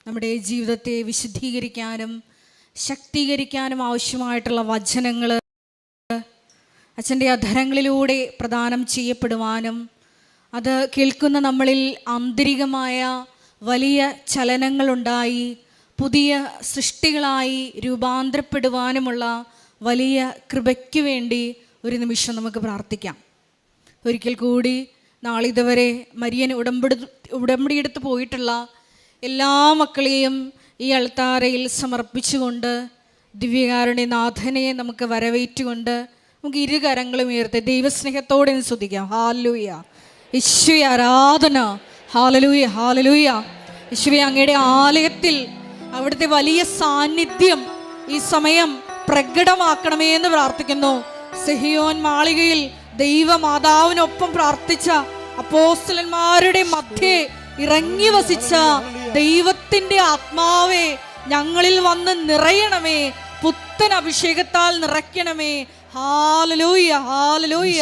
നമ്മുടെ ജീവിതത്തെ വിശുദ്ധീകരിക്കാനും ശക്തീകരിക്കാനും ആവശ്യമായിട്ടുള്ള വചനങ്ങൾ അച്ഛൻ്റെ അധരങ്ങളിലൂടെ പ്രദാനം ചെയ്യപ്പെടുവാനും അത് കേൾക്കുന്ന നമ്മളിൽ ആന്തരികമായ വലിയ ചലനങ്ങളുണ്ടായി പുതിയ സൃഷ്ടികളായി രൂപാന്തരപ്പെടുവാനുമുള്ള വലിയ കൃപയ്ക്ക് വേണ്ടി ഒരു നിമിഷം നമുക്ക് പ്രാർത്ഥിക്കാം. ഒരിക്കൽ കൂടി നാളിതുവരെ മരിയൻ ഉടമ്പടിയെടുത്ത് പോയിട്ടുള്ള എല്ലാ മക്കളെയും ഈ അൾത്താരയിൽ സമർപ്പിച്ചുകൊണ്ട് ദിവ്യകാരുണ്യനാഥനെ നമുക്ക് വരവേറ്റുകൊണ്ട് നമുക്ക് ഇരുകരങ്ങളും ഉയർത്തി ദൈവസ്നേഹത്തോടെ സ്തുതിക്കാം. ഹല്ലേലൂയ, യേശുവേ ആരാധന. ഹല്ലേലൂയ, ഹല്ലേലൂയ. യേശുവേ, അങ്ങയുടെ ആലയത്തിൽ അവിടുത്തെ വലിയ സാന്നിധ്യം ഈ സമയം പ്രകടമാക്കണമേ എന്ന് പ്രാർത്ഥിക്കുന്നു. സിഹിയോൻ മാളികയിൽ ദൈവമാതാവിനൊപ്പം പ്രാർത്ഥിച്ച അപ്പോസ്തലന്മാരുടെ മധ്യേ ഇറങ്ങി വസിച്ച ദൈവത്തിന്റെ ആത്മാവേ, ഞങ്ങളിൽ വന്ന് നിറയണമേ, പുത്തൻ അഭിഷേകത്താൽ നിറയ്ക്കണമേ. ഹല്ലേലൂയ, ഹല്ലേലൂയ.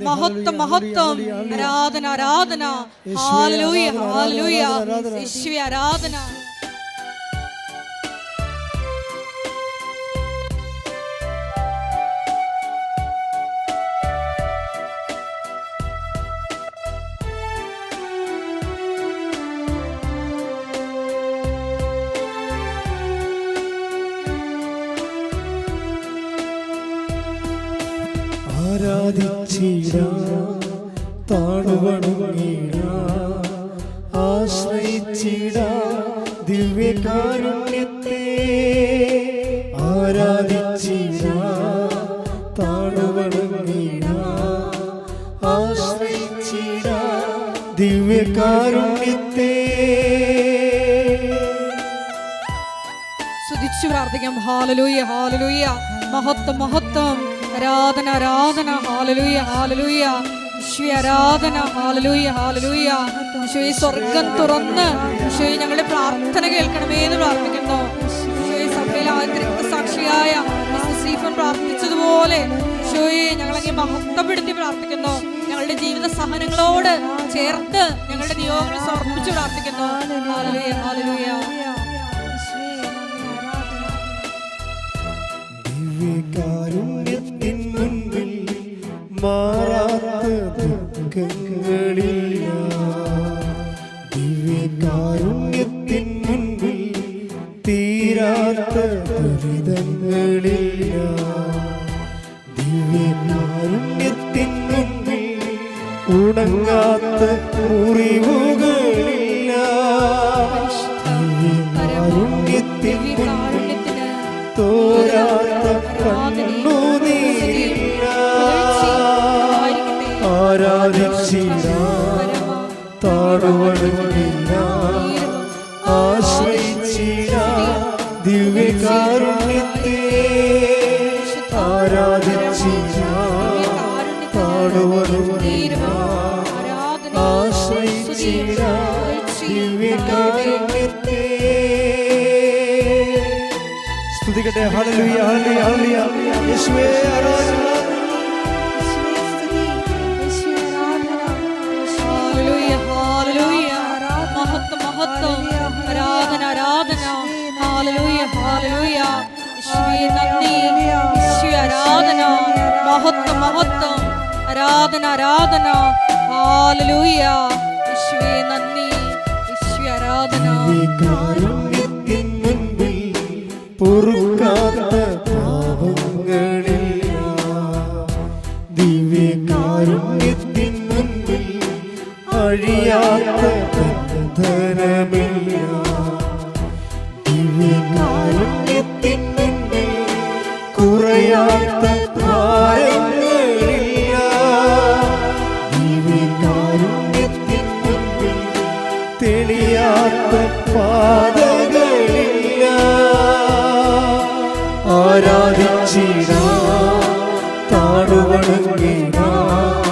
മഹത്വം, മഹത്വം. ആരാധന, ആരാധന. ഹല്ലേലൂയ, ഹല്ലേലൂയ. യേശുവേ ആരാധന. ആരാധിച്ചിടാം, താണുവണങ്ങിടാം, ആശ്രയിച്ചിടാം ദിവ്യകാരുണ്യത്തെ. ആരാധിച്ചിടാം, താണുവണങ്ങിടാം, ആശ്രയിച്ചിടാം ദിവ്യകാരുണ്യത്തെ. സ്തുതിച്ചു പ്രാർത്ഥിക്കാം. ഹല്ലേലൂയ, ഹല്ലേലൂയ. മഹത്വം, മഹത്വം. ആരാധന, ആരാധന. ഹല്ലേലൂയ, ഹല്ലേലൂയ. യേശുവേ ആരാധന. ഹല്ലേലൂയ, ഹല്ലേലൂയ. യേശുവേ, സ്വർഗ്ഗം തുറന്ന് യേശുവേ ഞങ്ങളുടെ പ്രാർത്ഥന കേൾക്കണമേ എന്ന് പ്രാർത്ഥിക്കുന്നു. യേശുവേ, സഭയിലെ ആദ്യ സാക്ഷിയായ സ്റ്റീഫൻ പ്രാർത്ഥിച്ചതുപോലെ യേശുവേ ഞങ്ങളങ്ങ് മഹത്വപ്പെടുത്തി പ്രാർത്ഥിക്കുന്നു. ഞങ്ങളുടെ ജീവിത സഹനങ്ങളോട് ചേർത്ത് ഞങ്ങളുടെ നിയോഗങ്ങൾ സമർപ്പിച്ച് പ്രാർത്ഥിക്കുന്നു. Hallelujah, hallelujah. ദിവ്യകാരുണ്യത്തിൻ മുൻപിൽ മാറാത്ത ദുഃഖങ്ങളില്ല. ദിവ്യകാരുണ്യത്തിൻ മുൻപിൽ തീരാത്ത ദുരിതങ്ങളില്ല. ദിവ്യകാരുണ്യത്തിൻ മുൻപിൽ ഉണങ്ങാത്ത മുറിവുകളില്ല. ദിവ്യകാരുണ്യത്തിൻ മുൻപിൽ തോരാത്ത കണ്ണുനീരില്ല. ആരാധിച്ചിടാം, താണുവണങ്ങിടാം, ആശ്രയിച്ചിടാം ദിവ്യകാരുണ്യത്തെ. ആരാധിച്ചിടാം, താണുവണങ്ങിടാം, ആശ്രയിച്ചിടാം ദിവ്യകാരുണ്യത്തെ. സ്തുതിക്കട്ടെ. ഹല്ലേലൂയ, ഹല്ലേലൂയ, ഹല്ലേലൂയ. യേശുവേ ആരാധന. ഹല്ലേലൂയ, ഹല്ലേലൂയ. മഹത്വം, മഹത്വം. ആരാധന, ആരാധന. ഹല്ലേലൂയ, ഹല്ലേലൂയ. യേശുവേ നന്ദി. യേശുവേ ആരാധന. മഹത്വം, മഹത്വം. ആരാധന, ആരാധന. ഹല്ലേലൂയ. യേശുവേ നന്ദി. യേശുവേ ആരാധന. ദിവ്യകാരുണ്യത്തിൻ മുൻപിൽ പൊറുക്കാത്ത പാപങ്ങളില്ല. ദിവ്യകാരുണ്യത്തിൻ മുൻപിൽ അഴിയാത്ത ബന്ധനമില്ല. ദിവ്യകാരുണ്യത്തിൻ മുൻപിൽ കുറയാത്ത ഭാരങ്ങളില്ല. ദിവ്യകാരുണ്യത്തിൻ മുൻപിൽ തെളിയാത്ത പാതകളില്ല. ആരാധിച്ചിടാം, താണുവണങ്ങിടാം,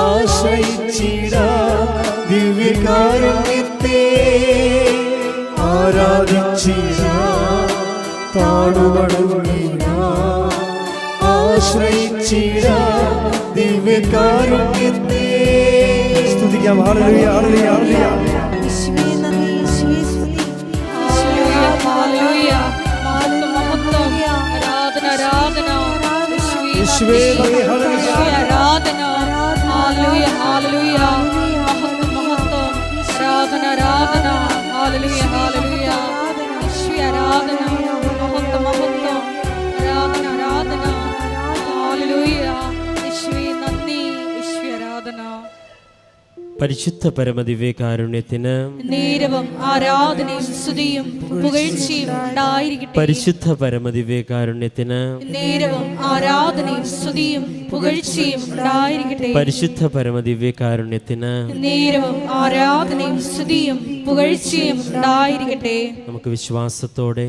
ആശ്രയിച്ചിടാം ദിവ്യകാരുണ്യത്തെ. ആരാധിച്ചിടാം, താണുവണങ്ങിടാം, ആശ്രയിച്ചിടാം ദിവ്യകാരുണ്യത്തെ. സ്തുതിക്കാം. ഹല്ലേലൂയ, ഹല്ലേലൂയ, ഹല്ലേലൂയ. ഹല്ലേലൂയ ഹല്ലേലൂയ യേശുവേ ആരാധന മഹത്വം മഹത്വം ആരാധന ആരാധന ഹല്ലേലൂയ യേശുവേ നന്ദി യേശുവേ ആരാധന പരിശുദ്ധ പരമദിവ്യകാരുണ്യത്തിന് നേരവും ആരാധനയും സ്തുതിയും പുകഴ്ചയും ഉണ്ടായിരിക്കട്ടെ. പരിശുദ്ധ പരമദിവ്യകാരുണ്യത്തിന് നേരവും ആരാധനയും സ്തുതിയും പുകഴ്ചയും ഉണ്ടായിരിക്കട്ടെ. പരിശുദ്ധ പരമദിവ്യകാരുണ്യത്തിന് നേരവും ആരാധനയും സ്തുതിയും പുകഴ്ചയും ഉണ്ടായിരിക്കട്ടെ. നമുക്ക് വിശ്വാസത്തോടെ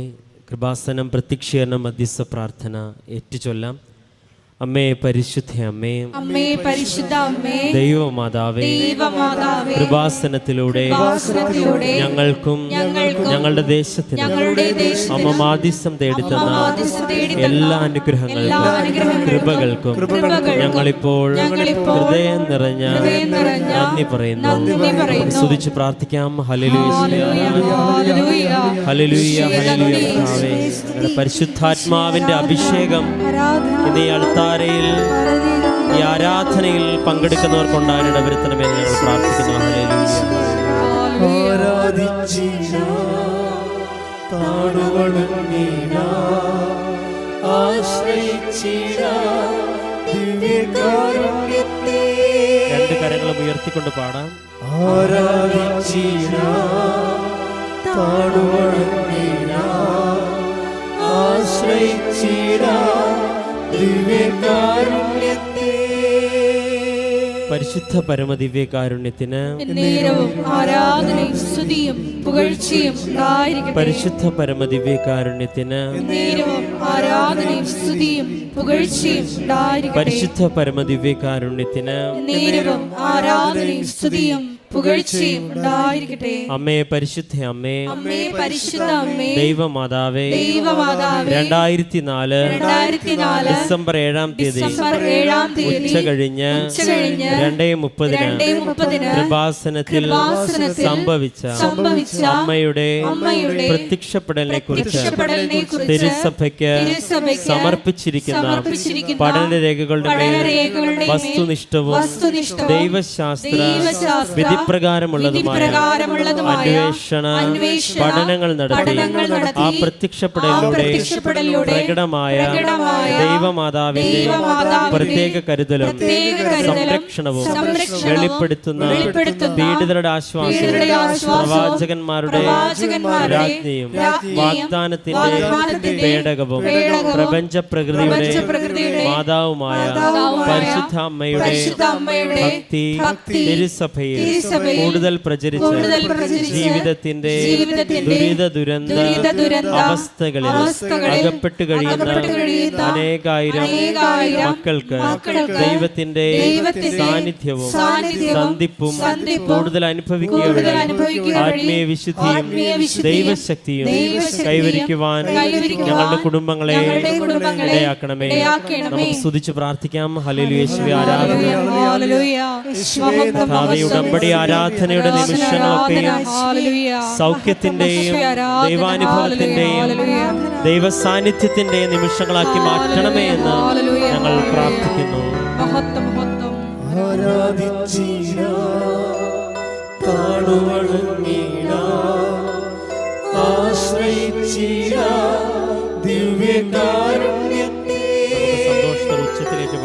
കൃപാസനം പ്രത്യക്ഷീകരണം മധ്യസ്ഥ പ്രാർത്ഥന ഏറ്റുചൊല്ലാം. അമ്മേ പരിശുദ്ധ അമ്മേ, അമ്മേ പരിശുദ്ധ അമ്മേ, ദൈവമാതാവേ, ദൈവമാതാവേ, കൃപാസനത്തിലൂടെ ഞങ്ങൾക്കും ഞങ്ങളുടെ ദേശത്തിനും അമ്മ മാധ്യസ്ഥം തേടിത്തന്ന എല്ലാ അനുഗ്രഹങ്ങൾക്കും കൃപകൾക്കും ഞങ്ങളിപ്പോൾ ഹൃദയം നിറഞ്ഞ നന്ദി പറയുന്നു. സ്തുതിച്ച് പ്രാർത്ഥിക്കാം. ഹല്ലേലൂയ ഹല്ലേലൂയ ഹല്ലേലൂയ. കർത്താവേ, ഞങ്ങളുടെ പരിശുദ്ധാത്മാവിന്റെ അഭിഷേകം ഇന്ന് ഈ അൾത്താരയിൽ ഈ ആരാധനയിൽ പങ്കെടുക്കുന്നവർക്കുണ്ടാകാൻ ഇടവരുത്തണമെന്ന് ഞങ്ങൾ പ്രാർത്ഥിക്കുന്നു. ഹല്ലേലൂയ. ആരാധിച്ചിടാം, താണുവണങ്ങിടാം, ആശ്രയിച്ചിടാം ദിവ്യകാരുണ്യത്തെ. രണ്ട് കരങ്ങളും ഉയർത്തിക്കൊണ്ട് പാടാം. ആരാധിച്ചിടാം, താണുവണങ്ങിടാം, ആശ്രയിച്ചിടാം ദിവ്യകാരുണ്യത്തെ. പരിശുദ്ധ പരമദിവ്യകാരുണ്യത്തിന് നേരവും ആരാധനയും സ്തുതിയും പുകഴ്ചയും ഉണ്ടായിരിക്കട്ടെ. പരിശുദ്ധ പരമദിവ്യകാരുണ്യത്തിന് നേരവും ആരാധനയും സ്തുതിയും പുകഴ്ചയും ഉണ്ടായിരിക്കട്ടെ. പരിശുദ്ധ പരമദിവ്യകാരുണ്യത്തിന് നേരവും ആരാധനയും സ്തുതിയും പുകഴ്ചയും ഉണ്ടായിരിക്കട്ടെ. അമ്മേ പരിശുദ്ധ അമ്മേ, അമ്മേ പരിശുദ്ധ അമ്മേ, ദൈവമാതാവേ, ദൈവമാതാവേ, 2004 ഡിസംബർ 7-ാം തീയതി ഉച്ച കഴിഞ്ഞ് 2:30 കൃപാസനത്തിൽ സംഭവിച്ച അമ്മയുടെ പ്രത്യക്ഷപ്പെടലിനെ കുറിച്ച് തിരുസഭയ്ക്ക് സമർപ്പിച്ചിരിക്കുന്ന പഠനരേഖകളുടെ മേൽ വസ്തുനിഷ്ഠവും ദൈവശാസ്ത്ര വിധിപ്രകാരമുള്ളതുമായ അന്വേഷണ പഠനങ്ങൾ നടത്തി ആ പ്രത്യക്ഷപ്പെടലിലൂടെ പ്രകടമായ ദൈവമാതാവിന്റെ പ്രത്യേക കരുതലും സംരക്ഷണവും വെളിപ്പെടുത്തുന്ന പീഡിതരുടെ ആശ്വാസവും പ്രവാചകന്മാരുടെ രാജ്ഞിയും വാഗ്ദാനത്തിന്റെ പേടകവും പ്രപഞ്ച പ്രകൃതിയുടെ മാതാവുമായ പരിശുദ്ധ അമ്മയുടെ ഭക്തി തിരുസഭയിൽ കൂടുതൽ പ്രചരിച്ച് ജീവിതത്തിന്റെ ദുരിത ദുരന്ത അവസ്ഥകളിൽ അകപ്പെട്ടു കഴിയുന്ന അനേകായിരം മക്കൾക്ക് ദൈവത്തിന്റെ സാന്നിധ്യവും സന്ധിപ്പും കൂടുതൽ അനുഭവിക്കുക വഴി ആത്മീയ വിശുദ്ധിയും ദൈവശക്തിയും കൈവരിക്കുവാൻ ഞങ്ങളുടെ കുടുംബങ്ങളെ ഇടയാക്കണമേ. നമുക്ക് സ്തുതിച്ച് പ്രാർത്ഥിക്കാം. ഹല്ലേലൂയ. യേശുവേ ആരാധന. ഉടമ്പടി ആരാധനയുടെ നിമിഷങ്ങളൊക്കെയും സൗഖ്യത്തിന്റെയും ദൈവാനുഭവത്തിന്റെയും ദൈവസാന്നിധ്യത്തിന്റെയും നിമിഷങ്ങളാക്കി മാറ്റണമേ എന്ന് ഞങ്ങൾ പ്രാർത്ഥിക്കുന്നു. സന്തോഷത്തോടെ ഉച്ചത്തിലേക്ക്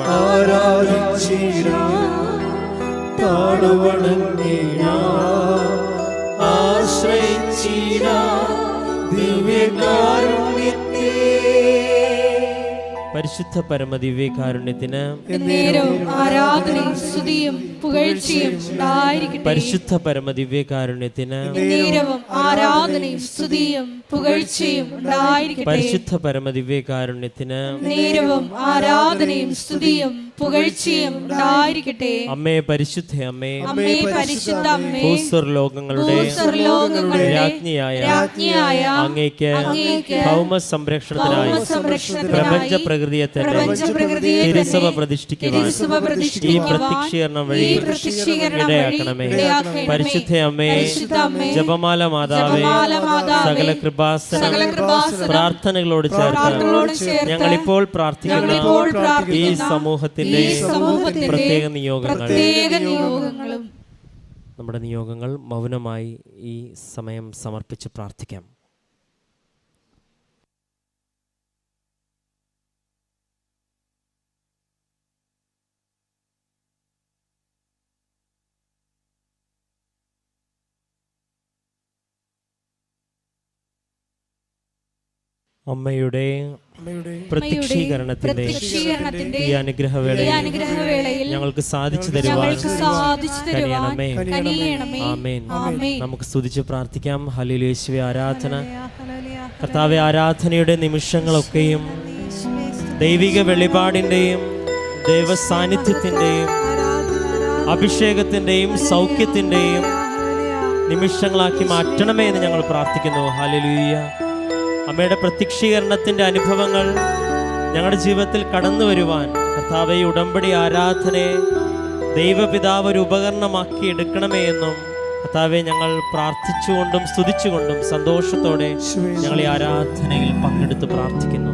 പരിശുദ്ധ പരമദിവ്യകാരുണ്യത്തിന് ആരാധനയും സ്തുതിയും പുകഴ്ചയും ഉണ്ടായിരിക്കട്ടെ. പരിശുദ്ധ പരമദിവ്യകാരുണ്യത്തിന് ആരാധനയും സ്തുതിയും പുകഴ്ചയും ഉണ്ടായിരിക്കട്ടെ. പരിശുദ്ധ പരമദിവ്യകാരുണ്യത്തിന് ആരാധനയും സ്തുതിയും പുകഴ്ചയും ഉണ്ടായിരിക്കട്ടെ. അമ്മേ പരിശുദ്ധ അമ്മേ, അമ്മേ പരിശുദ്ധ അമ്മേ, ഭൂസ്വർലോകങ്ങളുടെ രാജ്ഞിയായ അങ്ങേക്ക് ഭൗമ സംരക്ഷണത്തിനായി പ്രപഞ്ച പ്രകൃതിയെ തന്നെ തിരുസഭ പ്രതിഷ്ഠിക്കുവാൻ ഈ പ്രത്യക്ഷീകരണം വഴി ഇടയാക്കണമേ. പരിശുദ്ധ അമ്മേ, ജപമാല മാതാവേ, സകല കൃപാസന പ്രാർത്ഥനകളോട് ചേർത്ത് ഞങ്ങളിപ്പോൾ പ്രാർത്ഥിക്കുന്ന ഈ സമൂഹത്തിന്റെ പ്രത്യേക നിയോഗങ്ങളും നമ്മുടെ നിയോഗങ്ങൾ മൗനമായി ഈ സമയം സമർപ്പിച്ച് പ്രാർത്ഥിക്കാം. അമ്മയുടെ പ്രത്യക്ഷീകരണത്തിന്റെ ഈ അനുഗ്രഹവേളയിൽ ഞങ്ങൾക്ക് സാധിച്ചു തരുവാൻ കനിയണമേ. ആമേൻ. നമുക്ക് സ്തുതിച്ച് പ്രാർത്ഥിക്കാം. ഹല്ലേലൂയ. യേശുവേ ആരാധന. കർത്താവേ, ആരാധനയുടെ നിമിഷങ്ങളൊക്കെയും ദൈവിക വെളിപാടിന്റെയും ദൈവസാന്നിധ്യത്തിന്റെയും അഭിഷേകത്തിന്റെയും സൗഖ്യത്തിന്റെയും നിമിഷങ്ങളാക്കി മാറ്റണമേ എന്ന് ഞങ്ങൾ പ്രാർത്ഥിക്കുന്നു. ഹല്ലേലൂയ. അമ്മയുടെ പ്രത്യക്ഷീകരണത്തിൻ്റെ അനുഭവങ്ങൾ ഞങ്ങളുടെ ജീവിതത്തിൽ കടന്നു വരുവാൻ കർത്താവേ, ഉടമ്പടി ആരാധനയെ ദൈവപിതാവ് ഒരു ഉപകരണമാക്കി എടുക്കണമേ എന്നും കർത്താവെ ഞങ്ങൾ പ്രാർത്ഥിച്ചുകൊണ്ടും സ്തുതിച്ചുകൊണ്ടും സന്തോഷത്തോടെ ഞങ്ങൾ ഈ ആരാധനയിൽ പങ്കെടുത്ത് പ്രാർത്ഥിക്കുന്നു.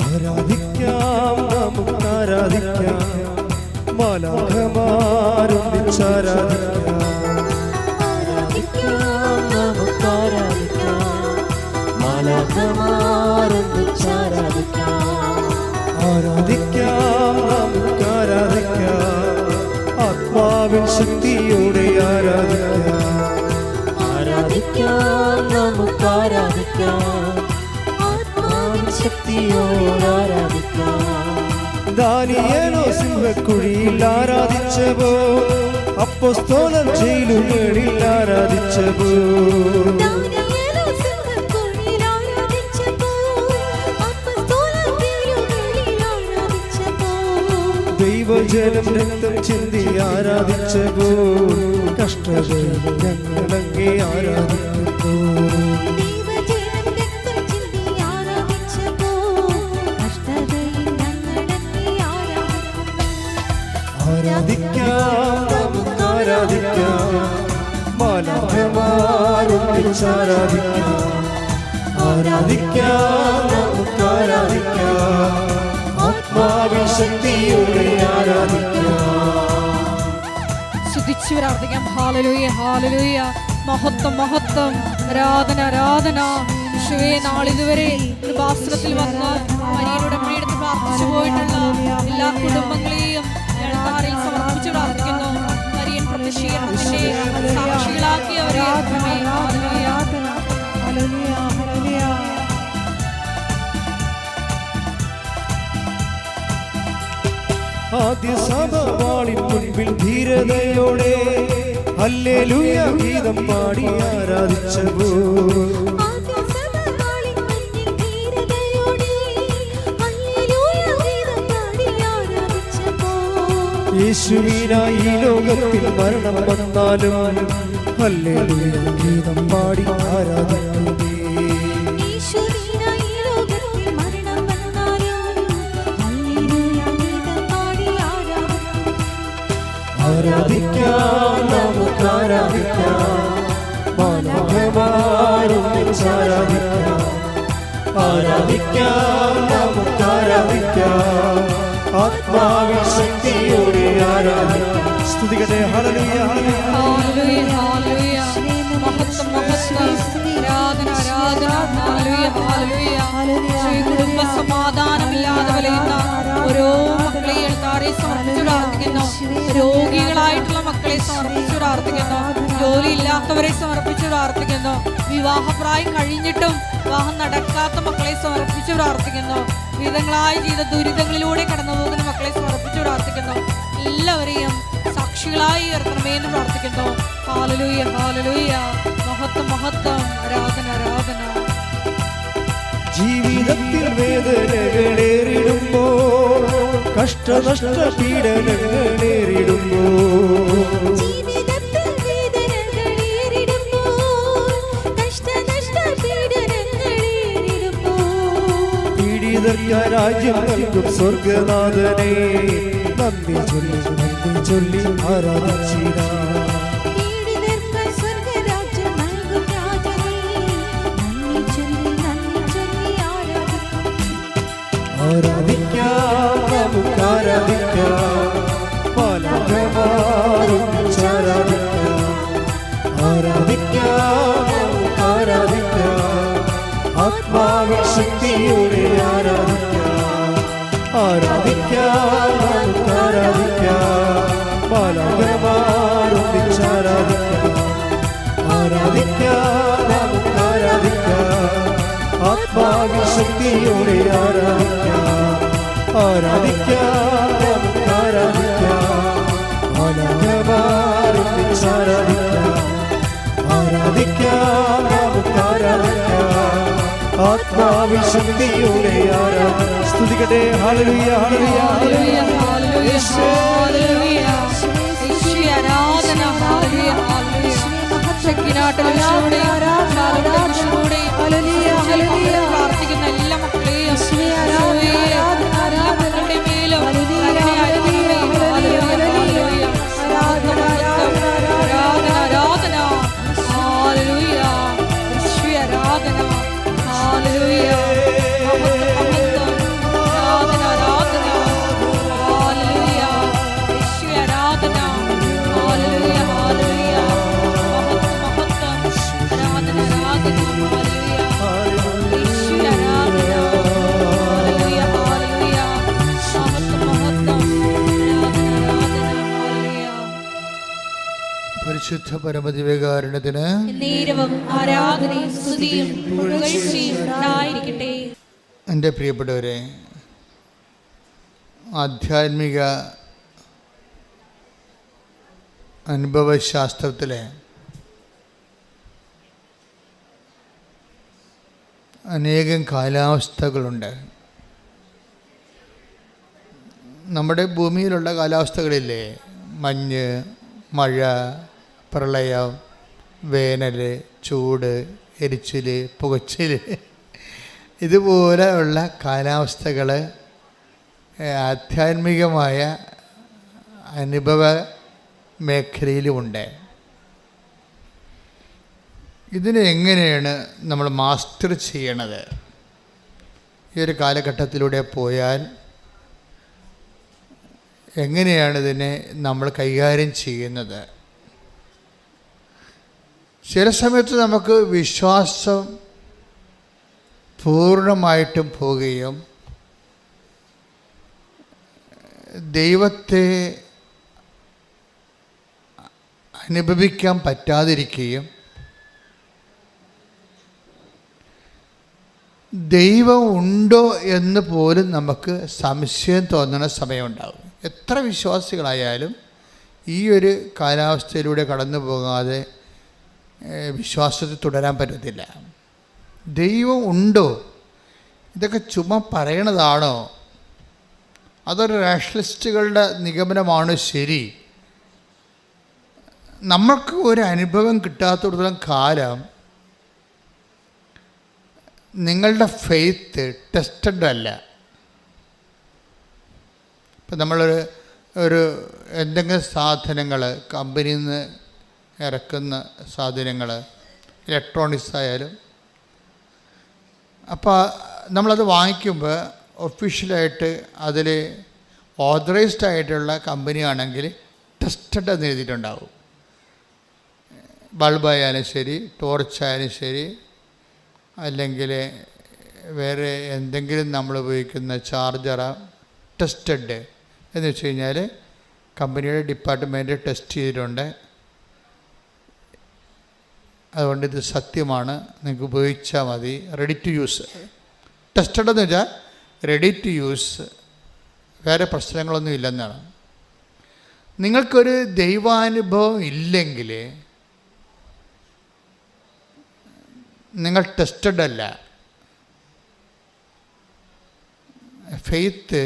ആരാധിക്കാം, നമുക്ക് ആരാധിക്കാം, മാലാഖമാരൊന്നിച്ചാരാധിക്കാം. ആരാധിക്കാം, നമുക്ക് ആരാധിക്കാം, മാലാഖമാരൊന്നിച്ചാരാധിക്കാം. ആരാധിക്കാം, നമുക്ക് ആരാധിക്കാം, ആത്മാവിൻ ശക്തിയോടെ ആരാധിക്കാം. ആരാധിക്കാം, നമുക്ക് ആരാധിക്കാം, ദാനിയേലോ സിംഹക്കുഴിയിൽ ആരാധിച്ചവോ, അപ്പോസ്തലർ ജയിലുകളിൽ ആരാധിച്ചവോ. ദൈവജനം രക്തം ചിന്തി ആരാധിച്ചവോ, കഷ്ടതയിൽ ഞങ്ങളങ്ങേ ആരാധിക്കപ്പോ. ആരാധിക്കാം, നമുക്ക് ആരാധിക്കാം, മാലാഖമാരൊന്നിച്ചാരാധിക്കാം. ആരാധിക്കാം, നമുക്ക് ആരാധിക്കാം, ആത്മാവിൻ ശക്തിയോടെ ആരാധിക്കാം. സ്തുതിച്ചു പ്രാർത്ഥിക്കാം. ഹല്ലേലൂയ, ഹല്ലേലൂയ. മഹത്വം, മഹത്വം. ആരാധന, ആരാധന. യേശുവേ, നാളിതുവരെ കൃപാസനത്തിൽ വന്ന് മരിയയുടെ പണിയെടുത്ത് പ്രാർത്ഥിച്ചു പോയിട്ടുള്ള എല്ലാ കുടുംബങ്ങളെയും താറിൽ സമർപ്പിച്ചു പ്രാർത്ഥിക്കുന്നു. മരിയൻ പ്രത്യക്ഷീകരണത്തിന്റെ സാക്ഷികളാക്കിയവരെ ആദ്യ സഭവാളിൻ മുൻപിൽ ധീരതയോടെ ഹല്ലേലൂയ ഗീതം പാടി ആരാധിച്ചവോ. യേശുവിനായി ഈ ലോകത്തിൽ മരണം വന്നാലും ഹല്ലേലൂയ ഗീതം പാടി ആരാധിക്കുന്നേ. ആരാധിക്കാം, നമുക്ക് ആരാധിക്കാം, മാലാഖമാരൊന്നിച്ചാരാധിക്കാം. ആരാധിക്കാം, നമുക്ക് ആരാധിക്കാം, ആത്മാവിൻ ശക്തിയോടെ ആരാധിക്കാം. സ്തുതിക്കട്ടെ. ഹല്ലേലൂയ, ഹല്ലേലൂയ, ഹല്ലേലൂയ. മഹത്വം, മഹത്വം. ആരാധന, ആരാധന. ഹല്ലേലൂയ, ഹല്ലേലൂയ. കുടുംബ സമാധാനമില്ലാതെ വലയുന്ന ഓരോ മക്കളെയും താരെ സമർപ്പിച്ചു പ്രാർത്ഥിക്കുന്നു. രോഗികളായിട്ടുള്ള മക്കളെ സമർപ്പിച്ചു പ്രാർത്ഥിക്കുന്നു. ജോലിയില്ലാത്തവരെ സമർപ്പിച്ചു പ്രാർത്ഥിക്കുന്നു. വിവാഹപ്രായം കഴിഞ്ഞിട്ടും വിവാഹം നടക്കാത്ത മക്കളെ സമർപ്പിച്ചു പ്രാർത്ഥിക്കുന്നു. വിധങ്ങളായ ജീവിത ദുരിതങ്ങളിലൂടെ കടന്നു പോകുന്ന മക്കളെ സമർപ്പിച്ചു പ്രാർത്ഥിക്കുന്നു. എല്ലാവരെയും സാക്ഷികളായി ഉയർത്തണമേ എന്ന് പ്രാർത്ഥിക്കുന്നു. ഹല്ലേലൂയ, ഹല്ലേലൂയ. മഹത്വം, മഹത്വം. ആരാധന, ആരാധന. ജീവിതത്തിൽ വേദനകളേറിടുമ്പോൾ കഷ്ടനഷ്ട പീഡനങ്ങൾ നേരിടുമ്പോൾ ജീവിതത്തിൽ വേദനകൾ നേരിടുമ്പോൾ കഷ്ടനഷ്ട പീഡനങ്ങൾ നേരിടുമ്പോൾ പീഡിതർക്ക രാജ്യം നൽകും സ്വർഗനാഥനെ നന്ദി ചൊല്ലി ആരാധിച്ചിടാം. പീഡിതർക്ക് സ്വർഗ്ഗരാജ്യം നൽകും രാജനേ നന്ദി ചൊല്ലി ആരാധിക്കാം, നമുക്ക് ആരാധിക്കാം, മാലാഖമാരൊന്നിച്ചാരാധിക്കാം. ആരാധിക്കാം, നമുക്ക് ആരാധിക്കാം, ആത്മാവിൻ ശക്തിയോടെ ആരാധിക്കാം. ആരാധിക്കാം, നമുക്ക് ആരാധിക്കാം, മാലാഖമാരൊന്നിച്ചാരാധിക്കാം. ആരാധിക്കാം, നമുക്ക് ആരാധിക്കാം, ആത്മാവിൻ ശക്തിയോടെ ആരാധിക്കാം. ആരാധിക്കാം, നമുക്ക് ആരാധിക്കാം, മാലാഖമാരൊന്നിച്ചാരാധിക്കാം. ആരാധിക്കാം, നമുക്ക് ആരാധിക്കാം, ആത്മാവിൻ ശക്തിയോടെ ആരാധിക്കാം. സ്തുതിക്കട്ടെ. ഹല്ലേലൂയ, ഹല്ലേലൂയ, ഹല്ലേലൂയ, ഹല്ലേലൂയ, ഹല്ലേലൂയ. യേശുവേ ആരാധന. ഹല്ലേലൂയ, ഹല്ലേലൂയ. ശക്തിനാട്ടലൂടെ പ്രാർത്ഥിക്കുന്ന എല്ലാ മക്കളെയും യേശുവേ എല്ലാ മക്കളുടെ മേലും കരുണയായിരിക്കണമേ. ഹല്ലേലൂയ, ഹല്ലേലൂയ. ആരാധന, ആരാധന. ഹല്ലേലൂയ. യേശുവേ ആരാധന. ഹല്ലേലൂയ. ആരാധന. ഹല്ലേലൂയ. യേശുവേ ആരാധന. ഹല്ലേലൂയ, ഹല്ലേലൂയ. മഹത്വം. ആരാധന. ഹല്ലേലൂയ. യേശുവേ ആരാധന. ഹല്ലേലൂയ, ഹല്ലേലൂയ. മഹത്വം. ആരാധന. ഹല്ലേലൂയ. പരിശുദ്ധ പരമദിവ്യകാരുണ്യത്തിന് നേരവും ആരാധനയും സ്തുതിയും പുകഴ്ചയും ഉണ്ടായിരിക്കട്ടെ. എൻ്റെ പ്രിയപ്പെട്ടവരെ, ആധ്യാത്മിക അനുഭവശാസ്ത്രത്തിലെ അനേകം കാലാവസ്ഥകളുണ്ട്. നമ്മുടെ ഭൂമിയിലുള്ള കാലാവസ്ഥകളില്ലേ, മഞ്ഞ്, മഴ, പ്രളയം, വേനൽ, ചൂട്, എരിച്ചിൽ, പുകച്ചിൽ, ഇതുപോലെയുള്ള കാലാവസ്ഥകൾ ആധ്യാത്മികമായ അനുഭവ മേഖലയിലുമുണ്ട്. ഇതിനെ എങ്ങനെയാണ് നമ്മൾ മാസ്റ്റർ ചെയ്യണത്? ഈ ഒരു കാലഘട്ടത്തിലൂടെ പോയാൽ എങ്ങനെയാണ് ഇതിനെ നമ്മൾ കൈകാര്യം ചെയ്യുന്നത്? ചില സമയത്ത് നമുക്ക് വിശ്വാസം പൂർണ്ണമായിട്ടും പോവുകയും ദൈവത്തെ അനുഭവിക്കാൻ പറ്റാതിരിക്കുകയും ദൈവം ഉണ്ടോ എന്ന് പോലും നമുക്ക് സംശയം തോന്നുന്ന സമയമുണ്ടാകും. എത്ര വിശ്വാസികളായാലും ഈ ഒരു കാലാവസ്ഥയിലൂടെ കടന്നു പോകാതെ വിശ്വാസത്തിൽ തുടരാൻ പറ്റത്തില്ല. ദൈവം ഉണ്ടോ? ഇതൊക്കെ ചുമ്മാ പറയണതാണോ? അതൊരു റാഷണലിസ്റ്റുകളുടെ നിഗമനമാണ് ശരി? നമ്മൾക്ക് ഒരു അനുഭവം കിട്ടാത്തിടത്തോളം കാലം നിങ്ങളുടെ ഫെയ്ത്ത് ടെസ്റ്റഡ് അല്ല. ഇപ്പം നമ്മളൊരു എന്തെങ്കിലും സാധനങ്ങൾ, കമ്പനിയിൽ നിന്ന് ഇറക്കുന്ന സാധനങ്ങൾ, ഇലക്ട്രോണിക്സ് ആയാലും, അപ്പോൾ നമ്മളത് വാങ്ങിക്കുമ്പോൾ ഒഫീഷ്യലായിട്ട് അതിൽ ഓതറൈസ്ഡ് ആയിട്ടുള്ള കമ്പനിയാണെങ്കിൽ ടെസ്റ്റഡ് എന്ന് എഴുതിയിട്ടുണ്ടാവും. ബൾബായാലും ശരി, ടോർച്ചായാലും ശരി, അല്ലെങ്കിൽ വേറെ എന്തെങ്കിലും നമ്മൾ ഉപയോഗിക്കുന്ന ചാർജറാ, ടെസ്റ്റഡ് എന്ന് വെച്ച് കഴിഞ്ഞാൽ കമ്പനിയുടെ ഡിപ്പാർട്ട്മെൻറ്റ് ടെസ്റ്റ് ചെയ്തിട്ടുണ്ട്, അതുകൊണ്ട് ഇത് സത്യമാണ്, നിങ്ങൾക്ക് ഉപയോഗിച്ചാൽ മതി, റെഡി ടു യൂസ്. ടെസ്റ്റഡ് എന്ന് വെച്ചാൽ റെഡി ടു യൂസ്, വേറെ പ്രശ്നങ്ങളൊന്നും ഇല്ലെന്നാണ്. നിങ്ങൾക്കൊരു ദൈവാനുഭവം ഇല്ലെങ്കിൽ നിങ്ങൾ ടെസ്റ്റഡ് അല്ല. ഫെയ്ത്ത്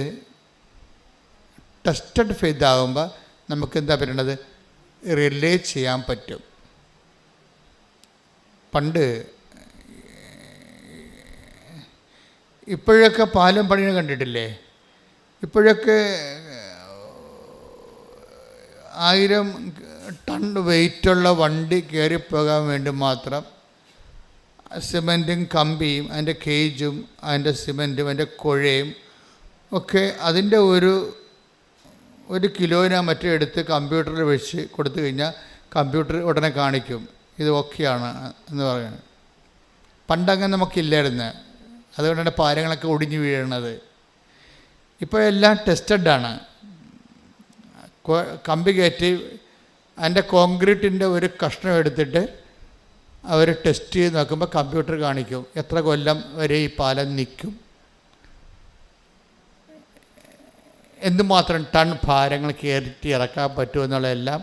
ടെസ്റ്റഡ് ഫെയ്ത്ത് ആകുമ്പോൾ നമുക്ക് എന്താ പറയുന്നത്, റിലേ ചെയ്യാൻ പറ്റും. പണ്ട് ഇപ്പോഴൊക്കെ പാലം പണിയെ കണ്ടിട്ടില്ലേ? ഇപ്പോഴൊക്കെ 1000 ടൺ വെയിറ്റുള്ള വണ്ടി കയറിപ്പോകാൻ വേണ്ടി മാത്രം സിമൻറ്റും കമ്പിയും അതിൻ്റെ കേജും അതിൻ്റെ സിമൻറ്റും അതിൻ്റെ കുഴയും ഒക്കെ അതിൻ്റെ ഒരു കിലോനാ മറ്റേ എടുത്ത് കമ്പ്യൂട്ടറിൽ വെച്ച് കൊടുത്തു കഴിഞ്ഞാൽ കമ്പ്യൂട്ടർ ഉടനെ കാണിക്കും ഇത് ഓക്കെയാണ് എന്ന് പറയുന്നത്. പണ്ടങ്ങനെ നമുക്കില്ലായിരുന്നു. അതുകൊണ്ടാണ് പാലങ്ങളൊക്കെ ഒടിഞ്ഞു വീഴുന്നത്. ഇപ്പോൾ എല്ലാം ടെസ്റ്റഡാണ്. കമ്പി കയറ്റി അതിൻ്റെ കോൺക്രീറ്റിൻ്റെ ഒരു കഷ്ണം എടുത്തിട്ട് അവർ ടെസ്റ്റ് ചെയ്ത് നോക്കുമ്പോൾ കമ്പ്യൂട്ടർ കാണിക്കും എത്ര കൊല്ലം വരെ ഈ പാലം നിൽക്കും, എന്തുമാത്രം ടൺ ഭാരങ്ങൾ കയറ്റി ഇറക്കാൻ പറ്റുമെന്നുള്ളതെല്ലാം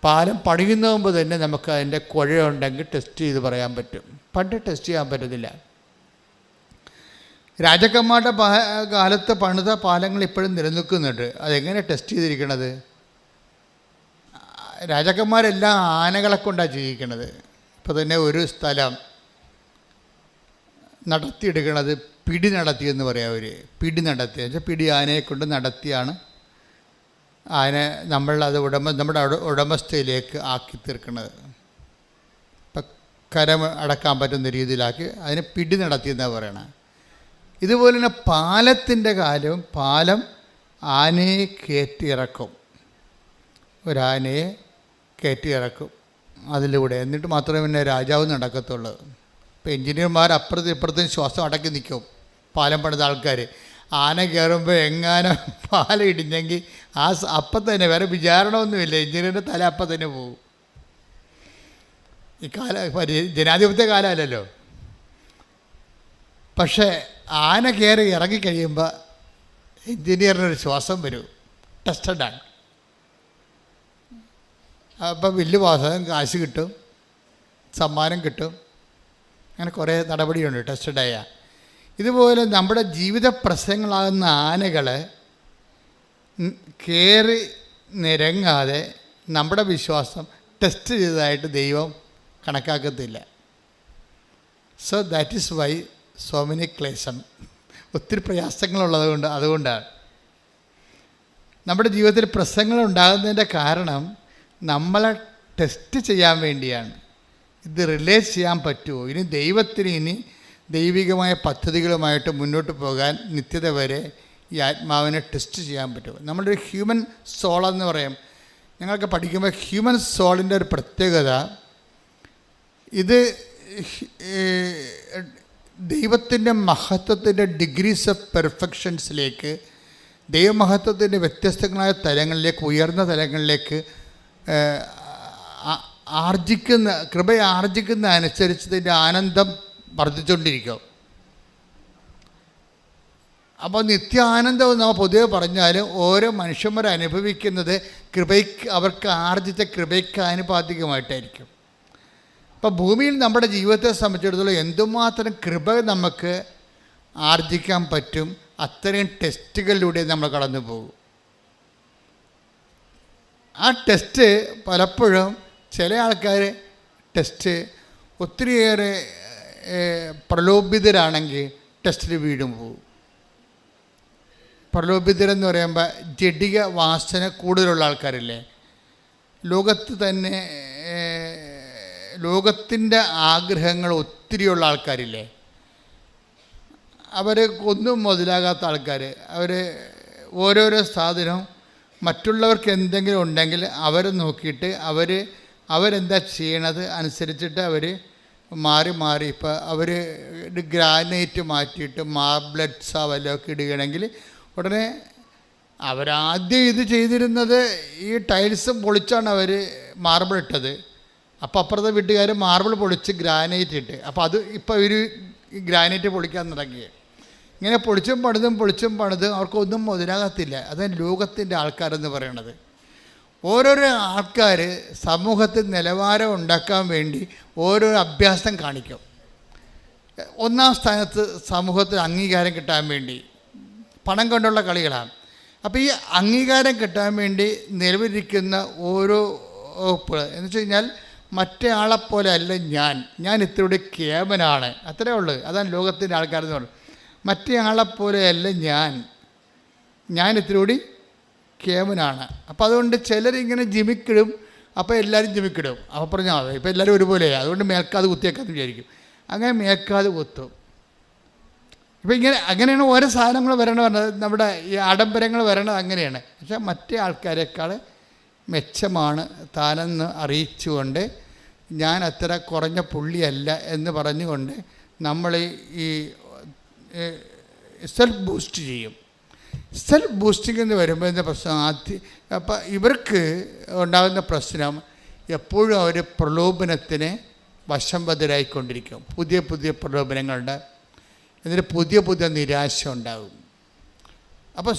പാലം പണിയുന്ന മുമ്പ് തന്നെ നമുക്ക് അതിൻ്റെ കുഴയുണ്ടെങ്കിൽ ടെസ്റ്റ് ചെയ്ത് പറയാൻ പറ്റും. പണ്ട് ടെസ്റ്റ് ചെയ്യാൻ പറ്റുന്നില്ല. രാജാക്കന്മാരുടെ കാലത്ത് പണിത പാലങ്ങൾ ഇപ്പോഴും നിലനിൽക്കുന്നുണ്ട്. അതെങ്ങനെ ടെസ്റ്റ് ചെയ്തിരിക്കണത്? രാജാക്കന്മാരെല്ലാം ആനകളെ കൊണ്ടാണ് ജീവിക്കണത്. ഇപ്പോൾ തന്നെ ഒരു സ്ഥലം നടത്തിയെടുക്കണത് പിടി നടത്തിയെന്ന് പറയാം. അവർ പിടി നടത്തി വെച്ചാൽ പിടി ആനയെ കൊണ്ട് നടത്തിയാണ് ആന നമ്മളത് നമ്മുടെ ഉടമസ്ഥയിലേക്ക് ആക്കി തീർക്കുന്നത്. ഇപ്പം കരം അടക്കാൻ പറ്റുന്ന രീതിയിലാക്കി അതിനെ പിടി നടത്തിയെന്നാണ് പറയണത്. ഇതുപോലെ തന്നെ പാലത്തിൻ്റെ കാലവും പാലം ആനയെ കയറ്റിയിറക്കും. ഒരാനയെ കയറ്റിയിറക്കും അതിലൂടെ. എന്നിട്ട് മാത്രമേ പിന്നെ രാജാവ് നടക്കത്തുള്ളൂ. ഇപ്പോൾ എഞ്ചിനീയർമാർ അപ്പുറത്തും ഇപ്പുറത്തും ശ്വാസം അടക്കി നിൽക്കും. പാലം പണിത ആൾക്കാർ ആന കയറുമ്പോൾ എങ്ങാനും പാലം ഇടിഞ്ഞെങ്കിൽ അപ്പം തന്നെ വേറെ വിചാരണമൊന്നുമില്ല, എഞ്ചിനീയറിൻ്റെ തല അപ്പം തന്നെ പോകും. ഈ ജനാധിപത്യ കാലമല്ലല്ലോ. പക്ഷേ ആന കയറി ഇറങ്ങിക്കഴിയുമ്പോൾ എഞ്ചിനീയറിനൊരു ശ്വാസം വരും. ടെസ്റ്റഡാണ്. അപ്പം ബില്ല് പാസ്സാകും, കാശ് കിട്ടും, സമ്മാനം കിട്ടും. അങ്ങനെ കുറേ നടപടിയുണ്ട് ടെസ്റ്റഡായ. ഇതുപോലെ നമ്മുടെ ജീവിത പ്രശ്നങ്ങളാകുന്ന ആനകളെ കയറി നിരങ്ങാതെ നമ്മുടെ വിശ്വാസം ടെസ്റ്റ് ചെയ്തതായിട്ട് ദൈവം കണക്കാക്കത്തില്ല. So that is why so many ക്ലേശം. ഒത്തിരി പ്രയാസങ്ങളുള്ളത് അതുകൊണ്ടാണ് നമ്മുടെ ജീവിതത്തിൽ പ്രശ്നങ്ങൾ ഉണ്ടാകുന്നതിൻ്റെ കാരണം നമ്മളെ ടെസ്റ്റ് ചെയ്യാൻ വേണ്ടിയാണ്. ഇത് റിലേറ്റ് ചെയ്യാൻ പറ്റുമോ, ഇനി ദൈവത്തിന് ഇനി ദൈവികമായ പദ്ധതികളുമായിട്ട് മുന്നോട്ട് പോകാൻ നിത്യത വരെ ഈ ആത്മാവിനെ ടെസ്റ്റ് ചെയ്യാൻ പറ്റുമോ? നമ്മുടെ ഒരു ഹ്യൂമൻ സോളെന്ന് പറയും. ഞങ്ങൾക്ക് പഠിക്കുമ്പോൾ ഹ്യൂമൻ സോളിൻ്റെ ഒരു പ്രത്യേകത, ഇത് ദൈവത്തിൻ്റെ മഹത്വത്തിൻ്റെ ഡിഗ്രീസ് ഓഫ് പെർഫെക്ഷൻസിലേക്ക്, ദൈവമഹത്വത്തിൻ്റെ വ്യത്യസ്തങ്ങളായ തലങ്ങളിലേക്ക്, ഉയർന്ന തലങ്ങളിലേക്ക് കൃപയെ ആർജിക്കുന്ന അനുസരിച്ച് ഇതിൻ്റെ ആനന്ദം വർദ്ധിച്ചുകൊണ്ടിരിക്കും. അപ്പോൾ നിത്യ ആനന്ദം നമ്മൾ പൊതുവെ പറഞ്ഞാൽ ഓരോ മനുഷ്യന്മാർ അനുഭവിക്കുന്നത് അവർക്ക് ആർജിച്ച കൃപയ്ക്ക് ആനുപാതികമായിട്ടായിരിക്കും. അപ്പോൾ ഭൂമിയിൽ നമ്മുടെ ജീവിതത്തെ സംബന്ധിച്ചിടത്തോളം എന്തുമാത്രം കൃപ നമുക്ക് ആർജിക്കാൻ പറ്റും, അത്രയും ടെസ്റ്റുകളിലൂടെ നമ്മൾ കടന്നു പോകും. ആ ടെസ്റ്റ് പലപ്പോഴും ചില ആൾക്കാർ ടെസ്റ്റ് ഒത്തിരിയേറെ പ്രലോഭിതരാണെങ്കിൽ ടെസ്റ്റിൽ വീഴും പോകും. പ്രലോഭിതരെന്ന് പറയുമ്പോൾ ജഡിക വാസന കൂടുതലുള്ള ആൾക്കാരില്ലേ, ലോകത്ത് തന്നെ ലോകത്തിൻ്റെ ആഗ്രഹങ്ങൾ ഒത്തിരിയുള്ള ആൾക്കാരില്ലേ, അവർ ഒന്നും മുതലാകാത്ത ആൾക്കാർ. അവർ ഓരോരോ സാധനവും മറ്റുള്ളവർക്ക് എന്തെങ്കിലും ഉണ്ടെങ്കിൽ അവരെ നോക്കിയിട്ട് അവരെന്താ ചെയ്യണത് അനുസരിച്ചിട്ട് അവർ മാറി മാറി ഇപ്പോൾ അവർ ഗ്രാനൈറ്റ് മാറ്റിയിട്ട് മാർബിൾസാ വല്ലതൊക്കെ ഇടുകയാണെങ്കിൽ ഉടനെ അവരാദ്യം ഇത് ചെയ്തിരുന്നത് ഈ ടൈൽസും പൊളിച്ചാണ് അവർ മാർബിൾ ഇട്ടത്. അപ്പോൾ അപ്പുറത്തെ വീട്ടുകാർ മാർബിൾ പൊളിച്ച് ഗ്രാനൈറ്റ് ഇട്ട്, അപ്പോൾ അത് ഇപ്പോൾ ഇവർ ഗ്രാനൈറ്റ് പൊളിക്കാൻ തുടങ്ങി. ഇങ്ങനെ പൊളിച്ചും പണിതും അവർക്കൊന്നും മുതലാകത്തില്ല. അതാണ് ലോകത്തിൻ്റെ ആൾക്കാരെന്ന് പറയണത്. ഓരോരോ ആൾക്കാർ സമൂഹത്തിൽ നിലവാരം ഉണ്ടാക്കാൻ വേണ്ടി ഓരോരോ അഭ്യാസം കാണിക്കും. ഒന്നാം സ്ഥാനത്ത് സമൂഹത്തിൽ അംഗീകാരം കിട്ടാൻ വേണ്ടി പണം കൊണ്ടുള്ള കളികളാണ്. അപ്പോൾ ഈ അംഗീകാരം കിട്ടാൻ വേണ്ടി നിലവിലിരിക്കുന്ന ഓരോ എന്ന് വെച്ച് കഴിഞ്ഞാൽ മറ്റേ ആളെപ്പോലെ അല്ല ഞാൻ ഇത്രയുടെ കേമനാണ്, അത്രേ ഉള്ളൂ. അതാണ് ലോകത്തിൻ്റെ ആൾക്കാരെന്ന് പറയുന്നത്. മറ്റേ ആളെപ്പോലെ അല്ല ഞാൻ ഇത്രയോടി കേമനാണ്. അപ്പോൾ അതുകൊണ്ട് ചിലരിങ്ങനെ ജിമിക്കിടും, അപ്പോൾ എല്ലാവരും ജിമിക്കിടും. അപ്പോൾ പറഞ്ഞാൽ ഇപ്പോൾ എല്ലാവരും ഒരുപോലെയാണ്, അതുകൊണ്ട് മേൽക്കാതെ കുത്തിയേക്കാന്ന് വിചാരിക്കും. അങ്ങനെ മേൽക്കാതെ കുത്തും. ഇപ്പം അങ്ങനെയാണ് ഓരോ സാധനങ്ങൾ വരണത്, നമ്മുടെ ഈ ആഡംബരങ്ങൾ വരണത് അങ്ങനെയാണ്. പക്ഷേ മറ്റേ ആൾക്കാരെക്കാൾ മെച്ചമാണ് താനെന്ന് അറിയിച്ചുകൊണ്ട് ഞാൻ അത്ര കുറഞ്ഞ പുള്ളിയല്ല എന്ന് പറഞ്ഞുകൊണ്ട് നമ്മൾ ഈ സെൽഫ് ബൂസ്റ്റ് ചെയ്യും. സെൽഫ് ബൂസ്റ്റിംഗ് എന്ന് വരുമ്പോൾ എന്താ പ്രശ്നം? അപ്പം ഇവർക്ക് ഉണ്ടാകുന്ന പ്രശ്നം എപ്പോഴും അവർ പ്രലോഭനത്തിന് വശംവദരായിക്കൊണ്ടിരിക്കും. പുതിയ പുതിയ പ്രലോഭനങ്ങളുണ്ട്, എന്നിട്ട് പുതിയ പുതിയ നിരാശ ഉണ്ടാകും. അപ്പോൾ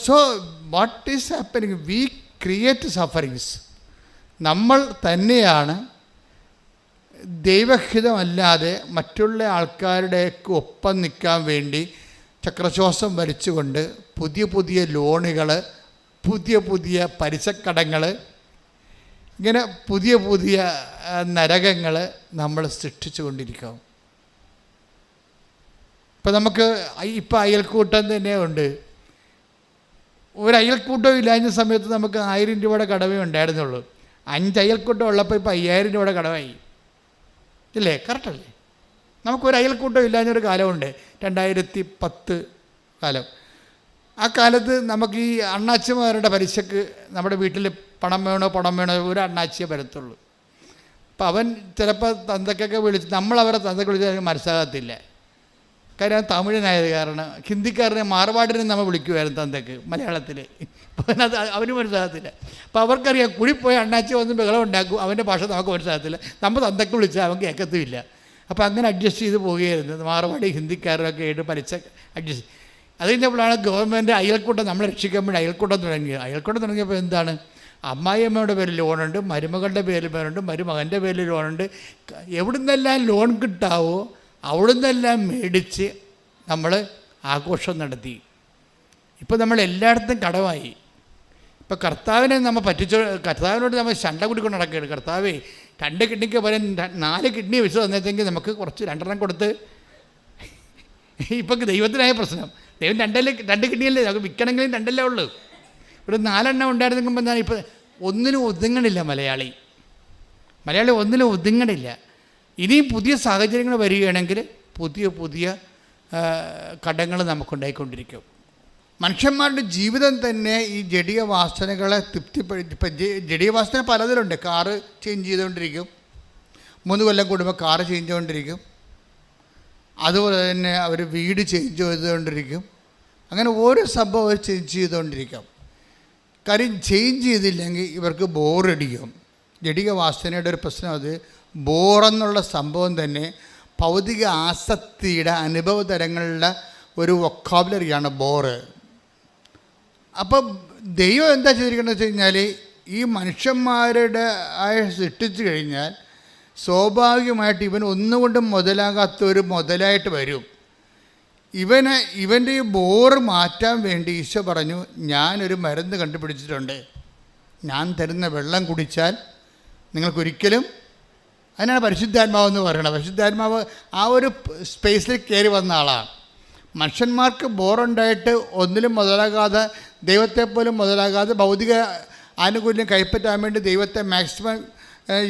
what is happening? We create sufferings. നമ്മൾ തന്നെയാണ് ദൈവഹിതമല്ലാതെ മറ്റുള്ള ആൾക്കാരുടെയൊക്കെ ഒപ്പം നിൽക്കാൻ വേണ്ടി ചക്രശ്വാസം വലിച്ചുകൊണ്ട് പുതിയ പുതിയ ലോണുകൾ, പുതിയ പുതിയ പലിശക്കടങ്ങൾ, ഇങ്ങനെ പുതിയ പുതിയ നരകങ്ങൾ നമ്മൾ സൃഷ്ടിച്ചു കൊണ്ടിരിക്കും. ഇപ്പം നമുക്ക് ഇപ്പം അയൽക്കൂട്ടം തന്നെ ഉണ്ട്. ഒരു അയൽക്കൂട്ടം ഇല്ലാഞ്ഞ സമയത്ത് നമുക്ക് 1000 രൂപയുടെ കടമേ ഉണ്ടായിരുന്നുള്ളൂ. 5 അയൽക്കൂട്ടം ഉള്ളപ്പോൾ ഇപ്പോൾ 5000 രൂപയുടെ കടമായി. ഇല്ലേ? കറക്റ്റല്ലേ? നമുക്കൊരു അയൽക്കൂട്ടം ഇല്ലാഞ്ഞൊരു കാലമുണ്ട്, 2010 കാലം. ആ കാലത്ത് നമുക്ക് ഈ അണ്ണാച്ചിമാരുടെ പലിശക്ക് നമ്മുടെ വീട്ടിൽ പണം വേണോ ഒരു അണ്ണാച്ചിയെ വരത്തുള്ളൂ. അപ്പം അവൻ ചിലപ്പോൾ തന്തക്കൊക്കെ വിളിച്ച്, നമ്മളവരെ തന്തക്ക് വിളിച്ചാൽ മനസ്സിലാകത്തില്ല. കാര്യം തമിഴനായത് കാരണം. ഹിന്ദിക്കാരനെ മാർവാടിനെ നമ്മൾ വിളിക്കുമായിരുന്നു തന്തക്ക് മലയാളത്തിൽ. അപ്പം അവന് മനസ്സിലാകത്തില്ല. അപ്പോൾ അവർക്കറിയാം കുഴിപ്പോയി അണ്ണാച്ചി വന്ന് ബഹളം ഉണ്ടാക്കും, അവൻ്റെ ഭാഷ നമുക്ക് മനസ്സിലാകത്തില്ല. നമ്മൾ തന്തക്ക് വിളിച്ചാൽ അവൻ കേൾക്കത്തുമില്ല. അപ്പോൾ അങ്ങനെ അഡ്ജസ്റ്റ് ചെയ്ത് പോവുകയായിരുന്നു. മാർവാടി ഹിന്ദിക്കാരൊക്കെ ആയിട്ട് പലിശ അഡ്ജസ്റ്റ്. അത് കഴിഞ്ഞപ്പോഴാണ് ഗവൺമെൻറ് അയൽക്കൂട്ടം നമ്മളെ രക്ഷിക്കാൻ വേണ്ടി അയൽക്കൂട്ടം തുടങ്ങിയത്. അയൽക്കൂട്ടം തുടങ്ങിയപ്പോൾ എന്താണ്? അമ്മായിയമ്മയുടെ പേരിൽ ലോണുണ്ട്, മരുമകളുടെ പേരിൽ ലോണുണ്ട്, മരുമകൻ്റെ പേരിൽ ലോണുണ്ട്. എവിടുന്നെല്ലാം ലോൺ കിട്ടാവോ അവിടുന്നെല്ലാം മേടിച്ച് നമ്മൾ ആഘോഷം നടത്തി. ഇപ്പോൾ നമ്മൾ എല്ലായിടത്തും കടമായി. ഇപ്പോൾ കർത്താവിനെ നമ്മൾ കർത്താവിനോട് നമ്മൾ ശണ്ട കൂടിക്കൊണ്ട് നടക്കുകയാണ്. കർത്താവേ 2 കിഡ്നിക്ക് പകരം 4 കിഡ്നി വെച്ച് തന്നേക്കെങ്കിൽ നമുക്ക് കുറച്ച് 2 കൊടുത്ത്. ഇപ്പം ദൈവത്തിനായ പ്രശ്നം. ദൈവം 2 കിഡ്നിയല്ലേ, നമുക്ക് വിൽക്കണമെങ്കിലും 2 ഉള്ളൂ. ഇവിടെ 4 ഉണ്ടായിരുന്നെങ്കിൽ എന്താണ്? ഇപ്പോൾ ഒന്നിനും ഒതുങ്ങണില്ല മലയാളി ഒന്നിനും ഒതുങ്ങണില്ല. ഇനിയും പുതിയ സാഹചര്യങ്ങൾ വരികയാണെങ്കിൽ പുതിയ പുതിയ കടങ്ങൾ നമുക്കുണ്ടായിക്കൊണ്ടിരിക്കും. മനുഷ്യന്മാരുടെ ജീവിതം തന്നെ ഈ ജഡീയ വാസനകളെ ഇപ്പം ജഡീയ വാസന പലതിലുണ്ട്. കാറ് ചേഞ്ച് ചെയ്തുകൊണ്ടിരിക്കും, 3 കൊല്ലം കൂടുമ്പോൾ കാറ് ചേഞ്ച് ചെയ്തുകൊണ്ടിരിക്കും. അതുപോലെ തന്നെ അവർ വീട് ചേഞ്ച് ചെയ്തുകൊണ്ടിരിക്കും. അങ്ങനെ ഓരോ സംഭവം അവർ ചേഞ്ച് ചെയ്തുകൊണ്ടിരിക്കും. കാര്യം ചേഞ്ച് ചെയ്തില്ലെങ്കിൽ ഇവർക്ക് ബോറടിക്കും. ജഡീയ വാസനയുടെ ഒരു പ്രശ്നം അത് ബോറെന്നുള്ള സംഭവം തന്നെ ഭൗതിക ആസക്തിയുടെ അനുഭവ തരങ്ങളുടെ ഒരു വൊക്കാബുലറിയാണ് ബോറ്. അപ്പം ദൈവം എന്താ ചെയ്തിരിക്കുന്നത് വെച്ച് കഴിഞ്ഞാൽ ഈ മനുഷ്യന്മാരുടെ സൃഷ്ടിച്ചു കഴിഞ്ഞാൽ സ്വാഭാവികമായിട്ട് ഇവൻ ഒന്നുകൊണ്ടും മുതലാകാത്തൊരു മുതലായിട്ട് വരും. ഇവൻ്റെ ഈ ബോറ് മാറ്റാൻ വേണ്ടി ഈശോ പറഞ്ഞു, ഞാനൊരു മരുന്ന് കണ്ടുപിടിച്ചിട്ടുണ്ട്. ഞാൻ തരുന്ന വെള്ളം കുടിച്ചാൽ നിങ്ങൾക്കൊരിക്കലും, അതിനാണ് പരിശുദ്ധാത്മാവെന്ന് പറയുന്നത്. പരിശുദ്ധാത്മാവ് ആ ഒരു സ്പേസിൽ കയറി വന്ന ആളാണ്. മനുഷ്യന്മാർക്ക് ബോറുണ്ടായിട്ട് ഒന്നിലും മുതലാകാതെ, ദൈവത്തെപ്പോലും മുതലാകാതെ ഭൗതിക ആനുകൂല്യം കൈപ്പറ്റാൻ വേണ്ടി ദൈവത്തെ മാക്സിമം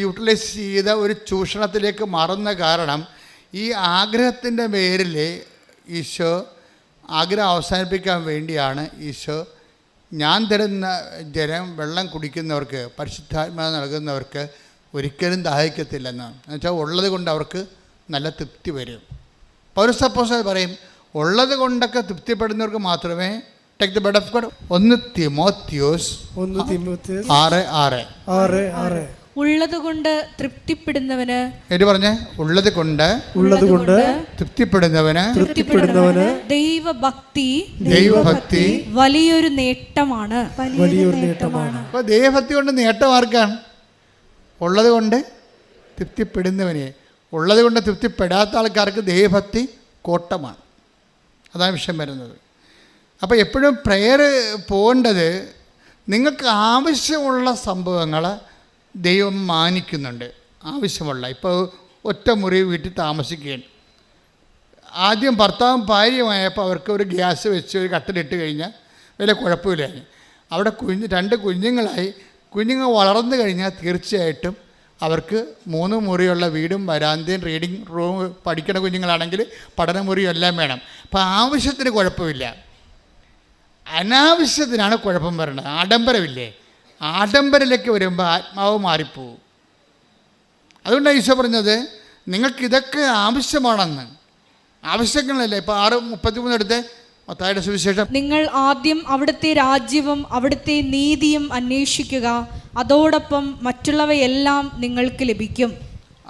യൂട്ടിലൈസ് ചെയ്ത ഒരു ചൂഷണത്തിലേക്ക് മാറുന്ന കാരണം ഈ ആഗ്രഹത്തിൻ്റെ പേരിൽ ഈശോ ആഗ്രഹം അവസാനിപ്പിക്കാൻ വേണ്ടിയാണ് ഈശോ ഞാൻ തരുന്ന വെള്ളം കുടിക്കുന്നവർക്ക്, പരിശുദ്ധാത്മാവ് നൽകുന്നവർക്ക് ഒരിക്കലും ദാഹിക്കത്തില്ലെന്നാണ്. എന്നുവെച്ചാൽ ഉള്ളത് കൊണ്ട് അവർക്ക് നല്ല തൃപ്തി വരും. പൗലോസ് അപ്പോസ്തലൻ പറയും, ഉള്ളത് കൊണ്ടൊക്കെ തൃപ്തിപ്പെടുന്നവർക്ക് മാത്രമേ take the bread of God. 1 തിമോത്തിയോസ് 6:6 ഉള്ളത് കൊണ്ട് തൃപ്തിപ്പെടുന്നവന്, എന്നിട്ട് പറഞ്ഞേ, ഉള്ളത് കൊണ്ട് തൃപ്തിപ്പെടുന്നവന് ദൈവഭക്തി വലിയൊരു നേട്ടമാണ്. അപ്പോൾ ദൈവഭക്തി കൊണ്ട് നേട്ടം ആർക്കാണ്? ഉള്ളത് കൊണ്ട് തൃപ്തിപ്പെടുന്നവനെ. ഉള്ളത് കൊണ്ട് തൃപ്തിപ്പെടാത്ത ആൾക്കാർക്ക് ദൈവഭക്തി കോട്ടമാണ്. അതാണ് വിഷയം വരുന്നത്. അപ്പോൾ എപ്പോഴും പ്രെയർ പോകേണ്ടത് നിങ്ങൾക്ക് ആവശ്യമുള്ള സംഭവങ്ങൾ ദൈവം മാനിക്കുന്നുണ്ട്. ആവശ്യമുള്ള, ഇപ്പോൾ ഒറ്റ മുറി വീട്ടിൽ താമസിക്കുകയാണ്. ആദ്യം ഭർത്താവും ഭാര്യയുമായപ്പോൾ അവർക്ക് ഒരു ഗ്യാസ് വെച്ച് ഒരു കട്ടിലിട്ട് കഴിഞ്ഞാൽ വലിയ കുഴപ്പമില്ലായിരുന്നു. അവിടെ 2 കുഞ്ഞുങ്ങളായി. കുഞ്ഞുങ്ങൾ വളർന്നു കഴിഞ്ഞാൽ തീർച്ചയായിട്ടും അവർക്ക് 3 മുറിയുള്ള വീടും വരാന്തയും റീഡിങ് റൂം, പഠിക്കുന്ന കുഞ്ഞുങ്ങളാണെങ്കിൽ പഠനമുറിയും എല്ലാം വേണം. അപ്പോൾ ആവശ്യത്തിന് കുഴപ്പമില്ല. അനാവശ്യത്തിനാണ് കുഴപ്പം വരുന്നത്. ആഡംബരമില്ലേ, ആഡംബരത്തിലേക്ക് വരുമ്പോൾ ആത്മാവ് മാറിപ്പോവും. അതുകൊണ്ടാണ് ഈശോ പറഞ്ഞത് നിങ്ങൾക്കിതൊക്കെ ആവശ്യമാണെന്ന്. ആവശ്യങ്ങളല്ലേ. ഇപ്പോൾ 6:33 എടുത്ത് മത്തായിയുടെ സുവിശേഷം, നിങ്ങൾ ആദ്യം അവിടുത്തെ രാജ്യവും അവിടുത്തെ നീതിയും അന്വേഷിക്കുക, അതോടൊപ്പം മറ്റുള്ളവയെല്ലാം നിങ്ങൾക്ക് ലഭിക്കും.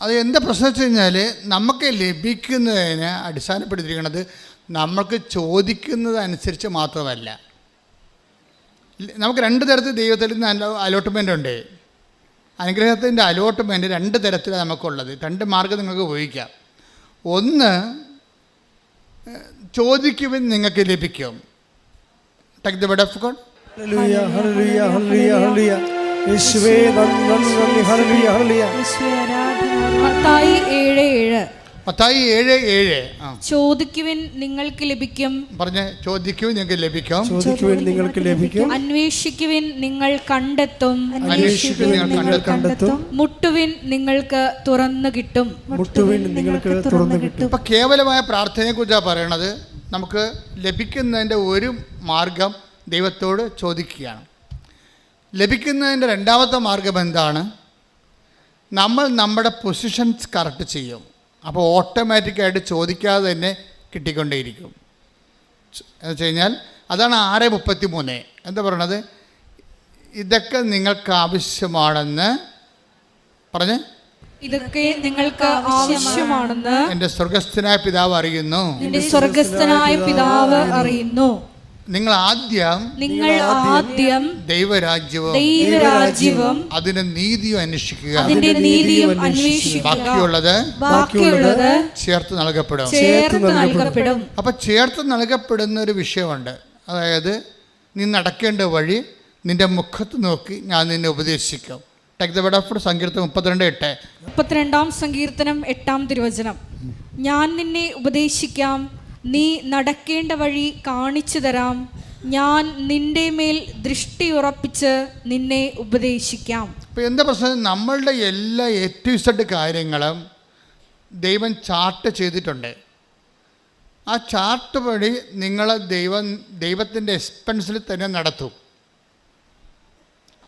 അത് എന്താ പ്രശ്നം വെച്ച് കഴിഞ്ഞാൽ നമുക്ക് ലഭിക്കുന്നതിന് അടിസ്ഥാനപ്പെടുത്തിയിരിക്കുന്നത് നമ്മൾക്ക് ചോദിക്കുന്നതനുസരിച്ച് മാത്രമല്ല. നമുക്ക് 2 തരത്തിൽ ദൈവത്തിൽ നിന്ന് അലോട്ട്മെൻ്റ് ഉണ്ട്. അനുഗ്രഹത്തിൻ്റെ അലോട്ട്മെൻറ്റ് 2 തരത്തിലാണ് നമുക്കുള്ളത്. 2 മാർഗ്ഗം നിങ്ങൾക്ക് ഉപയോഗിക്കാം. ഒന്ന്, ചോദിക്കുവാൻ നിങ്ങൾക്ക് ലഭിക്കും. Take the word of God. Hallelujah ഹല്ലേലൂയ ഹല്ലേലൂയ ഹല്ലേലൂയ. യേശുവേ നന്ദി ഹല്ലേലൂയ ഹല്ലേലൂയ. മത്തായി 7:7. മത്തായി 7:7. ചോദിക്കുവിൻ നിങ്ങൾക്ക് ലഭിക്കും. പറഞ്ഞേ, ചോദിക്കുവിൻ നിങ്ങൾക്ക് ലഭിക്കും. ചോദിക്കുവിൻ നിങ്ങൾക്ക് ലഭിക്കും. അന്വേഷിക്കുവിൻ നിങ്ങൾ കണ്ടെത്തും. അന്വേഷിക്കുവിൻ നിങ്ങൾ കണ്ടെത്തും. മുട്ടുവിൻ നിങ്ങൾക്ക് തുറന്നു കിട്ടും. മുട്ടുവിൻ നിങ്ങൾക്ക് തുറന്നു കിട്ടും. ഇപ്പം കേവലമായ പ്രാർത്ഥനയെക്കുറിച്ചാണ് പറയണത്. നമുക്ക് ലഭിക്കുന്നതിൻ്റെ ഒരു മാർഗം ദൈവത്തോട് ചോദിക്കുകയാണ്. ലഭിക്കുന്നതിൻ്റെ 2ാമത്തെ മാർഗം എന്താണ്? നമ്മൾ നമ്മുടെ പൊസിഷൻസ് കറക്റ്റ് ചെയ്യും. അപ്പോൾ ഓട്ടോമാറ്റിക്കായിട്ട് ചോദിക്കാതെ തന്നെ കിട്ടിക്കൊണ്ടേയിരിക്കും. എന്ന് വെച്ച് കഴിഞ്ഞാൽ അതാണ് 6:33 എന്താ പറയണത്? ഇതൊക്കെ നിങ്ങൾക്ക് ആവശ്യമാണെന്ന് പറഞ്ഞ്, ഇതൊക്കെ നിങ്ങൾക്ക് ആവശ്യമാണെന്ന് എൻ്റെ സ്വർഗസ്ഥനായ പിതാവ് അറിയുന്നു. നിന്റെ സ്വർഗസ്ഥനായ പിതാവ് അറിയുന്നു. നിങ്ങൾ ആദ്യം ദൈവരാജ്യവും അതിന്റെ നീതിയും അന്വേഷിക്കുക. ബാക്കിയുള്ളത് ചേർത്ത് നൽകപ്പെടും. അപ്പൊ ചേർത്ത് നൽകപ്പെടുന്ന ഒരു വിഷയമുണ്ട്. അതായത് നീ നടക്കേണ്ട വഴി നിന്റെ മുഖത്ത് നോക്കി ഞാൻ നിന്നെ ഉപദേശിക്കും. Take the word of God. സങ്കീർത്തനം 32:8. 32-ാം സങ്കീർത്തനം 8-ാം തിരുവചനം. ഞാൻ നിന്നെ ഉപദേശിക്കാം, നീ നടക്കേണ്ട വഴി കാണിച്ചു തരാം, ഞാൻ നിന്റെ മേൽ ദൃഷ്ടി ഉറപ്പിച്ച് നിന്നെ ഉപദേശിക്കാം. ഇപ്പം എന്താ പ്രശ്നം? നമ്മളുടെ എല്ലാ A to Z കാര്യങ്ങളും ദൈവം ചാർട്ട് ചെയ്തിട്ടുണ്ട്. ആ ചാർട്ട് വഴി നിങ്ങളെ ദൈവത്തിൻ്റെ എക്സ്പെൻസിൽ തന്നെ നടത്തും.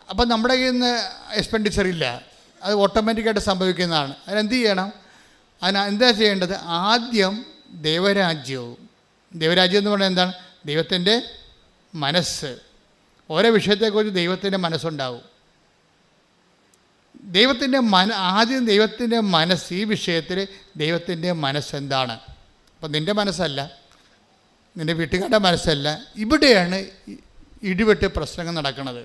അപ്പം നമ്മുടെ കയ്യിൽ നിന്ന് എക്സ്പെൻഡിച്ചർ ഇല്ല, അത് ഓട്ടോമാറ്റിക്കായിട്ട് സംഭവിക്കുന്നതാണ്. അതിനെന്ത് ചെയ്യണം? എന്താ ചെയ്യേണ്ടത്? ആദ്യം ദൈവരാജ്യം എന്ന് പറഞ്ഞാൽ എന്താണ്? ദൈവത്തിൻ്റെ മനസ്സ്. ഓരോ വിഷയത്തെക്കുറിച്ച് ദൈവത്തിൻ്റെ മനസ്സുണ്ടാവും. ആദ്യം ദൈവത്തിൻ്റെ മനസ്സ്. ഈ വിഷയത്തിൽ ദൈവത്തിൻ്റെ മനസ്സെന്താണ്? അപ്പം നിൻ്റെ മനസ്സല്ല, നിൻ്റെ വീട്ടുകാരുടെ മനസ്സല്ല. ഇവിടെയാണ് ഇടിവെട്ട് പ്രശ്നങ്ങൾ നടക്കുന്നത്.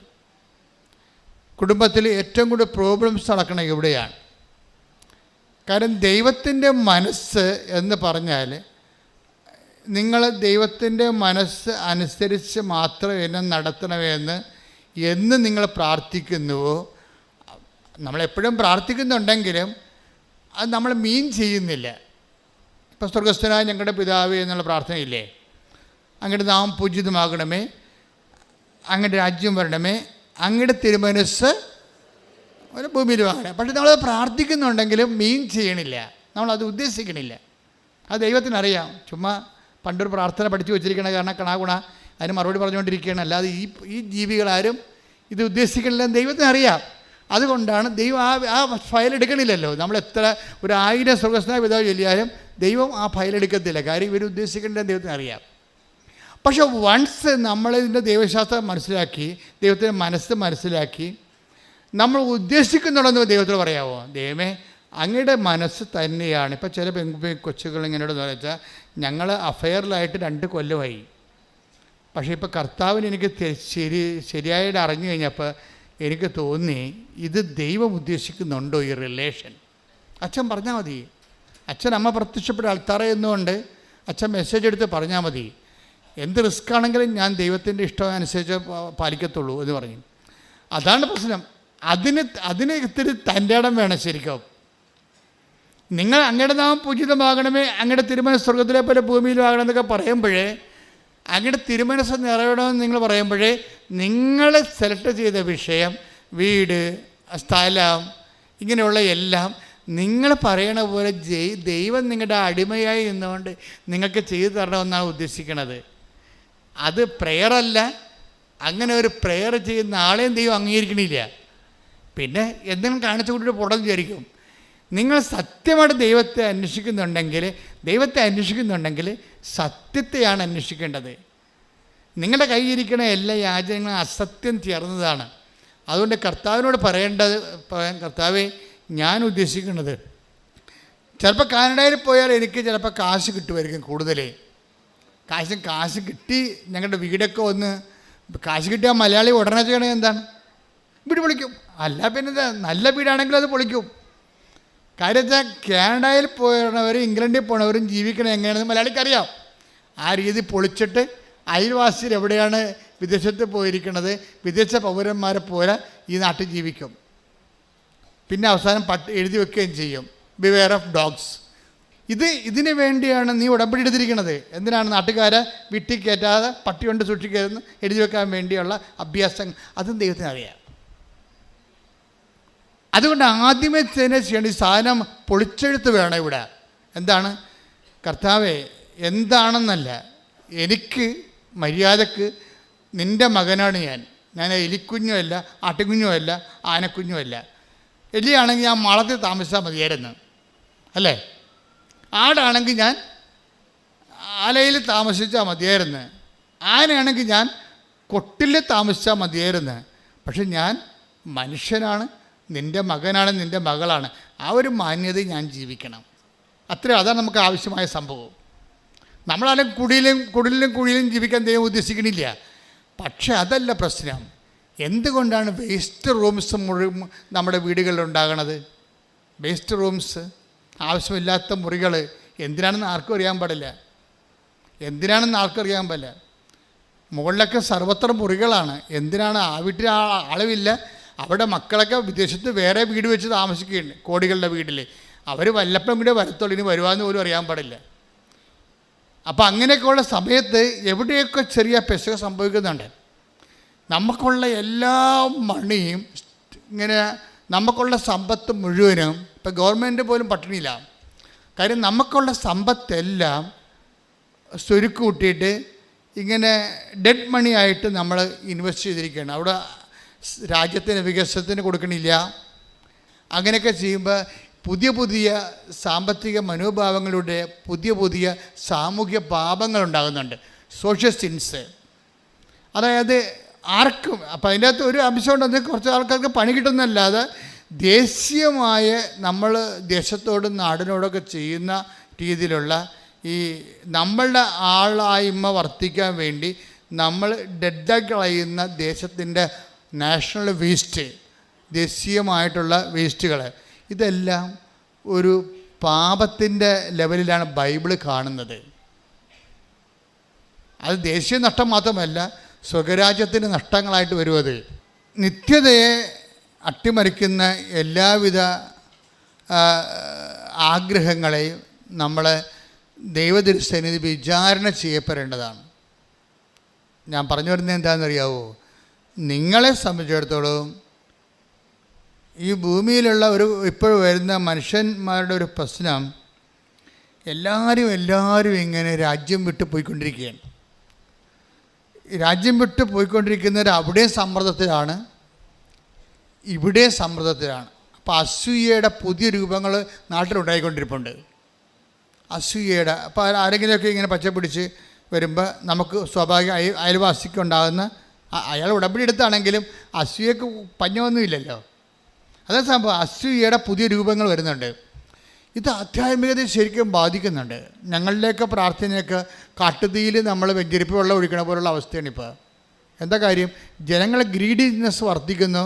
കുടുംബത്തിൽ ഏറ്റവും കൂടുതൽ പ്രോബ്ലംസ് നടക്കുന്നത് ഇവിടെയാണ്. കാരണം ദൈവത്തിൻ്റെ മനസ്സ് എന്ന് പറഞ്ഞാൽ നിങ്ങൾ ദൈവത്തിൻ്റെ മനസ്സ് അനുസരിച്ച് മാത്രം എന്നെ നടത്തണമെന്ന് എന്ന് നിങ്ങൾ പ്രാർത്ഥിക്കുന്നുവോ, നമ്മളെപ്പോഴും പ്രാർത്ഥിക്കുന്നുണ്ടെങ്കിലും അത് നമ്മൾ മീൻ ചെയ്യുന്നില്ല. ഇപ്പോൾ സ്വർഗസ്ഥനായ ഞങ്ങളുടെ പിതാവേ എന്നുള്ള പ്രാർത്ഥനയില്ലേ? അങ്ങയുടെ നാമം പൂജിതമാകണമേ, അങ്ങയുടെ രാജ്യം വരണമേ, അങ്ങയുടെ തിരുമനസ്സ് ഒരു ഭൂമിയിലുമാകണം. പക്ഷെ നമ്മൾ പ്രാർത്ഥിക്കുന്നുണ്ടെങ്കിലും മീൻ ചെയ്യണില്ല, നമ്മളത് ഉദ്ദേശിക്കണില്ല. അത് ദൈവത്തിനറിയാം. ചുമ്മാ പണ്ടൊരു പ്രാർത്ഥന പഠിച്ചു വെച്ചിരിക്കണ കാരണം കണാകുണ അതിന് മറുപടി പറഞ്ഞുകൊണ്ടിരിക്കുകയാണ്. അല്ലാതെ ഈ ജീവികളാരും ഇത് ഉദ്ദേശിക്കണില്ല, ദൈവത്തിനറിയാം. അതുകൊണ്ടാണ് ദൈവം ആ ഫയൽ എടുക്കണില്ലല്ലോ. നമ്മൾ എത്ര 1000 സ്വർഗസ്ഥനായ പിതാവ് ചൊല്ലിയാലും ദൈവം ആ ഫയൽ എടുക്കത്തില്ല. കാര്യം ഇവർ ഉദ്ദേശിക്കേണ്ടത് ദൈവത്തിന് അറിയാം. പക്ഷെ വൺസ് നമ്മളിതിൻ്റെ ദൈവശാസ്ത്രം മനസ്സിലാക്കി, ദൈവത്തിൻ്റെ മനസ്സ് മനസ്സിലാക്കി, നമ്മൾ ഉദ്ദേശിക്കുന്നുണ്ടെന്ന് ദൈവത്തോട് പറയാമോ? ദൈവമേ അങ്ങയുടെ മനസ്സ് തന്നെയാണ്. ഇപ്പോൾ ചില കൊച്ചുകൾ ഇങ്ങനെയോട് വെച്ചാൽ ഞങ്ങൾ അഫെയറിലായിട്ട് 2 കൊല്ലമായി, പക്ഷേ ഇപ്പോൾ കർത്താവിന് എനിക്ക് ശരിയായിട്ട് അറിഞ്ഞു കഴിഞ്ഞപ്പോൾ എനിക്ക് തോന്നി ഇത് ദൈവം ഉദ്ദേശിക്കുന്നുണ്ടോ ഈ റിലേഷൻ. അച്ഛൻ പറഞ്ഞാൽ മതി. അച്ഛൻ അമ്മ പ്രത്യക്ഷപ്പെട്ട അൾത്താറ എന്നുകൊണ്ട് അച്ഛൻ മെസ്സേജ് എടുത്ത് പറഞ്ഞാൽ മതി. എന്ത് റിസ്ക് ആണെങ്കിലും ഞാൻ ദൈവത്തിൻ്റെ ഇഷ്ടം അനുസരിച്ച് പാലിക്കത്തുള്ളൂ എന്ന് പറഞ്ഞു. അതാണ് പ്രശ്നം. അതിന് ഇത്തിരി തൻ്റെ ഇടം വേണം ശരിക്കും. നിങ്ങൾ അങ്ങയുടെ നാമം പൂജിതമാകണമേ, അങ്ങയുടെ തിരുമനസ് സ്വർഗത്തിലെ പോലെ ഭൂമിയിലും ആകണം എന്നൊക്കെ പറയുമ്പോഴേ, അങ്ങയുടെ തിരുമനസ് നിറയണമെന്ന് നിങ്ങൾ പറയുമ്പോഴേ, നിങ്ങൾ സെലക്ട് ചെയ്ത വിഷയം, വീട്, സ്ഥലം, ഇങ്ങനെയുള്ള എല്ലാം നിങ്ങൾ പറയണ പോലെ ദൈവം നിങ്ങളുടെ അടിമയായി നിന്നുകൊണ്ട് നിങ്ങൾക്ക് ചെയ്തു തരണമെന്നാണ് ഉദ്ദേശിക്കുന്നത്. അത് പ്രെയറല്ല. അങ്ങനെ ഒരു പ്രെയർ ചെയ്യുന്ന ആളെയും ദൈവം അംഗീകരിക്കണില്ല. പിന്നെ എന്തെങ്കിലും കാണിച്ചു കൂട്ടിയിട്ട് പുറം വിചാരിക്കും. നിങ്ങൾ സത്യമായിട്ട് ദൈവത്തെ അന്വേഷിക്കുന്നുണ്ടെങ്കിൽ സത്യത്തെയാണ് അന്വേഷിക്കേണ്ടത്. നിങ്ങളുടെ കയ്യിരിക്കണ എല്ലാ യാചനകളും അസത്യം ചേർന്നതാണ്. അതുകൊണ്ട് കർത്താവിനോട് പറയേണ്ടത്, കർത്താവേ, ഞാൻ ഉദ്ദേശിക്കുന്നത്, ചിലപ്പോൾ കാനഡയിൽ പോയാൽ എനിക്ക് ചിലപ്പോൾ കാശ് കിട്ടുമായിരിക്കും കൂടുതൽ. കാശ് കിട്ടി ഞങ്ങളുടെ വീടൊക്കെ ഒന്ന് കാശ് കിട്ടിയാൽ മലയാളി ഉടനെ ചെയ്യണത് എന്താണ്? വീട് പൊളിക്കും. അല്ല പിന്നെ നല്ല വീടാണെങ്കിൽ അത് പൊളിക്കും. കാര്യം വെച്ചാൽ കാനഡയിൽ പോയവരും ഇംഗ്ലണ്ടിൽ പോണവരും ജീവിക്കണം എങ്ങനെയാണെന്ന് മലയാളിക്കറിയാം. ആ രീതി പൊളിച്ചിട്ട് അയൽവാസികൾ എവിടെയാണ് വിദേശത്ത് പോയിരിക്കുന്നത്, വിദേശ പൗരന്മാരെ പോലെ ഈ നാട്ടിൽ ജീവിക്കും. പിന്നെ അവസാനം എഴുതി വെക്കുകയും ചെയ്യും, ബിവെയർ ഓഫ് ഡോഗ്സ്. ഇതിന് വേണ്ടിയാണ് നീ ഉടമ്പടി എടുത്തിരിക്കുന്നത്. എന്തിനാണ്? നാട്ടുകാരെ വീട്ടിൽ കയറ്റാതെ പട്ടി കൊണ്ട് സൂക്ഷിക്കരുതെന്ന് എഴുതി വെക്കാൻ വേണ്ടിയുള്ള അഭ്യാസം. അതും ദൈവത്തിന് അറിയാം. അതുകൊണ്ട് ആദ്യമേ തന്നെ ചെയ്യേണ്ട ഈ സാധനം പൊളിച്ചെഴുത്ത് വേണം ഇവിടെ. എന്താണ്? കർത്താവേ, എന്താണെന്നല്ല, എനിക്ക് മര്യാദക്ക് നിൻ്റെ മകനാണ് ഞാൻ എലിക്കുഞ്ഞുമല്ല, ആട്ടുകുഞ്ഞുമല്ല, ആനക്കുഞ്ഞുമല്ല. എലിയാണെങ്കിൽ ഞാൻ മാളത്തിൽ താമസിച്ചാൽ മതിയായിരുന്നു, അല്ലേ? ആടാണെങ്കിൽ ഞാൻ ആലയിൽ താമസിച്ചാൽ മതിയായിരുന്നു, ആനയാണെങ്കിൽ ഞാൻ കൊട്ടിൽ താമസിച്ചാൽ മതിയായിരുന്നു. പക്ഷെ ഞാൻ മനുഷ്യനാണ്, നിൻ്റെ മകനാണ്, നിൻ്റെ മകളാണ്. ആ ഒരു മാന്യത ഞാൻ ജീവിക്കണം. അതാണ് നമുക്ക് ആവശ്യമായ സംഭവം. നമ്മളാലും കുടിലും ജീവിക്കാൻ ദൈവം ഉദ്ദേശിക്കണില്ല. പക്ഷെ അതല്ല പ്രശ്നം. എന്തുകൊണ്ടാണ് വേസ്റ്റ് റൂംസ് നമ്മുടെ വീടുകളിൽ ഉണ്ടാകണത്? വേസ്റ്റ് റൂംസ്, ആവശ്യമില്ലാത്ത മുറികൾ എന്തിനാണെന്ന് ആർക്കും അറിയാൻ പാടില്ല. മുകളിലൊക്കെ സർവത്ര മുറികളാണ്. എന്തിനാണ്? ആ വീട്ടിൽ അളവില്ല. അവിടെ മക്കളൊക്കെ വിദേശത്ത് വേറെ വീട് വെച്ച് താമസിക്കുകയുണ്ട്, കോടികളുടെ വീട്ടിൽ. അവർ വല്ലപ്പോഴും കൂടെ വരത്തുള്ളൂ, ഇനി വരുവാന്ന് പോലും അറിയാൻ പാടില്ല. അപ്പോൾ അങ്ങനെയൊക്കെയുള്ള സമയത്ത് എവിടെയൊക്കെ ചെറിയ പെശക സംഭവിക്കുന്നുണ്ട്. നമുക്കുള്ള എല്ലാ മണിയും ഇങ്ങനെ, നമുക്കുള്ള സമ്പത്ത് മുഴുവനും, ഇപ്പം ഗവൺമെൻറ് പോലും പട്ടിണിയില്ല. കാര്യം നമുക്കുള്ള സമ്പത്തെല്ലാം സ്വരുക്ക് കൂട്ടിയിട്ട് ഇങ്ങനെ ഡെഡ് മണി ആയിട്ട് നമ്മൾ ഇൻവെസ്റ്റ് ചെയ്തിരിക്കുകയാണ്. അവിടെ രാജ്യത്തിന് വികസനത്തിന് കൊടുക്കണില്ല. അങ്ങനെയൊക്കെ ചെയ്യുമ്പോൾ പുതിയ സാമ്പത്തിക മനോഭാവങ്ങളുടെ പുതിയ സാമൂഹ്യ പാപങ്ങളുണ്ടാകുന്നുണ്ട്, സോഷ്യൽ സിൻസ്. അതായത് ആർക്കും, അപ്പം അതിൻ്റെ അകത്ത് ഒരു അംശം ഉണ്ടെങ്കിൽ കുറച്ച് ആൾക്കാർക്ക് പണി കിട്ടുന്നല്ലാതെ ദേശീയമായ നമ്മൾ ദേശത്തോടും നാടിനോടൊക്കെ ചെയ്യുന്ന രീതിയിലുള്ള ഈ നമ്മളുടെ ആളായ്മ വർദ്ധിക്കാൻ വേണ്ടി നമ്മൾ ഡെഡാക്കി കളയുന്ന ദേശത്തിൻ്റെ നാഷണൽ വേസ്റ്റ്, ദേശീയമായിട്ടുള്ള വേസ്റ്റുകൾ, ഇതെല്ലാം ഒരു പാപത്തിൻ്റെ ലെവലിലാണ് ബൈബിൾ കാണുന്നത്. അത് ദേശീയ നഷ്ടം മാത്രമല്ല, സ്വകരാജ്യത്തിൻ്റെ നഷ്ടങ്ങളായിട്ട് വരുന്നത്. നിത്യതയെ അട്ടിമറിക്കുന്ന എല്ലാവിധ ആഗ്രഹങ്ങളെയും നമ്മൾ ദൈവതിരുസന്നിധി വിചാരണ ചെയ്യപ്പെടേണ്ടതാണ്. ഞാൻ പറഞ്ഞു വരുന്നത് എന്താണെന്നറിയാവോ? നിങ്ങളെ സംബന്ധിച്ചിടത്തോളം ഈ ഭൂമിയിലുള്ള ഇപ്പോൾ വരുന്ന മനുഷ്യന്മാരുടെ ഒരു പ്രശ്നം, എല്ലാവരും ഇങ്ങനെ രാജ്യം വിട്ട് പോയിക്കൊണ്ടിരിക്കുകയാണ്. രാജ്യം വിട്ട് പോയിക്കൊണ്ടിരിക്കുന്നവർ അവിടെ സമ്മർദ്ദത്തിലാണ്, ഇവിടെ സമ്മർദ്ദത്തിലാണ്. അപ്പോൾ അസൂയയുടെ പുതിയ രൂപങ്ങൾ നാട്ടിലുണ്ടായിക്കൊണ്ടിരിപ്പുണ്ട്. അസൂയയുടെ, അപ്പോൾ ആരെങ്കിലുമൊക്കെ ഇങ്ങനെ പച്ച പിടിച്ച് വരുമ്പോൾ നമുക്ക് സ്വാഭാവിക അയൽവാസിക്കുണ്ടാകുന്ന, അയാൾ ഉടമ്പടി എടുത്താണെങ്കിലും അസൂയക്ക് പഞ്ഞമൊന്നുമില്ലല്ലോ. അതേ സംഭവം, അസൂയയുടെ പുതിയ രൂപങ്ങൾ വരുന്നുണ്ട്. ഇത് ആധ്യാത്മികതയെ ശരിക്കും ബാധിക്കുന്നുണ്ട്. ഞങ്ങളിലേക്ക് പ്രാർത്ഥനയൊക്കെ കാട്ടുതീയിൽ നമ്മൾ വെഞ്ചരിപ്പ് വെള്ളം ഒഴിക്കണ പോലുള്ള അവസ്ഥയാണ് ഇപ്പോൾ. എന്താ കാര്യം? ജനങ്ങളെ ഗ്രീഡിനെസ് വർദ്ധിക്കുന്നു,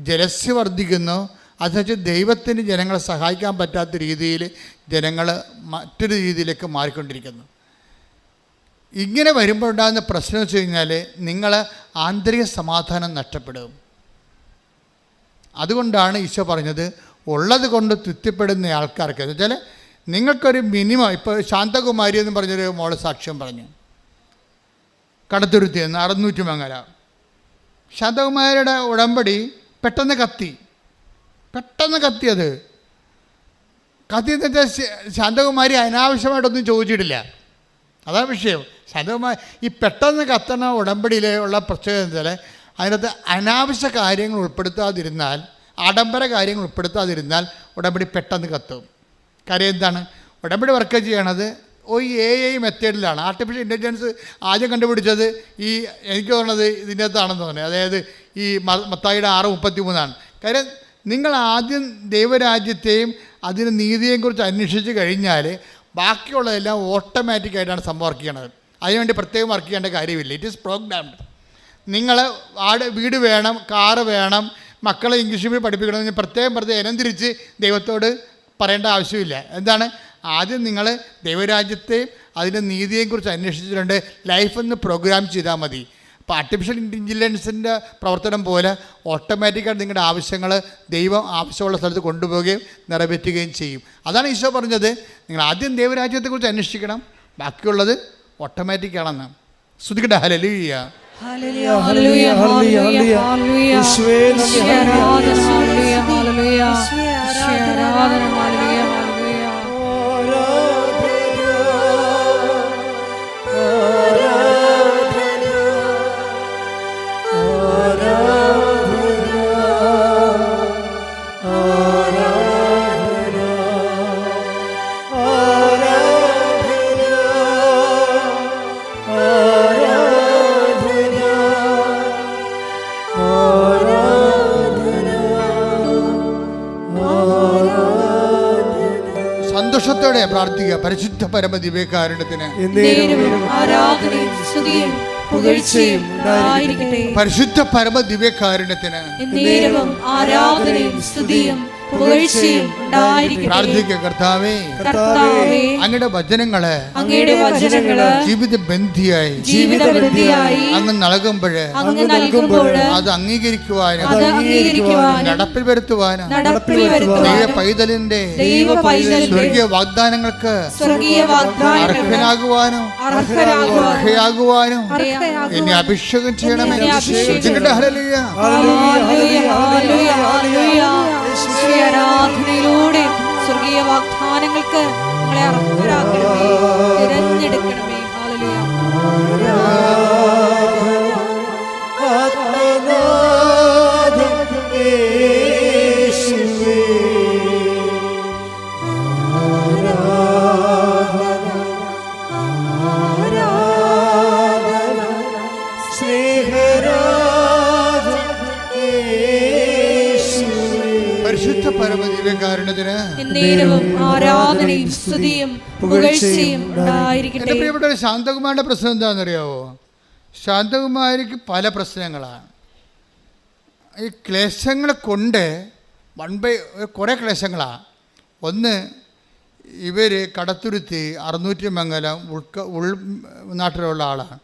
ജലസ്യ വർദ്ധിക്കുന്നു. അതുവെച്ച് ദൈവത്തിന് ജനങ്ങളെ സഹായിക്കാൻ പറ്റാത്ത രീതിയിൽ ജനങ്ങൾ മറ്റൊരു രീതിയിലേക്ക് മാറിക്കൊണ്ടിരിക്കുന്നു. ഇങ്ങനെ വരുമ്പോൾ ഉണ്ടാകുന്ന പ്രശ്നം വെച്ച് കഴിഞ്ഞാൽ നിങ്ങൾ ആന്തരിക സമാധാനം നഷ്ടപ്പെടും. അതുകൊണ്ടാണ് ഈശോ പറഞ്ഞത് ഉള്ളത് കൊണ്ട് തൃപ്തിപ്പെടുന്ന ആൾക്കാർക്ക്. എന്ന് വെച്ചാൽ നിങ്ങൾക്കൊരു മിനിമം, ഇപ്പോൾ ശാന്തകുമാരി എന്ന് പറഞ്ഞൊരു മോള് സാക്ഷ്യം പറഞ്ഞു, കടത്തുരുത്തി എന്ന് 600 മംഗല. ശാന്തകുമാരിയുടെ ഉടമ്പടി പെട്ടെന്ന് കത്തിയത് കത്തിയെന്ന് വെച്ചാൽ ശാന്തകുമാരി അനാവശ്യമായിട്ടൊന്നും ചോദിച്ചിട്ടില്ല. അതാണ് വിഷയം. ശാന്തകുമാരി ഈ പെട്ടെന്ന് കത്തണ ഉടമ്പടിയിൽ ഉള്ള പ്രത്യേകത എന്ന് വെച്ചാൽ അതിനകത്ത് അനാവശ്യ കാര്യങ്ങൾ ഉൾപ്പെടുത്താതിരുന്നാൽ, ആഡംബര കാര്യങ്ങൾ ഉൾപ്പെടുത്താതിരുന്നാൽ ഉടമ്പടി പെട്ടെന്ന് കത്തും. കാര്യം എന്താണ്? ഉടമ്പടി വർക്ക് ചെയ്യണത് AI മെത്തേഡിലാണ്. ആർട്ടിഫിഷ്യൽ ഇൻ്റലിജൻസ് ആദ്യം കണ്ടുപിടിച്ചത് എനിക്ക് തോന്നുന്നത് ഇതിൻ്റെ അകത്താണെന്ന് തോന്നുന്നത്. അതായത് ഈ മത്തായിയുടെ 6:33. കാര്യം നിങ്ങൾ ആദ്യം ദൈവരാജ്യത്തെയും അതിന് നീതിയെയും കുറിച്ച് അന്വേഷിച്ച് കഴിഞ്ഞാൽ ബാക്കിയുള്ളതെല്ലാം ഓട്ടോമാറ്റിക്കായിട്ടാണ് സംഭവം വർക്ക് ചെയ്യണത്. അതിനുവേണ്ടി പ്രത്യേകം വർക്ക് ചെയ്യേണ്ട കാര്യമില്ല. It is programmed. നിങ്ങൾ വീട് വേണം, കാറ് വേണം, മക്കളെ ഇംഗ്ലീഷ് മീഡിയം പഠിപ്പിക്കണമെന്ന് പ്രത്യേകം ഇനം തിരിച്ച് ദൈവത്തോട് പറയേണ്ട ആവശ്യമില്ല. എന്താണ്? ആദ്യം നിങ്ങൾ ദൈവരാജ്യത്തെയും അതിൻ്റെ നീതിയെയും കുറിച്ച് അന്വേഷിച്ചിട്ടുണ്ട്, ലൈഫൊന്ന് പ്രോഗ്രാം ചെയ്താൽ മതി. അപ്പോൾ ആർട്ടിഫിഷ്യൽ ഇൻ്റലിജൻസിൻ്റെ പ്രവർത്തനം പോലെ ഓട്ടോമാറ്റിക്കായിട്ട് നിങ്ങളുടെ ആവശ്യങ്ങൾ ദൈവം ആവശ്യമുള്ള സ്ഥലത്ത് കൊണ്ടുപോവുകയും നിറവേറ്റുകയും ചെയ്യും. അതാണ് ഈശോ പറഞ്ഞത്, നിങ്ങൾ ആദ്യം ദൈവരാജ്യത്തെക്കുറിച്ച് അന്വേഷിക്കണം, ബാക്കിയുള്ളത് ഓട്ടോമാറ്റിക്കാണെന്ന്. ശ്രുതിക്കട്ടെ. ഹല്ലേലൂയ. ഹല്ലേലൂയ ഹല്ലേലൂയ ഹല്ലേലൂയ ഹല്ലേലൂയ. യേശുവേ നന്ദി. ഹല്ലേലൂയ ഹല്ലേലൂയ ആരാധന. ഹല്ലേലൂയ ഹല്ലേലൂയ. സന്തോഷത്തോടെ പ്രാർത്ഥിക്കുക. പരിശുദ്ധ പരമ ദിവ്യകാരുണ്യത്തിന് ആരാധനയും സ്തുതിയും പുകഴ്ചയും ഉണ്ടായിരിക്കട്ടെ. പരിശുദ്ധ പരമ ദിവ്യകാരുണ്യത്തിന് ആരാധനയും സ്തുതിയും പുകഴ്ചയും ഉണ്ടായിരിക്കട്ടെ. പ്രാർത്ഥിക്കുക. കർത്താവേ, അങ്ങയുടെ വചനങ്ങള് ജീവിതബന്ധിയായി അങ്ങ് നൽകുമ്പോൾ അത് അംഗീകരിക്കുവാനും നടപ്പിൽ വരുത്തുവാനും ദൈവ പൈതലിന്റെ സ്വർഗീയ വാഗ്ദാനങ്ങൾക്ക് അർഹനാകുവാനും എന്നെ അഭിഷേകം ചെയ്യണമേ. ഹല്ലേലൂയ. ആരാധനയിലൂടെ സ്വർഗീയ വാഗ്ദാനങ്ങൾക്ക് നിങ്ങളെ അർഹരാക്കണമേ, തിരഞ്ഞെടുക്കണമേ. ഹല്ലേലൂയ. പരിശുദ്ധ പരമ ദിവ്യകാരുണ്യത്തിന് ആരാധനയും സ്തുതിയും പുകഴ്ചയും ഉണ്ടായിരിക്കട്ടെ. എൻ്റെ പ്രിയപ്പെട്ട ശാന്തകുമാരിയുടെ പ്രശ്നം എന്താണെന്നറിയാവോ? ശാന്തകുമാരിക്ക് പല പ്രശ്നങ്ങളാണ്. ഈ ക്ലേശങ്ങളെ കൊണ്ട് കുറേ ക്ലേശങ്ങളാണ്. ഒന്ന്, ഇവർ കടത്തുരുത്തി 600 മംഗലം ഉൾനാട്ടിലുള്ള ആളാണ്.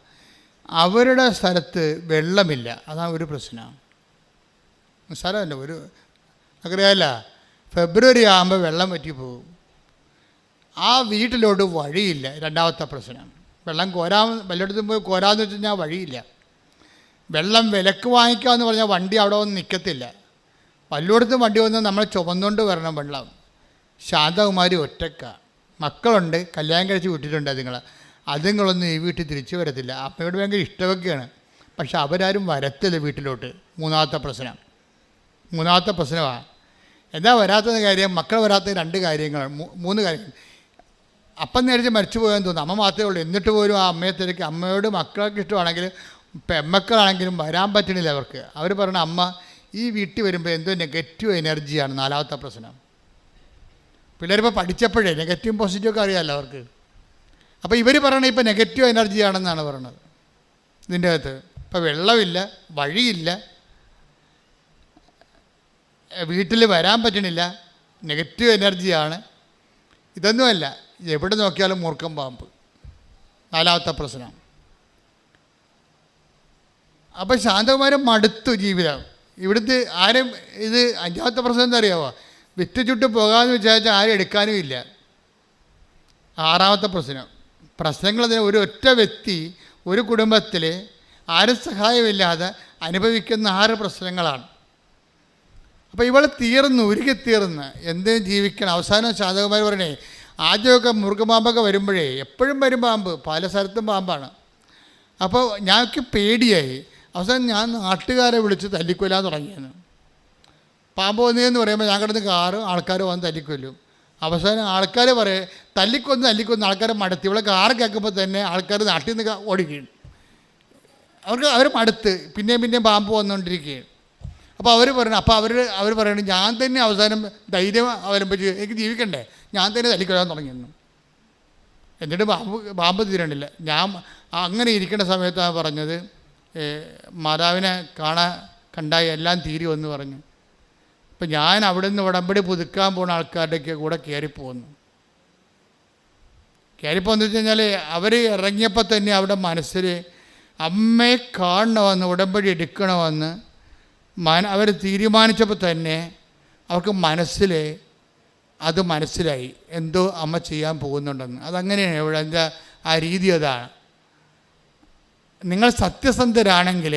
അവരുടെ സ്ഥലത്ത് വെള്ളമില്ല. അതാണ് ഒരു പ്രശ്നം. സ്ഥലമല്ല, അറിയാമല്ല, ഫെബ്രുവരി ആകുമ്പോൾ വെള്ളം വറ്റിപ്പോകും. ആ വീട്ടിലോട്ട് വഴിയില്ല. രണ്ടാമത്തെ പ്രശ്നം, വെള്ളം വല്ലയിടത്തും പോയി കോരാന്ന് വെച്ച് കഴിഞ്ഞാൽ വഴിയില്ല. വെള്ളം വിലക്ക് വാങ്ങിക്കാമെന്ന് പറഞ്ഞാൽ വണ്ടി അവിടെ വന്ന് നിൽക്കത്തില്ല. വല്ലയിടത്തും വണ്ടി വന്ന് നമ്മൾ ചുമന്നുകൊണ്ട് വരണം വെള്ളം. ശാന്തകുമാരി ഒറ്റക്ക, മക്കളുണ്ട്, കല്യാണം കഴിച്ച് വിട്ടിട്ടുണ്ട്. അതുങ്ങളൊന്നും ഈ വീട്ടിൽ തിരിച്ചു വരത്തില്ല. അമ്മയോട് ഭയങ്കര ഇഷ്ടമൊക്കെയാണ്, പക്ഷെ അവരാരും വരത്തില്ല വീട്ടിലോട്ട്. മൂന്നാമത്തെ പ്രശ്നമാണ്. എന്താ വരാത്ത കാര്യം? മക്കൾ വരാത്ത 2 കാര്യങ്ങൾ, 3 കാര്യങ്ങൾ. അപ്പം നേരിച്ച് മരിച്ചു പോയെന്ന് തോന്നുന്നു. അമ്മ മാത്രമേ ഉള്ളൂ. എന്നിട്ട് പോലും ആ അമ്മയെ തിരക്കി. അമ്മയോട് മക്കൾക്ക് ഇഷ്ടമാണെങ്കിലും പെമ്മക്കളാണെങ്കിലും വരാൻ പറ്റണില്ല അവർക്ക്. അവർ പറഞ്ഞ അമ്മ ഈ വീട്ടിൽ വരുമ്പോൾ എന്തോ നെഗറ്റീവ് എനർജിയാണ്. 4ാമത്തെ പ്രശ്നം. പിള്ളേരിപ്പോൾ പഠിച്ചപ്പോഴേ നെഗറ്റീവും പോസിറ്റീവൊക്കെ അറിയാമല്ലോ അവർക്ക്. അപ്പോൾ ഇവർ പറയണത് ഇപ്പോൾ നെഗറ്റീവ് എനർജിയാണെന്നാണ് പറയണത്. ഇതിൻ്റെ അകത്ത് ഇപ്പോൾ വെള്ളമില്ല, വഴിയില്ല, വീട്ടിൽ വരാൻ പറ്റണില്ല, നെഗറ്റീവ് എനർജിയാണ്. ഇതൊന്നുമല്ല, എവിടെ നോക്കിയാലും മൂർഖം പാമ്പ്. 4ാമത്തെ പ്രശ്നം. അപ്പം ശാന്തകുമാരൻ മടുത്തു ജീവിതം. ഇവിടുത്തെ ആരും ഇത് 5ാമത്തെ പ്രശ്നം എന്താ അറിയാമോ? വിറ്റ് ചുട്ട് പോകാമെന്ന് വിചാരിച്ചാൽ ആരും എടുക്കാനും ഇല്ല. 6ാമത്തെ പ്രശ്നങ്ങൾ ഒരു ഒറ്റ വ്യക്തി ഒരു കുടുംബത്തിൽ ആരും സഹായമില്ലാതെ അനുഭവിക്കുന്ന 6 പ്രശ്നങ്ങളാണ്. അപ്പോൾ ഇവൾ ഉരുകിത്തീർന്ന് എന്തിനും ജീവിക്കണം. അവസാനം ശാന്തകുമാർ പറയണേ, ആദ്യമൊക്കെ മൃഗപാമ്പൊക്കെ വരുമ്പോഴേ എപ്പോഴും വരും പാമ്പ്, പല സ്ഥലത്തും പാമ്പാണ്. അപ്പോൾ ഞങ്ങൾക്ക് പേടിയായി. അവസാനം ഞാൻ നാട്ടുകാരെ വിളിച്ച് തല്ലിക്കൊല്ലാൻ തുടങ്ങിയെന്ന്. പാമ്പ് വന്നതെന്ന് പറയുമ്പോൾ ഞാൻ കിടന്ന് ആൾക്കാർ വന്ന് തല്ലിക്കൊല്ലും. അവസാനം ആൾക്കാർ പറയും തല്ലിക്കൊന്ന് ആൾക്കാരെ മടുത്തി. ഇവിടെ കാറ് കേൾക്കുമ്പോൾ തന്നെ ആൾക്കാർ നാട്ടിൽ നിന്ന് ഓടിക്കുകയാണ്. അവർ മടുത്ത് പിന്നെയും പാമ്പ് വന്നുകൊണ്ടിരിക്കുകയാണ്. അപ്പോൾ അവർ പറയണം ഞാൻ തന്നെ അവസാനം ധൈര്യം അവലംബിച്ച് എനിക്ക് ജീവിക്കണ്ടേ, ഞാൻ തന്നെ തല്ലിക്കൊല്ലാൻ തുടങ്ങിയെന്നു. എന്നിട്ട് പാമ്പ് തീരണില്ല. ഞാൻ അങ്ങനെ ഇരിക്കേണ്ട സമയത്താണ് പറഞ്ഞത്, മാതാവിനെ കണ്ടായി എല്ലാം തീരുമെന്ന് പറഞ്ഞു. അപ്പം ഞാൻ അവിടെ നിന്ന് ഉടമ്പടി പുതുക്കാൻ പോകുന്ന ആൾക്കാരുടെയൊക്കെ കൂടെ കയറിപ്പോന്നു വെച്ച് കഴിഞ്ഞാൽ അവർ ഇറങ്ങിയപ്പോൾ തന്നെ അവിടെ മനസ്സിൽ അമ്മയെ കാണണമെന്ന്, ഉടമ്പടി എടുക്കണമെന്ന് അവർ തീരുമാനിച്ചപ്പോൾ തന്നെ അവർക്ക് അത് മനസ്സിലായി എന്തോ അമ്മ ചെയ്യാൻ പോകുന്നുണ്ടെന്ന്. അതങ്ങനെയാണ് ഇവിടെ എന്താ ആ രീതി. അതാണ് നിങ്ങൾ സത്യസന്ധരാണെങ്കിൽ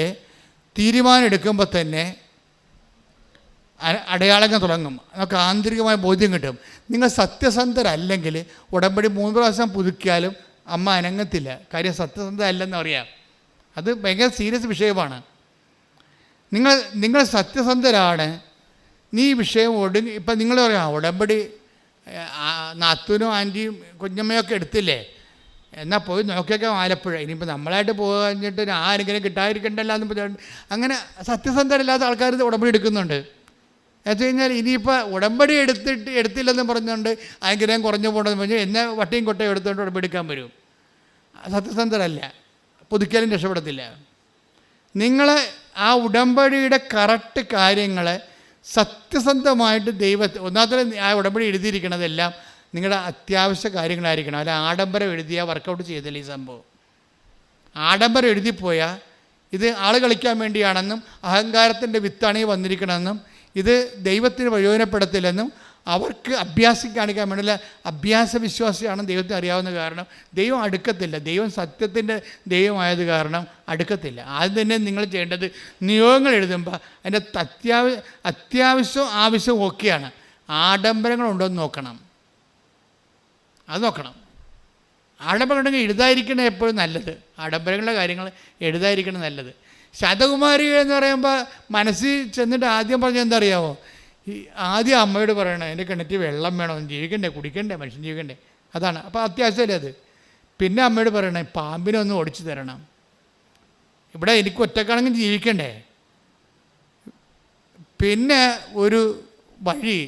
തീരുമാനം എടുക്കുമ്പോൾ തന്നെ അടയാളങ്ങൾ തുടങ്ങും, നമുക്ക് ആന്തരികമായ ബോധ്യം കിട്ടും. നിങ്ങൾ സത്യസന്ധരല്ലെങ്കിൽ ഉടമ്പടി 3 പ്രാവശ്യം പുതുക്കിയാലും അമ്മ അനങ്ങത്തില്ല. കാര്യം സത്യസന്ധ അല്ലെന്ന് അറിയാം. അത് ഭയങ്കര സീരിയസ് വിഷയമാണ്. നിങ്ങൾ സത്യസന്ധരാണ്, നീ വിഷയം ഇപ്പം നിങ്ങൾ പറയാം ഉടമ്പടി നാത്തൂനും ആൻറ്റിയും കുഞ്ഞമ്മയൊക്കെ എടുത്തില്ലേ, എന്നാൽ പോയി നോക്കിയൊക്കെ ആലപ്പുഴ. ഇനിയിപ്പോൾ നമ്മളായിട്ട് പോകാഞ്ഞിട്ട് ആരെങ്കിലും കിട്ടാതിരിക്കണ്ടല്ലോ എന്ന് പറഞ്ഞിട്ട് അങ്ങനെ സത്യസന്ധരല്ലാത്ത ആൾക്കാർ ഉടമ്പടി എടുക്കുന്നുണ്ട്. എന്ന് കഴിഞ്ഞാൽ ഇനിയിപ്പോൾ ഉടമ്പടി എടുത്തില്ലെന്ന് പറഞ്ഞുകൊണ്ട് ആഗ്രഹം കുറഞ്ഞു പോകണമെന്ന് പറഞ്ഞാൽ എന്നെ വട്ടിയും കൊട്ടയും എടുത്തുകൊണ്ട് ഉടമ്പടി എടുക്കാൻ വരും. സത്യസന്ധരല്ല, പുതുക്കിയാലും രക്ഷപ്പെടത്തില്ല. നിങ്ങൾ ആ ഉടമ്പടിയുടെ കറക്റ്റ് കാര്യങ്ങളെ സത്യസന്ധമായിട്ട് ഒന്നാമത്തെ ആ ഉടമ്പടി എഴുതിയിരിക്കണതെല്ലാം നിങ്ങളുടെ അത്യാവശ്യ കാര്യങ്ങളായിരിക്കണം. അല്ല ആഡംബരം എഴുതിയാൽ വർക്കൗട്ട് ചെയ്തില്ല. ഈ സംഭവം ആഡംബരം എഴുതിപ്പോയാൽ ഇത് ആൾ കളിക്കാൻ വേണ്ടിയാണെന്നും അഹങ്കാരത്തിൻ്റെ വിത്താണ് ഈ വന്നിരിക്കണമെന്നും ഇത് ദൈവത്തിന് പ്രയോജനപ്പെടത്തില്ലെന്നും അവർക്ക് അഭ്യാസം കാണിക്കാൻ വേണ്ടിയുള്ള അഭ്യാസ വിശ്വാസിയാണെന്ന് ദൈവത്തിന് അറിയാവുന്ന കാരണം ദൈവം അടുക്കത്തില്ല. ദൈവം സത്യത്തിൻ്റെ ദൈവമായത് കാരണം അടുക്കത്തില്ല. ആദ്യം തന്നെ നിങ്ങൾ ചെയ്യേണ്ടത് നിയോഗങ്ങൾ എഴുതുമ്പോൾ അതിൻ്റെ അത്യാവശ്യവും ആവശ്യവും ഓക്കെയാണ്. ആഡംബരങ്ങളുണ്ടോ എന്ന് നോക്കണം. അത് നോക്കണം. ആഡംബരം ഉണ്ടെങ്കിൽ എഴുതാതിരിക്കണം എപ്പോഴും നല്ലത്. ആഡംബരങ്ങളുടെ കാര്യങ്ങൾ എഴുതാതിരിക്കണം നല്ലത്. ശതകുമാരി എന്ന് പറയുമ്പോൾ മനസ്സിൽ ചെന്നിട്ട് ആദ്യം പറഞ്ഞാൽ എന്താ അറിയാമോ? ആദ്യം അമ്മയോട് പറയണം എൻ്റെ കിണറ്റിൽ വെള്ളം വേണം, ജീവിക്കണ്ടേ, കുടിക്കണ്ടേ, മനുഷ്യൻ ജീവിക്കണ്ടേ. അതാണ്. അപ്പോൾ അത്യാവശ്യമല്ലേ അത്. പിന്നെ അമ്മയോട് പറയണേ പാമ്പിനെ ഒന്ന് ഓടിച്ചു തരണം, ഇവിടെ എനിക്ക് ഒറ്റക്കാണെങ്കിൽ ജീവിക്കണ്ടേ. പിന്നെ ഒരു വഴി,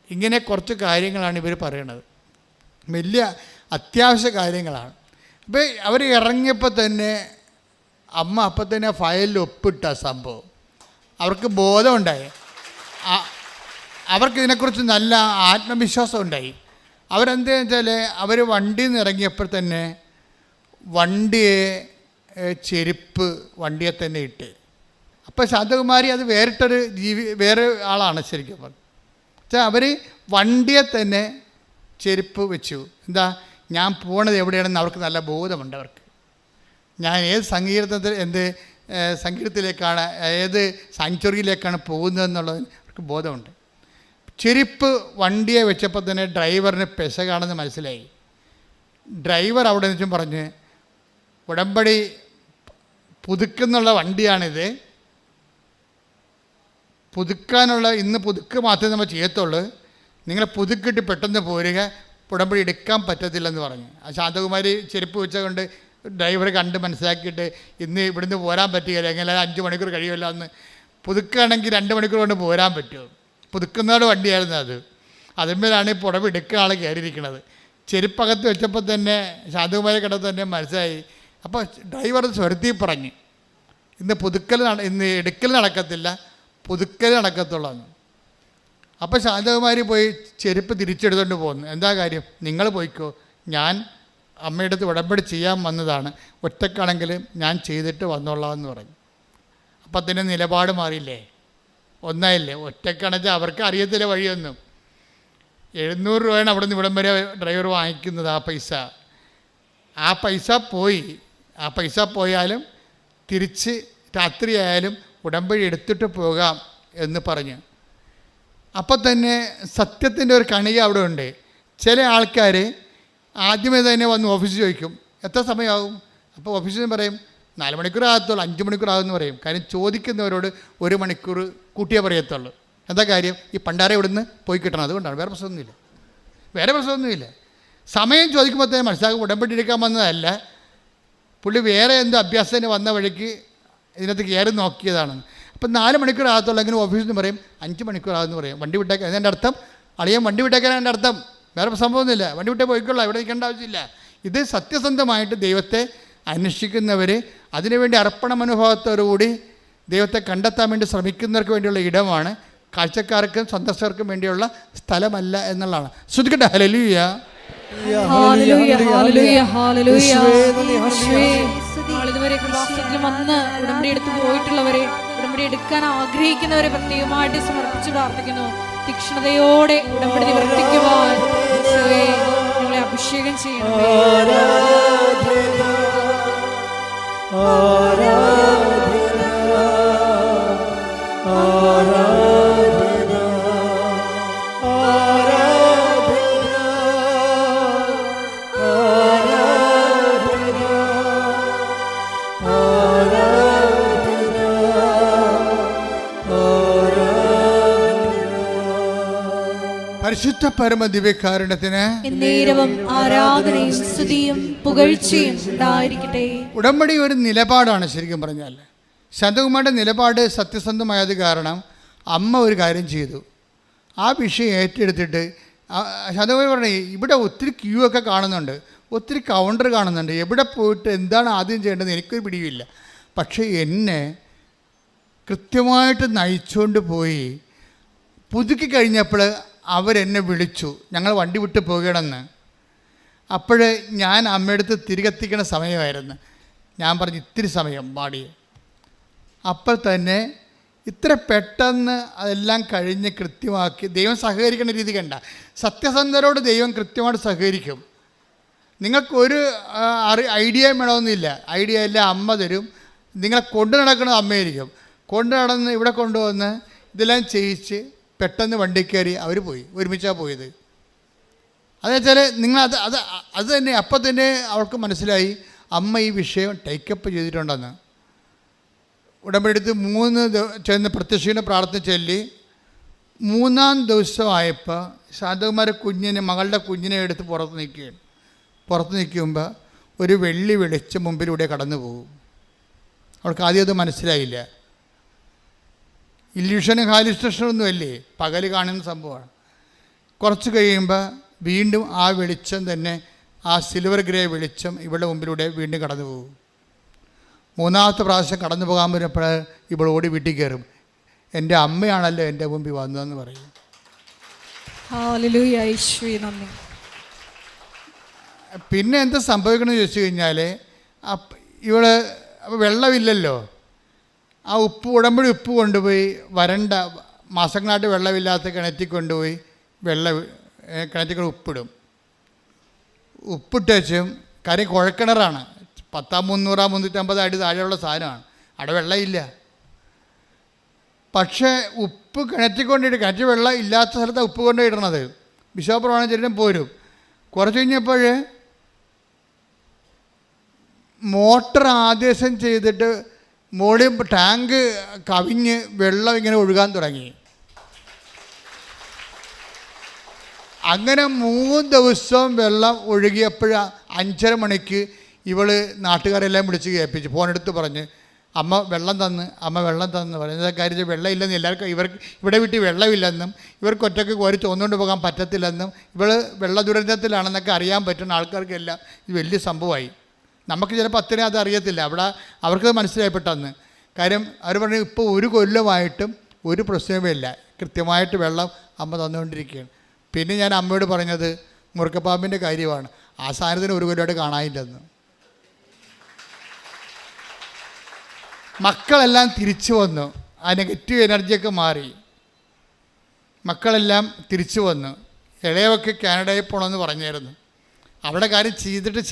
ഇങ്ങനെ കുറച്ച് കാര്യങ്ങളാണ് ഇവർ പറയണത്. വലിയ അത്യാവശ്യ കാര്യങ്ങളാണ്. അപ്പോൾ അവർ ഇറങ്ങിയപ്പോൾ തന്നെ അമ്മ അപ്പം തന്നെ ഫയലിൽ ഒപ്പിട്ട സംഭവം അവർക്ക് ബോധമുണ്ടായി. അവർക്കിതിനെക്കുറിച്ച് നല്ല ആത്മവിശ്വാസം ഉണ്ടായി. അവരെന്താണെന്ന് വെച്ചാൽ അവർ വണ്ടിയിൽ നിന്ന് ഇറങ്ങിയപ്പോൾ തന്നെ ചെരുപ്പ് വണ്ടിയെ തന്നെ ഇട്ട്. അപ്പോൾ ശാന്തകുമാരി അത് വേറെ ആളാണ് ശരിക്കും പറഞ്ഞത്. വെച്ചാൽ അവർ വണ്ടിയെ തന്നെ ചെരുപ്പ് വെച്ചു. എന്താ, ഞാൻ പോണത് എവിടെയാണെന്ന് അവർക്ക് നല്ല ബോധമുണ്ട്. അവർക്ക് ഞാൻ ഏത് സംഗീതത്തിലേക്കാണ്, ഏത് സാങ്ച്വറിയിലേക്കാണ് പോകുന്നതെന്നുള്ളത് അവർക്ക് ബോധമുണ്ട്. ചെരുപ്പ് വണ്ടിയെ വെച്ചപ്പോൾ തന്നെ ഡ്രൈവറിന് പെശകാണെന്ന് മനസ്സിലായി. ഡ്രൈവർ അവിടെ നിന്നും പറഞ്ഞ് ഉടമ്പടി പുതുക്കുന്നുള്ള വണ്ടിയാണിത്, പുതുക്കാനുള്ള ഇന്ന് പുതുക്ക് മാത്രമേ നമ്മൾ ചെയ്യത്തുള്ളൂ, നിങ്ങൾ പുതുക്കിട്ട് പെട്ടെന്ന് പോരുക, ഉടമ്പടി എടുക്കാൻ പറ്റത്തില്ലെന്ന് പറഞ്ഞു. ആ ശാന്തകുമാരി ചെരുപ്പ് വെച്ചുകൊണ്ട് ഡ്രൈവറെ കണ്ട് മനസ്സിലാക്കിയിട്ട് ഇന്ന് ഇവിടുന്ന് പോരാൻ പറ്റുകയില്ല, എങ്ങനെ 5 മണിക്കൂർ കഴിയുമല്ലോ എന്ന്. പുതുക്കുകയാണെങ്കിൽ 2 മണിക്കൂർ കൊണ്ട് പോരാൻ പറ്റുമോ? പുതുക്കുന്നവരുടെ വണ്ടിയായിരുന്നു അത്. അതിന്മേലാണ് ഈ ഉടമ്പടി എടുക്കുന്ന ആൾ കയറിയിരിക്കുന്നത്. ചെരുപ്പകത്ത് വെച്ചപ്പോൾ തന്നെ ശാന്തകുമാരി കിടന്ന് തന്നെ മനസ്സിലായി. അപ്പോൾ ഡ്രൈവർ സ്വരത്തിൽ പറഞ്ഞ് ഇന്ന് എടുക്കൽ നടക്കത്തില്ല, പുതുക്കൽ നടക്കത്തുള്ളൂ. അപ്പോൾ ശാന്തകുമാരി പോയി ചെരുപ്പ് തിരിച്ചെടുത്തുകൊണ്ട് പോകുന്നു. എന്താ കാര്യം? നിങ്ങൾ പോയിക്കോ, ഞാൻ അമ്മയുടെ അടുത്ത് ഉടമ്പടി ചെയ്യാൻ വന്നതാണ്, ഒറ്റക്കാണെങ്കിലും ഞാൻ ചെയ്തിട്ട് വന്നോളാം എന്ന് പറഞ്ഞു. അപ്പം തന്നെ നിലപാട് മാറിയില്ലേ? ഒന്നായില്ലേ? ഒറ്റക്കണച്ച് അവർക്ക് അറിയത്തില്ല വഴിയൊന്നും. 700 രൂപയാണ് അവിടെ നിന്ന് ഇവിടം വരെ ഡ്രൈവർ വാങ്ങിക്കുന്നത്. ആ പൈസ പോയി. ആ പൈസ പോയാലും തിരിച്ച് രാത്രിയായാലും ഉടമ്പടി എടുത്തിട്ട് പോകാം എന്ന് പറഞ്ഞു. അപ്പം തന്നെ സത്യത്തിൻ്റെ ഒരു കണിക അവിടെ ഉണ്ട്. ചില ആൾക്കാർ ആദ്യമേ തന്നെ വന്ന് ഓഫീസിൽ ചോദിക്കും എത്ര സമയമാകും. അപ്പോൾ ഓഫീസിൽ നിന്ന് പറയും 4 മണിക്കൂർ ആകത്തുള്ളൂ, 5 മണിക്കൂർ ആകുമെന്ന് പറയും. കാര്യം ചോദിക്കുന്നവരോട് 1 മണിക്കൂർ കൂട്ടിയേ പറയത്തുള്ളൂ. എന്താ കാര്യം? ഈ പണ്ടാരെ ഇവിടുന്ന് പോയി കിട്ടണം, അതുകൊണ്ടാണ്. വേറെ പ്രശ്നമൊന്നുമില്ല. സമയം ചോദിക്കുമ്പോൾ തന്നെ മനസ്സിലാക്കും ഉടമ്പടി എടുക്കാൻ വന്നതല്ല, പുള്ളി വേറെ എന്തോ അഭ്യാസത്തിന് വന്ന വഴിക്ക് ഇതിനകത്ത് കയറി നോക്കിയതാണെന്ന്. അപ്പം 4 മണിക്കൂർ ആകത്തുള്ളൂ. അങ്ങനെ ഓഫീസിൽ നിന്ന് പറയും 5 മണിക്കൂർ ആകുമെന്ന് പറയും. വണ്ടി വിട്ടേക്കാൻ എൻ്റെ അർത്ഥം, അളിയൻ വണ്ടി വിട്ടേക്കാനാണ് എൻ്റെ അർത്ഥം. വേറെ സംഭവമൊന്നുമില്ല. വണ്ടി വിട്ടേ പോയിക്കൊള്ളാം, ഇവിടെ നിൽക്കേണ്ട ആവശ്യമില്ല. ഇത് സത്യസന്ധമായിട്ട് ദൈവത്തെ അന്വേഷിക്കുന്നവർ, അതിനുവേണ്ടി അർപ്പണ മനോഭാവത്തോടുകൂടി ദൈവത്തെ കണ്ടെത്താൻ വേണ്ടി ശ്രമിക്കുന്നവർക്ക് വേണ്ടിയുള്ള ഇടമാണ്. കാഴ്ചക്കാർക്കും സന്ദർശകർക്കും വേണ്ടിയുള്ള സ്ഥലമല്ല എന്നുള്ളതാണ്. ശ്രദ്ധിക്കട്ടെ. ഹല്ലേലൂയ. ഇതുവരെ കൃപാസനത്തിൽ വന്ന് ഉടമ്പടി എടുത്ത് പോയിട്ടുള്ളവരെ, ഉടമ്പടി എടുക്കാൻ ആഗ്രഹിക്കുന്നവരെ പ്രത്യേകമായിട്ട് സമർപ്പിച്ച് പ്രാർത്ഥിക്കുന്നു. തീക്ഷ്ണതയോടെ ഉടമ്പടി നിവർത്തിക്കുവാൻ ഞങ്ങളെ അഭിഷേകം ചെയ്യണം. പരിശുദ്ധ പരമ ദിവ്യകാരുണ്യത്തിന് എന്നേരവും ആരാധനയും സ്തുതിയും പുകഴ്ചയും ഉണ്ടായിരിക്കട്ടെ. ഉടമ്പടി ഒരു നിലപാടാണ്. ശരിക്കും പറഞ്ഞാൽ ശാന്തകുമാരുടെ നിലപാട് സത്യസന്ധമായത് കാരണം അമ്മ ഒരു കാര്യം ചെയ്തു. ആ വിഷയം ഏറ്റെടുത്തിട്ട് ശാന്തകുമാരി പറഞ്ഞു, ഇവിടെ ഒത്തിരി ക്യൂ ഒക്കെ കാണുന്നുണ്ട്, ഒത്തിരി കൗണ്ടർ കാണുന്നുണ്ട്, എവിടെ പോയിട്ട് എന്താണ് ആദ്യം ചെയ്യേണ്ടത് എനിക്കൊരു പിടിയുമില്ല. പക്ഷേ എന്നെ കൃത്യമായിട്ട് നയിച്ചുകൊണ്ട് പോയി പുതുക്കി കഴിഞ്ഞപ്പോൾ അവരെന്നെ വിളിച്ചു, ഞങ്ങൾ വണ്ടി വിട്ട് പോകണമെന്ന്. അപ്പോൾ ഞാൻ അമ്മയടുത്ത് തിരികെത്തിക്കണ സമയമായിരുന്നു. ഞാൻ പറഞ്ഞു ഇത്തിരി സമയം പാടി. അപ്പോൾ തന്നെ ഇത്ര പെട്ടെന്ന് അതെല്ലാം കഴിഞ്ഞ് കൃത്യമാക്കി ദൈവം സഹകരിക്കുന്ന രീതി കണ്ട. സത്യസന്ധരോട് ദൈവം കൃത്യമായിട്ട് സഹകരിക്കും. നിങ്ങൾക്കൊരു ഐഡിയ വേണമെന്നില്ല. ഐഡിയ എല്ലാം അമ്മ തരും. നിങ്ങളെ കൊണ്ടു നടക്കുന്നത് അമ്മയായിരിക്കും. കൊണ്ടു നടന്ന് ഇവിടെ കൊണ്ടുവന്ന് ഇതെല്ലാം ചെയ്യിച്ച് പെട്ടെന്ന് വണ്ടി കയറി അവർ പോയി. ഒരുമിച്ചാണ് പോയത്. അതെന്നുവെച്ചാൽ നിങ്ങൾ അത് തന്നെ അപ്പം തന്നെ അവൾക്ക് മനസ്സിലായി അമ്മ ഈ വിഷയം ടേക്കപ്പ് ചെയ്തിട്ടുണ്ടെന്ന്. ഉടമ്പടി എടുത്ത് 3 ചെന്ന് പ്രത്യക്ഷീണ പ്രാർത്ഥന ചൊല്ലി 3-ാം ദിവസമായപ്പോൾ ശാന്തകുമാരി മകളുടെ കുഞ്ഞിനെ എടുത്ത് പുറത്ത് നിൽക്കുമ്പോൾ ഒരു വെള്ളി വെളിച്ചം മുമ്പിലൂടെ കടന്നു പോകും. അവൾക്ക് ആദ്യം അത് മനസ്സിലായില്ല. ഇല്യൂഷനും ഹാലുസിനേഷനൊന്നും അല്ലേ, പകൽ കാണുന്ന സംഭവമാണ്. കുറച്ച് കഴിയുമ്പോൾ വീണ്ടും ആ വെളിച്ചം തന്നെ, ആ സിൽവർ ഗ്രേ വെളിച്ചം ഇവളുടെ മുമ്പിലൂടെ വീണ്ടും കടന്നു പോകും. 3-ാമത്തെ പ്രാവശ്യം കടന്നു പോകാൻ വരുമ്പോൾ ഇവൾ ഓടി വീട്ടിൽ കയറും. എൻ്റെ അമ്മയാണല്ലോ എൻ്റെ മുമ്പിൽ വന്നതെന്ന് പറയും. പിന്നെ എന്താ സംഭവിക്കണമെന്ന് ചോദിച്ചു കഴിഞ്ഞാൽ ഇവള് വെള്ളമില്ലല്ലോ, ആ ഉടമ്പടി ഉപ്പ് കൊണ്ടുപോയി വരണ്ട മാസങ്ങളായിട്ട് വെള്ളമില്ലാത്ത കിണറ്റിൽ കൊണ്ടുപോയി കിണറ്റിൽ ഉപ്പിടും. ഉപ്പിട്ടും കാര്യം കുഴക്കിണറാണ്, 300-350 അടി താഴെയുള്ള സാധനമാണ്, അവിടെ വെള്ളമില്ല. പക്ഷേ ഉപ്പ് കിണറ്റിൽ കൊണ്ടിട്ട്, കിണറ്റിൽ വെള്ളം ഇല്ലാത്ത സ്ഥലത്താണ് ഉപ്പ് കൊണ്ടുപോയിടണത്. ബിഷോപ്രമാണം ചെല്ലും പോരും. കുറച്ച് കഴിഞ്ഞപ്പോൾ മോട്ടർ ആദേശം ചെയ്തിട്ട് മോളിൽ ടാങ്ക് കവിഞ്ഞ് വെള്ളം ഇങ്ങനെ ഒഴുകാൻ തുടങ്ങി. അങ്ങനെ 3 ദിവസം വെള്ളം ഒഴുകിയപ്പോൾ 5:30 മണിക്ക് ഇവൾ നാട്ടുകാരെല്ലാം വിളിച്ച് കേൾപ്പിച്ചു. ഫോണെടുത്ത് പറഞ്ഞ് അമ്മ വെള്ളം തന്ന് പറയുന്നത് കാര്യം വെള്ളം ഇല്ലെന്ന് എല്ലാവർക്കും, ഇവിടെ വീട്ടിൽ വെള്ളമില്ലെന്നും ഇവർക്ക് ഒറ്റയ്ക്ക് കോരി തോന്നുകൊണ്ട് പോകാൻ പറ്റത്തില്ലെന്നും ഇവൾ വെള്ള ദുരന്തത്തിലാണെന്നൊക്കെ അറിയാൻ പറ്റുന്ന ആൾക്കാർക്കെല്ലാം ഇത് വലിയ സംഭവമായി. നമുക്ക് ചിലപ്പോൾ അത്രയും അത് അറിയത്തില്ല. അവിടെ അവർക്കത് മനസ്സിലായിപ്പെട്ടന്ന്. കാര്യം അവർ പറഞ്ഞു ഇപ്പോൾ 1 കൊല്ലമായിട്ടും ഒരു പ്രശ്നമേ ഇല്ല, കൃത്യമായിട്ട് വെള്ളം അമ്മ തന്നുകൊണ്ടിരിക്കുകയാണ്. പിന്നെ ഞാൻ അമ്മയോട് പറഞ്ഞത് മുറുക്കപ്പാമ്പിൻ്റെ കാര്യമാണ്. ആ സാധനത്തിന് 1 കൊല്ലമായിട്ട് കാണാനില്ലെന്ന്. മക്കളെല്ലാം തിരിച്ചു വന്നു. ആ നെഗറ്റീവ് എനർജിയൊക്കെ മാറി. മക്കളെല്ലാം തിരിച്ചു വന്നു. ഇളയൊക്കെ കാനഡയിൽ പോകണമെന്ന് പറഞ്ഞായിരുന്നു. അവിടെ കാര്യം ചെയ്തിട്ടും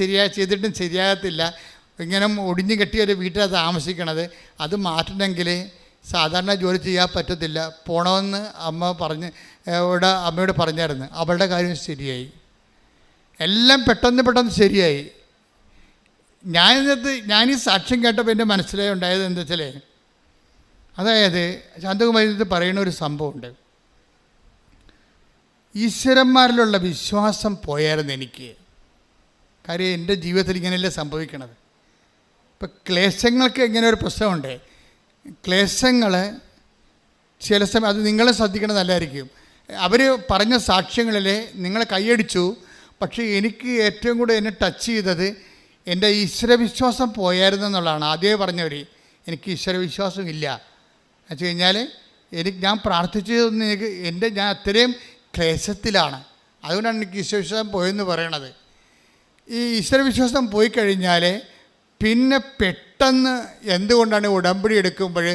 ശരിയാകത്തില്ല. ഇങ്ങനെ ഒടിഞ്ഞു കെട്ടിയൊരു വീട്ടിലാണ് താമസിക്കണത്. അത് മാറ്റണമെങ്കിൽ സാധാരണ ജോലി ചെയ്യാൻ പറ്റത്തില്ല, പോകണമെന്ന് അമ്മയോട് പറഞ്ഞായിരുന്നു. അവളുടെ കാര്യം ശരിയായി. എല്ലാം പെട്ടെന്ന് ശരിയായി. ഞാൻ ഈ സാക്ഷ്യം കേട്ടപ്പോൾ എൻ്റെ മനസ്സിലേ ഉണ്ടായത് എന്താ വെച്ചാൽ, അതായത് ശാന്തകുമാരി പറയുന്ന ഒരു സംഭവമുണ്ട്. ഈശ്വരന്മാരിലുള്ള വിശ്വാസം പോയായിരുന്നു എനിക്ക്. കാര്യം എൻ്റെ ജീവിതത്തിൽ ഇങ്ങനെയല്ലേ സംഭവിക്കണത്. ഇപ്പം ക്ലേശങ്ങൾക്ക് ഇങ്ങനെ ഒരു പ്രശ്നമുണ്ട്. ക്ലേശങ്ങൾ ചില സമയം അത് നിങ്ങൾ ശ്രദ്ധിക്കണം, നല്ലതായിരിക്കും. അവർ പറഞ്ഞ സാക്ഷ്യങ്ങളിൽ നിങ്ങൾ കൈയടിച്ചു. പക്ഷേ എനിക്ക് ഏറ്റവും കൂടുതൽ എന്നെ ടച്ച് ചെയ്തത് എൻ്റെ ഈശ്വരവിശ്വാസം പോയായിരുന്നു എന്നുള്ളതാണ്. ആദ്യമേ പറഞ്ഞവർ, എനിക്ക് ഈശ്വരവിശ്വാസം ഇല്ല എന്ന് വെച്ച് കഴിഞ്ഞാൽ ഞാൻ പ്രാർത്ഥിച്ചതൊന്നും ഞാൻ അത്രയും ക്ലേശത്തിലാണ്. അതുകൊണ്ടാണ് എനിക്ക് ഈശ്വരവിശ്വാസം പോയെന്ന് പറയണത്. ഈ ഈശ്വരവിശ്വാസം പോയി കഴിഞ്ഞാൽ പിന്നെ പെട്ടെന്ന് എന്തുകൊണ്ടാണ് ഉടമ്പടി എടുക്കുമ്പോൾ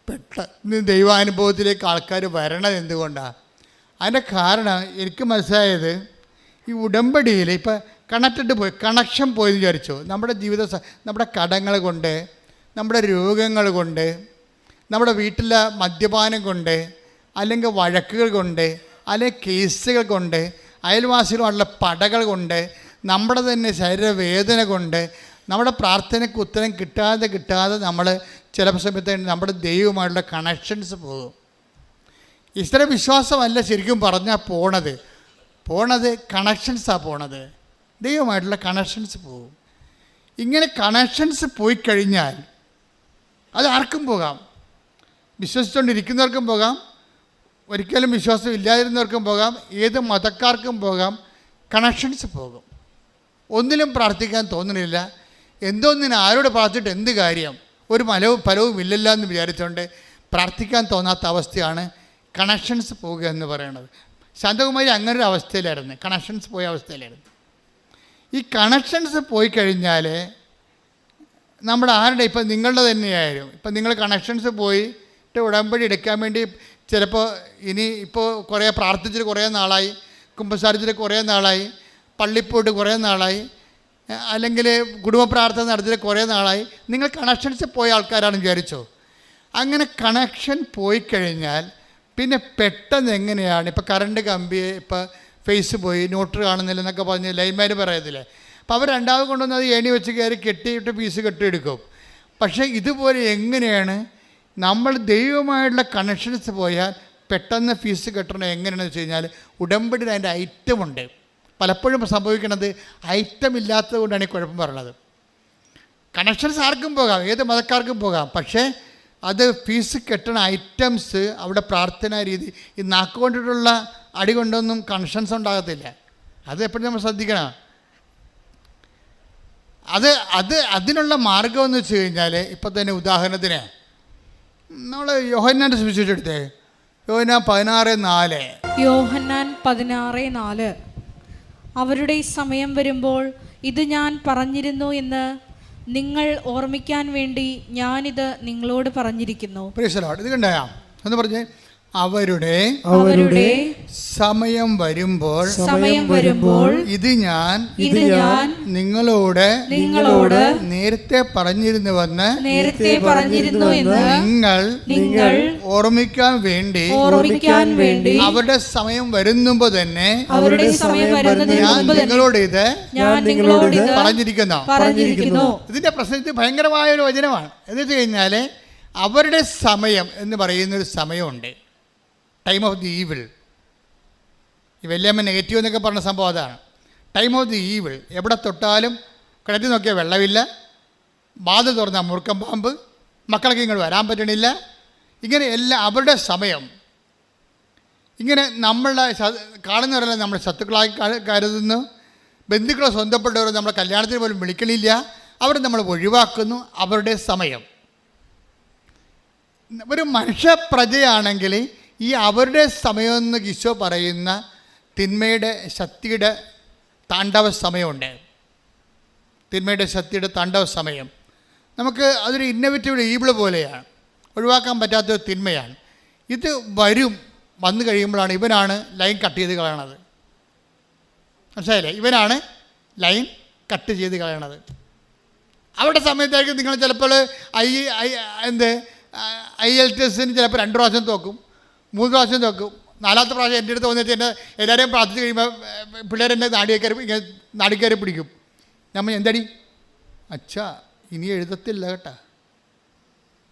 പെട്ടെന്ന് ദൈവാനുഭവത്തിലേക്ക് ആൾക്കാർ വരണത് എന്തുകൊണ്ടാണ്? അതിൻ്റെ കാരണം എനിക്ക് മനസ്സിലായത്, ഈ ഉടമ്പടിയിൽ ഇപ്പം കണക്ഷൻ പോയെന്ന് വിചാരിച്ചു. നമ്മുടെ നമ്മുടെ കടങ്ങൾ കൊണ്ട്, നമ്മുടെ രോഗങ്ങൾ കൊണ്ട്, നമ്മുടെ വീട്ടിലെ മദ്യപാനം കൊണ്ട്, അല്ലെങ്കിൽ വഴക്കുകൾ കൊണ്ട്, അല്ലെങ്കിൽ കേസുകൾ കൊണ്ട്, അയൽവാസികളുമായിട്ടുള്ള പടകൾ കൊണ്ട്, നമ്മുടെ തന്നെ ശരീരവേദന കൊണ്ട്, നമ്മുടെ പ്രാർത്ഥനയ്ക്ക് ഉത്തരം കിട്ടാതെ നമ്മൾ ചില സമയത്ത് നമ്മുടെ ദൈവമായിട്ടുള്ള കണക്ഷൻസ് പോകും. ഈശ്വരവിശ്വാസമല്ല ശരിക്കും പറഞ്ഞാൽ പോണത് കണക്ഷൻസാണ് പോണത്. ദൈവമായിട്ടുള്ള കണക്ഷൻസ് പോകും. ഇങ്ങനെ കണക്ഷൻസ് പോയി കഴിഞ്ഞാൽ അത് ആർക്കും പോകാം. വിശ്വസിച്ചുകൊണ്ടിരിക്കുന്നവർക്കും പോകാം, ഒരിക്കലും വിശ്വാസം ഇല്ലാതിരുന്നവർക്കും പോകാം, ഏത് മതക്കാർക്കും പോകാം. കണക്ഷൻസ് പോകും. ഒന്നിലും പ്രാർത്ഥിക്കാൻ തോന്നുന്നില്ല. എന്തോന്നിന് ആരോട് പ്രാർത്ഥിച്ചിട്ട് എന്ത് കാര്യം, ഒരു ഫലവും ഇല്ലല്ലോ എന്ന് വിചാരിച്ചുകൊണ്ട് പ്രാർത്ഥിക്കാൻ തോന്നാത്ത അവസ്ഥയാണ് കണക്ഷൻസ് പോവുക എന്ന് പറയുന്നത്. ശാന്തകുമാരി അങ്ങനൊരു അവസ്ഥയിലായിരുന്നു, കണക്ഷൻസ് പോയ അവസ്ഥയിലായിരുന്നു. ഈ കണക്ഷൻസ് പോയി കഴിഞ്ഞാൽ നമ്മുടെ ആരുടെ, ഇപ്പം നിങ്ങളുടെ തന്നെയായിരുന്നു. ഇപ്പം നിങ്ങൾ കണക്ഷൻസ് പോയിട്ട് ഉടമ്പടി എടുക്കാൻ വേണ്ടി ചിലപ്പോൾ ഇപ്പോൾ കുറേ പ്രാർത്ഥിച്ചിട്ട് കുറേ നാളായി, കുമ്പസാരിച്ചിട്ട് കുറേ നാളായി, പള്ളിപ്പോയിട്ട് കുറേ നാളായി, അല്ലെങ്കിൽ കുടുംബ പ്രാർത്ഥന നടത്തിയിട്ട് കുറേ നാളായി, നിങ്ങൾ കണക്ഷൻസ് പോയ ആൾക്കാരാണെന്ന് വിചാരിച്ചോ. അങ്ങനെ കണക്ഷൻ പോയി കഴിഞ്ഞാൽ പിന്നെ പെട്ടെന്ന് എങ്ങനെയാണ്, ഇപ്പോൾ കറണ്ട് കമ്പി ഇപ്പോൾ ഫേസ് പോയി, ന്യൂട്രൽ കാണുന്നില്ല എന്നൊക്കെ പറഞ്ഞ് ലൈൻമാൻ പറയത്തില്ലേ. അപ്പോൾ അവർ രണ്ടാമത് കൊണ്ടുവന്ന് അത് ഏണി വെച്ച് കയറി കെട്ടിയിട്ട് പീസ് കെട്ടിയെടുക്കും. പക്ഷേ ഇതുപോലെ എങ്ങനെയാണ് നമ്മൾ ദൈവമായിട്ടുള്ള കണക്ഷൻസ് പോയാൽ പെട്ടെന്ന് ഫീസ് കെട്ടണം എങ്ങനെയാണെന്ന് വെച്ച് കഴിഞ്ഞാൽ, ഉടമ്പടിയിൽ അതിൻ്റെ ഐറ്റമുണ്ട്. പലപ്പോഴും സംഭവിക്കുന്നത് ഐറ്റം ഇല്ലാത്തത് കൊണ്ടാണ് ഈ കുഴപ്പം പറയുന്നത്. കണക്ഷൻസ് ആർക്കും പോകാം, ഏത് മതക്കാർക്കും പോകാം, പക്ഷേ അത് ഫീസ് കെട്ടണ ഐറ്റംസ് അവിടെ പ്രാർത്ഥനാ രീതി, ഈ നാക്കുകൊണ്ടിട്ടുള്ള അടി കൊണ്ടൊന്നും കണക്ഷൻസ് ഉണ്ടാകത്തില്ല. അത് എപ്പോഴും നമ്മൾ ശ്രദ്ധിക്കണം. അതിനുള്ള മാർഗം എന്ന് വെച്ച് കഴിഞ്ഞാൽ, ഇപ്പം തന്നെ ഉദാഹരണത്തിന് നമ്മൾ യോഹന്നാൻ്റെ സുവിശേഷം എടുത്തേ, യോഹന്നാൻ 16:4. യോഹന്നാൻ 16:4. അവരുടെ സമയം വരുമ്പോൾ ഇത് ഞാൻ പറഞ്ഞിരുന്നു എന്ന് നിങ്ങൾ ഓർമ്മിക്കാൻ വേണ്ടി ഞാനിത് നിങ്ങളോട് പറഞ്ഞിരിക്കുന്നു. ഇത് കണ്ടാ എന്ന് പറഞ്ഞേ, അവരുടെ സമയം വരുമ്പോൾ ഇത് ഞാൻ നിങ്ങളോട് നേരത്തെ പറഞ്ഞിരുന്നുവെന്ന് നിങ്ങൾ ഓർമ്മിക്കാൻ വേണ്ടി അവരുടെ സമയം വരുന്നുമ്പോ തന്നെ ഞാൻ നിങ്ങളോട് ഇത് പറഞ്ഞിരിക്കുന്നു. ഇതിന്റെ പ്രശ്നത്തിൽ ഭയങ്കരമായ ഒരു വചനമാണ്. എന്ന് വെച്ച് കഴിഞ്ഞാൽ അവരുടെ സമയം എന്ന് പറയുന്നൊരു സമയമുണ്ട്, ടൈം ഓഫ് ദി ഈവിൾ. ഈ വല്യമ്മ നെഗറ്റീവ് എന്നൊക്കെ പറഞ്ഞ സംഭവം അതാണ്. Time of the evil. എവിടെ തൊട്ടാലും കിണറ്റിൽ നോക്കിയാൽ വെള്ളമില്ല, ബാധ തുറന്നാൽ മുറുക്കം പാമ്പ്, മക്കൾക്ക് ഇങ്ങോട്ട് വരാൻ പറ്റണില്ല, ഇങ്ങനെ എല്ലാം അവരുടെ സമയം. ഇങ്ങനെ നമ്മളെ കാണുന്നവരെല്ലാം നമ്മൾ ശത്രുക്കളായി കരുതുന്നു. ബന്ധുക്കളെ സ്വന്തപ്പെട്ടവർ നമ്മളെ കല്യാണത്തിന് പോലും വിളിക്കണില്ല, അവർ നമ്മൾ ഒഴിവാക്കുന്നു. അവരുടെ സമയം. ഒരു മനുഷ്യപ്രജയാണെങ്കിൽ ഈ അവരുടെ സമയമെന്ന് ഈശോ പറയുന്ന തിന്മയുടെ ശക്തിയുടെ താണ്ഡവ സമയമുണ്ട്. തിന്മയുടെ ശക്തിയുടെ താണ്ഡവ സമയം. നമുക്ക് അതൊരു ഇന്നോവേറ്റീവ് ഈബിൾ പോലെയാണ്, ഒഴിവാക്കാൻ പറ്റാത്തൊരു തിന്മയാണ്. ഇത് വന്നു കഴിയുമ്പോഴാണ് ഇവനാണ് ലൈൻ കട്ട് ചെയ്ത് കളയണത്. മനസ്സിലായില്ലേ? ഇവനാണ് ലൈൻ കട്ട് ചെയ്ത് കളയണത്. അവിടെ സമയത്തായിരിക്കും നിങ്ങൾ ചിലപ്പോൾ IELTS ചിലപ്പോൾ 2 പ്രാവശ്യം തോക്കും, 3 പ്രാവശ്യം തോക്കും, 4ാമത്തെ പ്രാവശ്യം എൻ്റെ അടുത്ത് വന്നിട്ട് എന്നെ എല്ലാവരെയും പ്രാർത്ഥിച്ച് കഴിയുമ്പോൾ പിള്ളേരെന്നെ നാടിക്കയറി പിടിക്കും. നമ്മൾ എന്തടി അച്ഛാ ഇനി എഴുതത്തില്ല കേട്ടാ,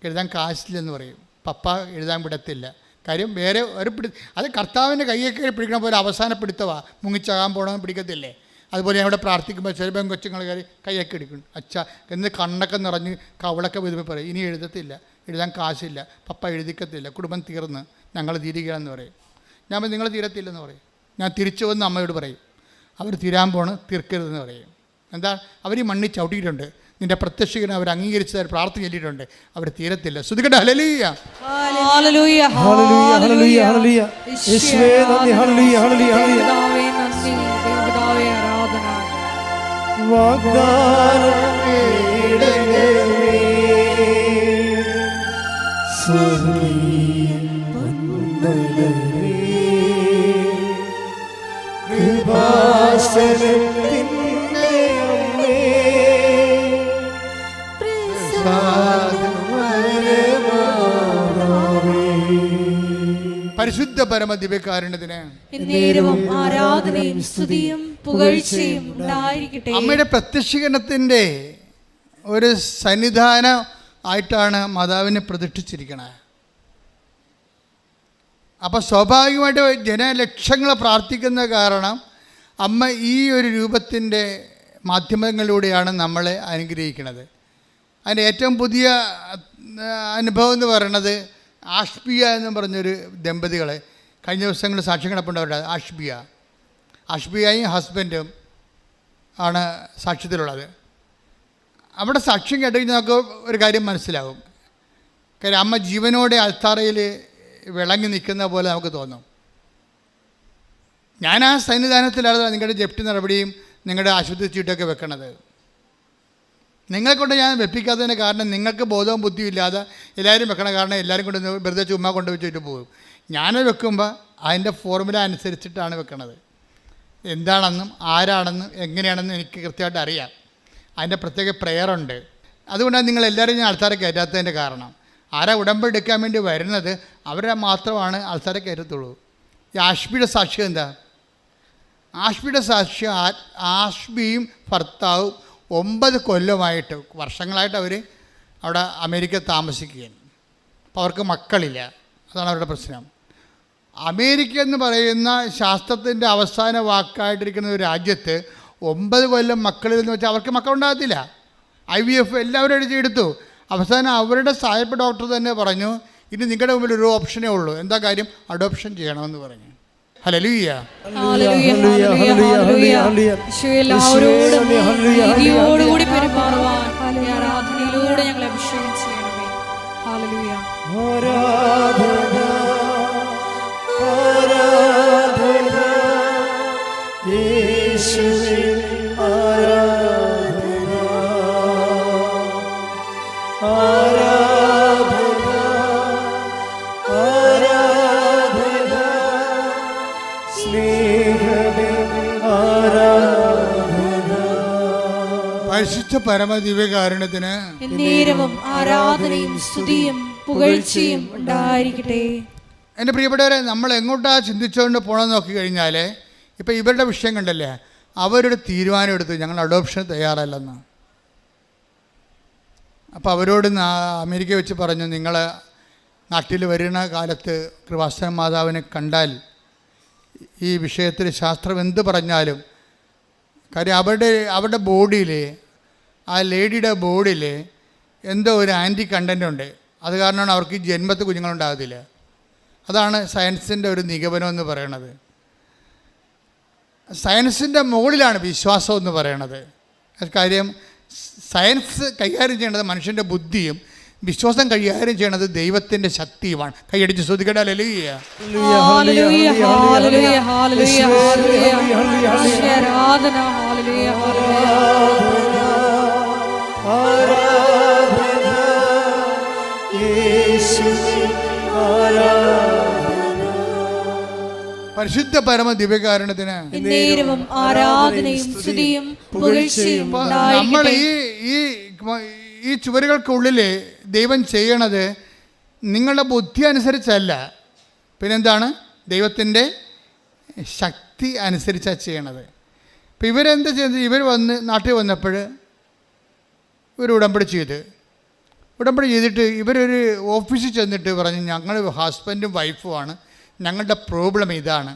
എഴുതാൻ കാശില്ലെന്ന് പറയും. പപ്പ എഴുതാൻ വിടത്തില്ല. കാര്യം വേറെ ഒരു അത് കർത്താവിൻ്റെ കയ്യൊക്കെ പിടിക്കണ പോലെ അവസാന പിടുത്തവാ, മുങ്ങിച്ചാകാൻ പോകണമെന്ന് പിടിക്കത്തില്ലേ. അതുപോലെ ഞാൻ ഇവിടെ പ്രാർത്ഥിക്കുമ്പോൾ ചെറുപ്പം കൊച്ചുങ്ങൾ കൈയൊക്കെ എടുക്കും. അച്ഛാ എന്ന് കണ്ണൊക്കെ നിറഞ്ഞ് കവളൊക്കെ വിധവ പറയും, ഇനി എഴുതത്തില്ല, എഴുതാൻ കാശില്ല, പപ്പ എഴുതിക്കത്തില്ല, കുടുംബം തീർന്ന് ഞങ്ങൾ തീരുകയാണെന്ന് പറയും. ഞാൻ നിങ്ങൾ തീരത്തില്ലെന്ന് പറയും. ഞാൻ തിരിച്ചു വന്ന് അമ്മയോട് പറയും, അവർ തീരാൻ തീർക്കരുതെന്ന് പറയും. എന്താ, അവർ ഈ മണ്ണി ചവിട്ടിയിട്ടുണ്ട്, നിന്റെ പ്രത്യക്ഷീകരണം അവർ അംഗീകരിച്ചത് പ്രാർത്ഥന ചൊല്ലിയിട്ടുണ്ട്, അവർ തീരത്തില്ല. ശ്രുതികട്ടെ ഹല്ലേലൂയ ഹല്ലേലൂയ ഹല്ലേലൂയ ഹല്ലേലൂയ യേശുവേ നന്ദി ഹല്ലേലൂയ ഹല്ലേലൂയ കർത്താവേ നന്ദി കർത്താവേ ആരാധന വാഗ്ദാനം കേടണമേ സ്വർഗീയ വന്ദനമേ കൃപാസനത്തിൻ്റെ അമ്മേ പരിശുദ്ധ പരമ ദിവ്യകാരുണ്യത്തിന് എന്നേരവും ആരാധനയും സ്തുതിയും പുകഴ്ചയും ഉണ്ടായിരിക്കട്ടെ. അമ്മയുടെ പ്രത്യക്ഷീകരണത്തിൻ്റെ ഒരു സന്നിധാനം ആയിട്ടാണ് മാതാവിനെ പ്രതിഷ്ഠിച്ചിരിക്കണത്. അപ്പോൾ സ്വാഭാവികമായിട്ട് ജനലക്ഷങ്ങൾ പ്രാർത്ഥിക്കുന്ന കാരണം അമ്മ ഈ ഒരു രൂപത്തിൻ്റെ മാധ്യമങ്ങളിലൂടെയാണ് നമ്മളെ അനുഗ്രഹിക്കുന്നത്. അതിൻ്റെ ഏറ്റവും പുതിയ അനുഭവം എന്ന് പറയുന്നത് ആഷ്ബിയ എന്ന് പറഞ്ഞൊരു ദമ്പതികളെ കഴിഞ്ഞ ദിവസങ്ങളിൽ സാക്ഷ്യം കിടപ്പുണ്ടവരുടെ ആഷ്ബിയയും ഹസ്ബൻഡും ആണ് സാക്ഷ്യത്തിലുള്ളത്. അവിടെ സാക്ഷ്യം കേട്ടുകഴിഞ്ഞാൽ നമുക്ക് ഒരു കാര്യം മനസ്സിലാവും. കാര്യം അമ്മ ജീവനോടെ അൾത്താറയിൽ വിളങ്ങി നിൽക്കുന്ന പോലെ നമുക്ക് തോന്നും. ഞാൻ ആ സന്നിധാനത്തിലാണ് നിങ്ങളുടെ ജപ്തി നടപടിയും നിങ്ങളുടെ ആശുപത്രി ചീട്ടൊക്കെ വെക്കണത്. നിങ്ങളെക്കൊണ്ട് ഞാൻ വെപ്പിക്കാത്തതിന് കാരണം നിങ്ങൾക്ക് ബോധവും ബുദ്ധിയും ഇല്ലാതെ എല്ലാവരും വെക്കണ കാരണം എല്ലാവരും കൊണ്ട് വെറുതെ ചുമ്മാ കൊണ്ട് വെച്ചിട്ട് പോകും. ഞാൻ വെക്കുമ്പോൾ അതിൻ്റെ ഫോർമുല അനുസരിച്ചിട്ടാണ് വെക്കണത്. എന്താണെന്നും ആരാണെന്നും എങ്ങനെയാണെന്നും എനിക്ക് കൃത്യമായിട്ട് അറിയാം. അതിൻ്റെ പ്രത്യേക പ്രെയറുണ്ട്. അതുകൊണ്ടാണ് നിങ്ങളെല്ലാവരും ഞാൻ ആൾക്കാരെ കയറ്റാത്തതിൻ്റെ കാരണം. ആരാ ഉടമ്പടി എടുക്കാൻ വേണ്ടി വരുന്നത് അവരെ മാത്രമാണ് ആൾക്കാരെ കയറ്റത്തുള്ളൂ. ഈ ആഷ്ബിയുടെ സാക്ഷ്യം എന്താ? ആഷ്ബിയുടെ സാക്ഷ്യം ആഷ്ബിയും ഭർത്താവും 9 കൊല്ലമായിട്ട് വർഷങ്ങളായിട്ട് അവർ അവിടെ അമേരിക്ക താമസിക്കുകയാണ്. അപ്പോൾ അവർക്ക് മക്കളില്ല. അതാണ് അവരുടെ പ്രശ്നം. അമേരിക്ക എന്ന് പറയുന്ന ശാസ്ത്രത്തിൻ്റെ അവസാന വാക്കായിട്ടിരിക്കുന്ന ഒരു രാജ്യത്ത് 9 കൊല്ലം മക്കളില്ലെന്ന് വെച്ചാൽ അവർക്ക് മക്കളുണ്ടാകത്തില്ല. IVF എല്ലാവരും എടുത്തു. അവസാനം അവരുടെ സായപ്പ് ഡോക്ടർ തന്നെ പറഞ്ഞു, ഇനി നിങ്ങളുടെ മുമ്പിൽ ഒരു ഓപ്ഷനേ ഉള്ളൂ. എന്താ കാര്യം? അഡോപ്ഷൻ ചെയ്യണമെന്ന് പറഞ്ഞു. ഹല്ലേലൂയ എല്ലാവരോടും പെരുമാറുവാൻ ആരാധനയിലൂടെ ഞങ്ങളെ അഭിഷേകം ചെയ്യണമേ. ഹല്ലേലൂയ ആരാധന ആരാധന യേശുവേ ആരാധന ആരാധന ആരാധന സ്നേഹമേ ആരാധന പരിശുദ്ധ പരമ ദിവ്യകാരുണ്യത്തിന് എന്നേരവും ആരാധനയും സ്തുതിയും പുകഴ്ചയും ഉണ്ടായിരിക്കട്ടെ. എൻ്റെ പ്രിയപ്പെട്ടവരെ, നമ്മൾ എങ്ങോട്ടാണ് ചിന്തിച്ചുകൊണ്ട് പോകണമെന്ന് നോക്കിക്കഴിഞ്ഞാൽ ഇപ്പോൾ ഇവരുടെ വിഷയം കണ്ടല്ലേ, അവരുടെ തീരുമാനം എടുത്തു ഞങ്ങൾ അഡോപ്ഷൻ തയ്യാറല്ലെന്ന്. അപ്പോൾ അവരോട് അമേരിക്ക വെച്ച് പറഞ്ഞു, നിങ്ങൾ നാട്ടിൽ വരുന്ന കാലത്ത് കൃപാസന മാതാവിനെ കണ്ടാൽ ഈ വിഷയത്തിൽ ശാസ്ത്രം എന്ത് പറഞ്ഞാലും, കാര്യം അവരുടെ ബോഡിയിൽ, ആ ലേഡിയുടെ ബോഡിയിൽ എന്തോ ഒരു ആൻറ്റി കണ്ടൻ്റ് ഉണ്ട്. അത് കാരണമാണ് അവർക്ക് ഈ ജന്മത്തിൽ കുഞ്ഞുങ്ങളുണ്ടാകത്തില്ല. അതാണ് സയൻസിൻ്റെ ഒരു നിഗമനം എന്ന് പറയണത്. സയൻസിൻ്റെ മുകളിലാണ് വിശ്വാസം എന്ന് പറയണത്. കാര്യം സയൻസ് കൈകാര്യം ചെയ്യേണ്ടത് മനുഷ്യൻ്റെ ബുദ്ധിയും, വിശ്വാസം കൈകാര്യം ചെയ്യണത് ദൈവത്തിൻ്റെ ശക്തിയുമാണ്. കൈയടിച്ച് ശ്രദ്ധിക്കട്ടെ. ഹല്ലേലൂയ ഹല്ലേലൂയ ഹല്ലേലൂയ ഹല്ലേലൂയ ആരാധന ഹല്ലേലൂയ ആരാധന പരിശുദ്ധ പരമ ദിവ്യകാരുണ്യത്തിന് നേരവും ആരാധനയും സ്തുതിയും പുകഴ്ചയും നമ്മൾ ഉണ്ടായിരിക്കട്ടെ. ഈ ചുവരുകൾക്കുള്ളിൽ ദൈവം ചെയ്യണത് നിങ്ങളുടെ ബുദ്ധി അനുസരിച്ചല്ല, പിന്നെന്താണ്? ദൈവത്തിൻ്റെ ശക്തി അനുസരിച്ചാണ് ചെയ്യണത്. ഇപ്പം ഇവരെന്താ ചെയ്തത്? ഇവർ നാട്ടിൽ വന്നപ്പോൾ ഒരു ഉടമ്പടി ചെയ്തിട്ട് ഇവരൊരു ഓഫീസിൽ ചെന്നിട്ട് പറഞ്ഞു, ഞങ്ങൾ ഹസ്ബൻഡും വൈഫുമാണ്, ഞങ്ങളുടെ പ്രോബ്ലം ഇതാണ്,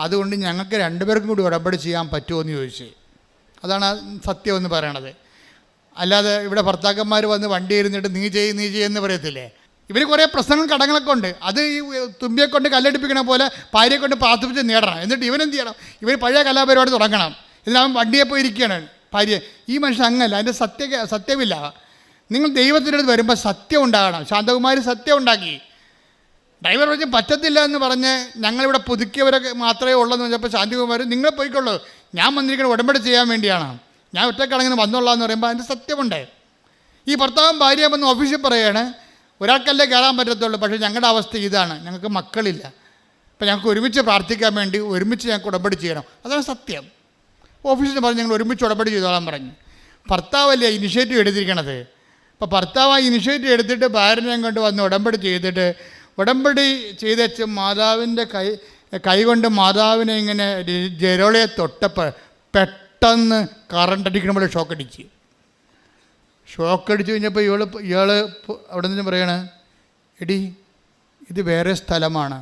അതുകൊണ്ട് ഞങ്ങൾക്ക് രണ്ടുപേർക്കും കൂടി ഉടമ്പടി ചെയ്യാൻ പറ്റുമോ എന്ന് ചോദിച്ചു. അതാണ് സത്യം എന്ന് പറയണത്. അല്ലാതെ ഇവിടെ ഭർത്താക്കന്മാർ വന്ന് വണ്ടി ഇരുന്നിട്ട് നീ ചെയ്യുമെന്ന് പറയത്തില്ലേ. ഇവർ കുറേ പ്രശ്നങ്ങൾ കടങ്ങളൊക്കെ ഉണ്ട്, അത് ഈ തുമ്പിയെ കൊണ്ട് കല്ലടിപ്പിക്കണ പോലെ ഭാര്യയെ കൊണ്ട് പ്രാർത്ഥിപ്പിച്ച് നേടണം. എന്നിട്ട് ഇവനെന്ത് ചെയ്യണം? ഇവർ പഴയ കലാപരിപാടി തുടങ്ങണം. ഇതിനവൻ വണ്ടിയെ പോയി ഇരിക്കുകയാണ് ഭാര്യ. ഈ മനുഷ്യൻ അങ്ങല്ല, അതിൻ്റെ സത്യമില്ല. നിങ്ങൾ ദൈവത്തിൻ്റെ അടുത്ത് വരുമ്പോൾ സത്യം ഉണ്ടാകണം. ശാന്തകുമാരി സത്യം ഉണ്ടാക്കി. ഡ്രൈവർ പറഞ്ഞ് പറ്റത്തില്ല എന്ന് പറഞ്ഞ് ഞങ്ങളിവിടെ പുതുക്കിയവരൊക്കെ മാത്രമേ ഉള്ളൂ എന്ന് പറഞ്ഞപ്പോൾ ശാന്തകുമാരി നിങ്ങൾ പോയിക്കൊള്ളൂ, ഞാൻ വന്നിരിക്കുന്നത് ഉടമ്പടി ചെയ്യാൻ വേണ്ടിയാണ്, ഞാൻ ഒറ്റക്കടങ്ങനെ വന്നോളാന്ന് പറയുമ്പോൾ അതിൻ്റെ സത്യമുണ്ട്. ഈ ഭർത്താവും ഭാര്യയും വന്ന് ഓഫീസിൽ പറയുകയാണ്, ഒരാൾക്കല്ലേ കയറാൻ പറ്റത്തുള്ളൂ, പക്ഷേ ഞങ്ങളുടെ അവസ്ഥ ഇതാണ്, ഞങ്ങൾക്ക് മക്കളില്ല, അപ്പം ഞങ്ങൾക്ക് ഒരുമിച്ച് പ്രാർത്ഥിക്കാൻ വേണ്ടി ഒരുമിച്ച് ഞങ്ങൾക്ക് ഉടമ്പടി ചെയ്യണം. അതാണ് സത്യം. ഓഫീസിൽ പറഞ്ഞ് ഞങ്ങൾ ഒരുമിച്ച് ഉടമ്പടി ചെയ്തോളാൻ പറഞ്ഞു. ഭർത്താവല്ലേ ഇനിഷ്യേറ്റീവ് എടുത്തിരിക്കണത്. അപ്പോൾ ഭർത്താവ് ആ ഇനിഷ്യേറ്റീവ് എടുത്തിട്ട് ഭാര്യനെയും കൊണ്ട് വന്ന് ഉടമ്പടി ചെയ്തിട്ട് ഉടമ്പടി ചെയ്തേച്ച് മാതാവിൻ്റെ കൈ കൊണ്ട് മാതാവിനെ ഇങ്ങനെ ജെരോളയെ തൊട്ടപ്പോൾ പെട്ടെന്ന് കറണ്ട് അടിക്കണ പോലെ ഷോക്കടിച്ച് കഴിഞ്ഞപ്പോൾ ഇയാൾ അവിടെ നിന്ന് പറയണേ, എടി ഇത് വേറെ സ്ഥലമാണ്,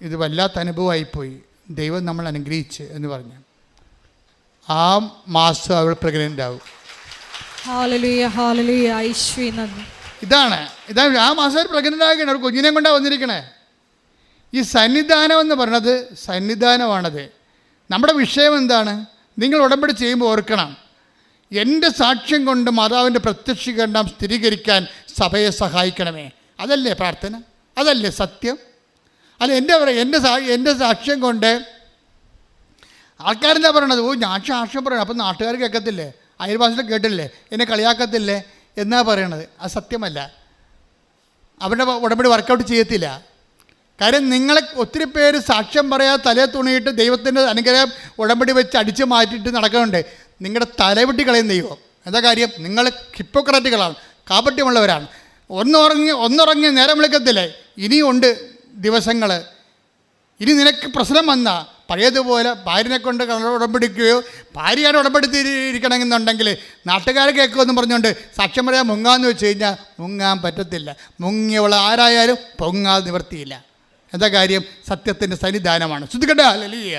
ഇത് വല്ലാത്ത അനുഭവമായിപ്പോയി, ദൈവം നമ്മൾ അനുഗ്രഹിച്ച് എന്ന് പറഞ്ഞു. ആ മാസം അവൾ പ്രഗ്നൻ്റ് ആവും. ഇതാണ് ആ മാസം അവർ പ്രഗ്നൻ്റ് ആകണം. അവർ കുഞ്ഞിനെ കൊണ്ടാണ് വന്നിരിക്കണേ. ഈ സന്നിധാനം എന്ന് പറഞ്ഞത് സന്നിധാനമാണത്. നമ്മുടെ വിഷയം എന്താണ്? നിങ്ങൾ ഉടമ്പടി ചെയ്യുമ്പോൾ ഓർക്കണം, എൻ്റെ സാക്ഷ്യം കൊണ്ട് മാതാവിൻ്റെ പ്രത്യക്ഷീകരണം സ്ഥിരീകരിക്കാൻ സഭയെ സഹായിക്കണമേ. അതല്ലേ പ്രാർത്ഥന? അതല്ലേ സത്യം? അല്ല എൻ്റെ സാക്ഷ്യം കൊണ്ട് ആൾക്കാരെന്താ പറയണത്? ഞാൻ സാക്ഷ്യം പറയണം, അപ്പം നാട്ടുകാർ കേൾക്കത്തില്ലേ, അയൽവാസികൾ കേട്ടില്ലേ, എന്നെ കളിയാക്കത്തില്ലേ എന്നാ പറയണത്. അത് സത്യമല്ല. അവരുടെ ഉടമ്പടി വർക്കൗട്ട് ചെയ്യത്തില്ല. കാര്യം നിങ്ങളെ ഒത്തിരി പേര് സാക്ഷ്യം പറയാതെ തലയെ തുണിയിട്ട് ദൈവത്തിൻ്റെ അനുഗ്രഹം ഉടമ്പടി വെച്ച് അടിച്ചു മാറ്റിയിട്ട് നടക്കുന്നുണ്ട്. നിങ്ങളുടെ തലവെട്ടി കളയുന്ന ദൈവം. എന്താ കാര്യം? നിങ്ങൾ ഹിപ്പോക്രാറ്റുകളാണ്, കാപട്യമുള്ളവരാണ്. ഒന്നുറങ്ങി നേരം വിളിക്കത്തില്ലേ? ഇനിയുണ്ട് ദിവസങ്ങൾ. ഇനി നിനക്ക് പ്രശ്നം വന്നാൽ പഴയതുപോലെ ഭാര്യനെ കൊണ്ട് ഉടമ്പടിക്കുകയോ ഭാര്യയാണ് ഉടമ്പടിത്തിരിക്കണമെന്നുണ്ടെങ്കിൽ നാട്ടുകാരെ കേൾക്കുമെന്ന് പറഞ്ഞുകൊണ്ട് സാക്ഷ്യം പറയാൻ മുങ്ങാന്ന് വെച്ച് കഴിഞ്ഞാൽ മുങ്ങാൻ പറ്റത്തില്ല. മുങ്ങിയവൾ ആരായാലും പൊങ്ങാൻ നിവർത്തിയില്ല. എന്താ കാര്യം? സത്യത്തിൻ്റെ സന്നിധാനമാണ്. ശ്രദ്ധിക്കട്ടെ. ഹല്ലേലൂയ,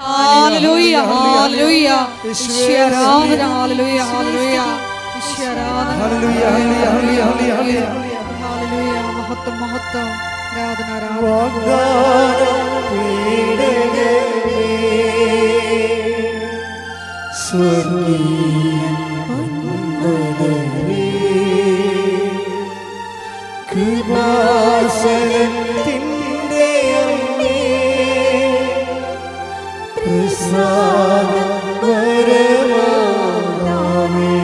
ഹല്ലേലൂയ, ഹല്ലേലൂയ, ഈശ്വരാധന, ഹല്ലേലൂയ, ഹല്ലേലൂയ, ഈശ്വരാധന, ഹല്ലേലൂയ, ഹല്ലേലൂയ, ഹല്ലേലൂയ, ഹല്ലേലൂയ, മഹത്വം, മഹത്വം, ആരാധന, ആരാധന. കൃപാസനത്തിൻ്റെ അമ്മേ,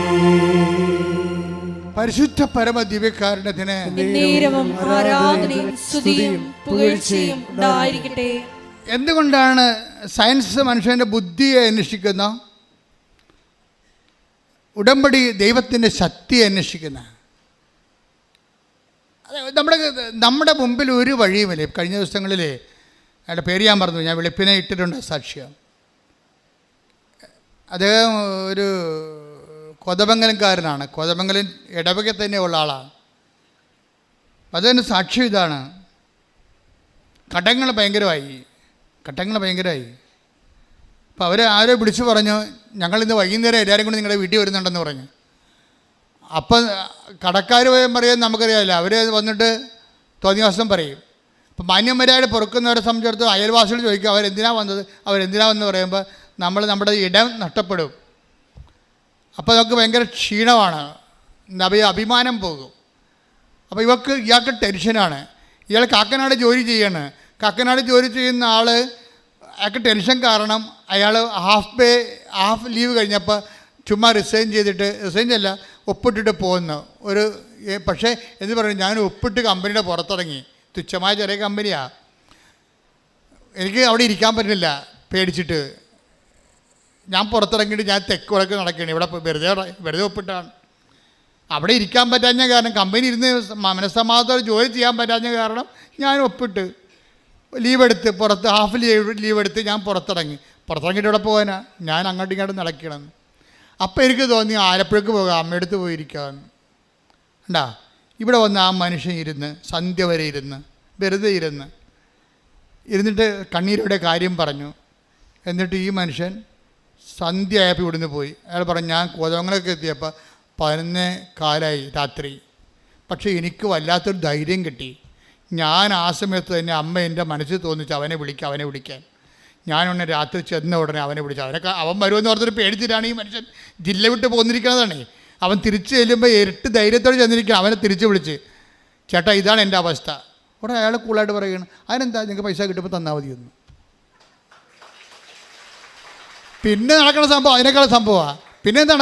പരിശുദ്ധ പരമ ദിവ്യകാരുണ്യത്തിന് നേരവും ആരാധനയും സ്തുതിയും പുകഴ്ചയും ഉണ്ടായിരിക്കട്ടെ. എന്തുകൊണ്ടാണ് സയൻസ് മനുഷ്യൻ്റെ ബുദ്ധിയെ അന്വേഷിക്കുന്ന, ഉടമ്പടി ദൈവത്തിൻ്റെ ശക്തിയെ അന്വേഷിക്കുന്ന? നമ്മുടെ മുമ്പിൽ ഒരു വഴിയുമില്ലേ. കഴിഞ്ഞ ദിവസങ്ങളിൽ അയാളുടെ പേര് ഞാൻ പറഞ്ഞു, ഞാൻ വെളുപ്പിനെ ഇട്ടിട്ടുണ്ട് സാക്ഷ്യം. അദ്ദേഹം ഒരു കൊതമംഗലംകാരനാണ്, കൊതമംഗലം ഇടവക തന്നെയുള്ള ആളാണ്. അതിന് സാക്ഷ്യം ഇതാണ്, കടങ്ങൾ ഭയങ്കരമായി. അപ്പോൾ അവർ ആരോ വിളിച്ചു പറഞ്ഞു, ഞങ്ങളിന്ന് വൈകുന്നേരം എല്ലാവരും കൂടി നിങ്ങളുടെ വീട്ടിൽ വരുന്നുണ്ടെന്ന് പറഞ്ഞു. അപ്പം കടക്കാർ പറയാൻ നമുക്കറിയാമല്ലോ, അവർ വന്നിട്ട് തോന്നിവാസം പറയും. അപ്പം മാന്യന്മാരായിട്ട് പൊറുക്കുന്നവരെ സംബന്ധിച്ചിടത്തോളം അയൽവാസികൾ ചോദിക്കും അവരെന്തിനാണ് വന്നത് പറയുമ്പോൾ നമ്മുടെ ഇടം നഷ്ടപ്പെടും. അപ്പോൾ നമുക്ക് ഭയങ്കര ക്ഷീണമാണ്, അഭിമാനം പോകും. അപ്പോൾ ഇയാൾക്ക് ടെൻഷനാണ്. ഇയാൾ കാക്കനാട് ജോലി ചെയ്യാണ്. കാക്കനാട് ജോലി ചെയ്യുന്ന ആൾ, അയാൾക്ക് ടെൻഷൻ കാരണം അയാൾ ഹാഫ് ലീവ് കഴിഞ്ഞപ്പോൾ ചുമ്മാ റിസൈൻ ചെയ്തിട്ട്, ഒപ്പിട്ടിട്ട് പോകുന്നു. ഒരു പക്ഷേ എന്ന് പറയും ഞാൻ ഒപ്പിട്ട് കമ്പനിയുടെ പുറത്തിറങ്ങി. തുച്ഛമായ ചെറിയ കമ്പനിയാണ്. എനിക്ക് അവിടെ ഇരിക്കാൻ പറ്റുന്നില്ല പേടിച്ചിട്ട്. ഞാൻ പുറത്തിറങ്ങിയിട്ട് ഞാൻ തെക്ക് വടക്ക് നടക്കുകയാണ്. ഇവിടെ വെറുതെ ഒപ്പിട്ടാണ്. അവിടെ ഇരിക്കാൻ പറ്റാഞ്ഞ കാരണം, കമ്പനി ഇരുന്ന് മനസ്സമാധാനത്തോടെ ജോലി ചെയ്യാൻ പറ്റാഞ്ഞ കാരണം ഞാൻ ഒപ്പിട്ട് ലീവ് എടുത്ത് പുറത്ത് ഹാഫ് ലീവ് എടുത്ത് ഞാൻ പുറത്തിറങ്ങിയിട്ട് ഇവിടെ പോകാനാ, ഞാൻ അങ്ങോട്ടും ഇങ്ങോട്ടും നടക്കണം. അപ്പോൾ എനിക്ക് തോന്നി ആലപ്പുഴക്ക് പോകാം, അമ്മയടുത്ത് പോയിരിക്കാമെന്ന്. ഉണ്ടാ ഇവിടെ വന്ന് ആ മനുഷ്യൻ ഇരുന്ന് സന്ധ്യ വരെ വെറുതെ ഇരുന്നിട്ട് കണ്ണീരോടെ കാര്യം പറഞ്ഞു. എന്നിട്ട് ഈ മനുഷ്യൻ സന്ധ്യ ആയപ്പോൾ ഇവിടുന്ന് പോയി. അയാൾ പറഞ്ഞു, ഞാൻ കോതമംഗലമൊക്കെ എത്തിയപ്പോൾ 11:15 രാത്രി. പക്ഷേ എനിക്ക് വല്ലാത്തൊരു ധൈര്യം കിട്ടി. ഞാൻ ആ സമയത്ത് തന്നെ അമ്മ എൻ്റെ മനസ്സിൽ തോന്നിച്ച് അവനെ വിളിക്കാൻ. ഞാനൊന്ന് രാത്രി ചെന്ന ഉടനെ അവനെ വിളിച്ചു. അവൻ വരുമെന്ന് ഓർത്തൊരു പേടിച്ചിട്ടാണ് ഈ മനുഷ്യൻ ജില്ല വിട്ട് പോന്നിരിക്കുന്നതാണ്. അവൻ തിരിച്ച് ചെല്ലുമ്പോൾ ഇരട്ടി ധൈര്യത്തോടെ ചെന്നിരിക്കുക. അവനെ തിരിച്ച് വിളിച്ച്, ചേട്ടാ ഇതാണ് എൻ്റെ അവസ്ഥ. ഉടനെ അയാൾ കൂളായിട്ട് പറയുകയാണ്, അതിനെന്താ നിങ്ങൾക്ക് പൈസ കിട്ടുമ്പോൾ തന്നാൽ മതിയൊന്നും. പിന്നെ നടക്കുന്ന സംഭവം അതിനേക്കാൾ സംഭവമാണ്. പിന്നെ എന്താ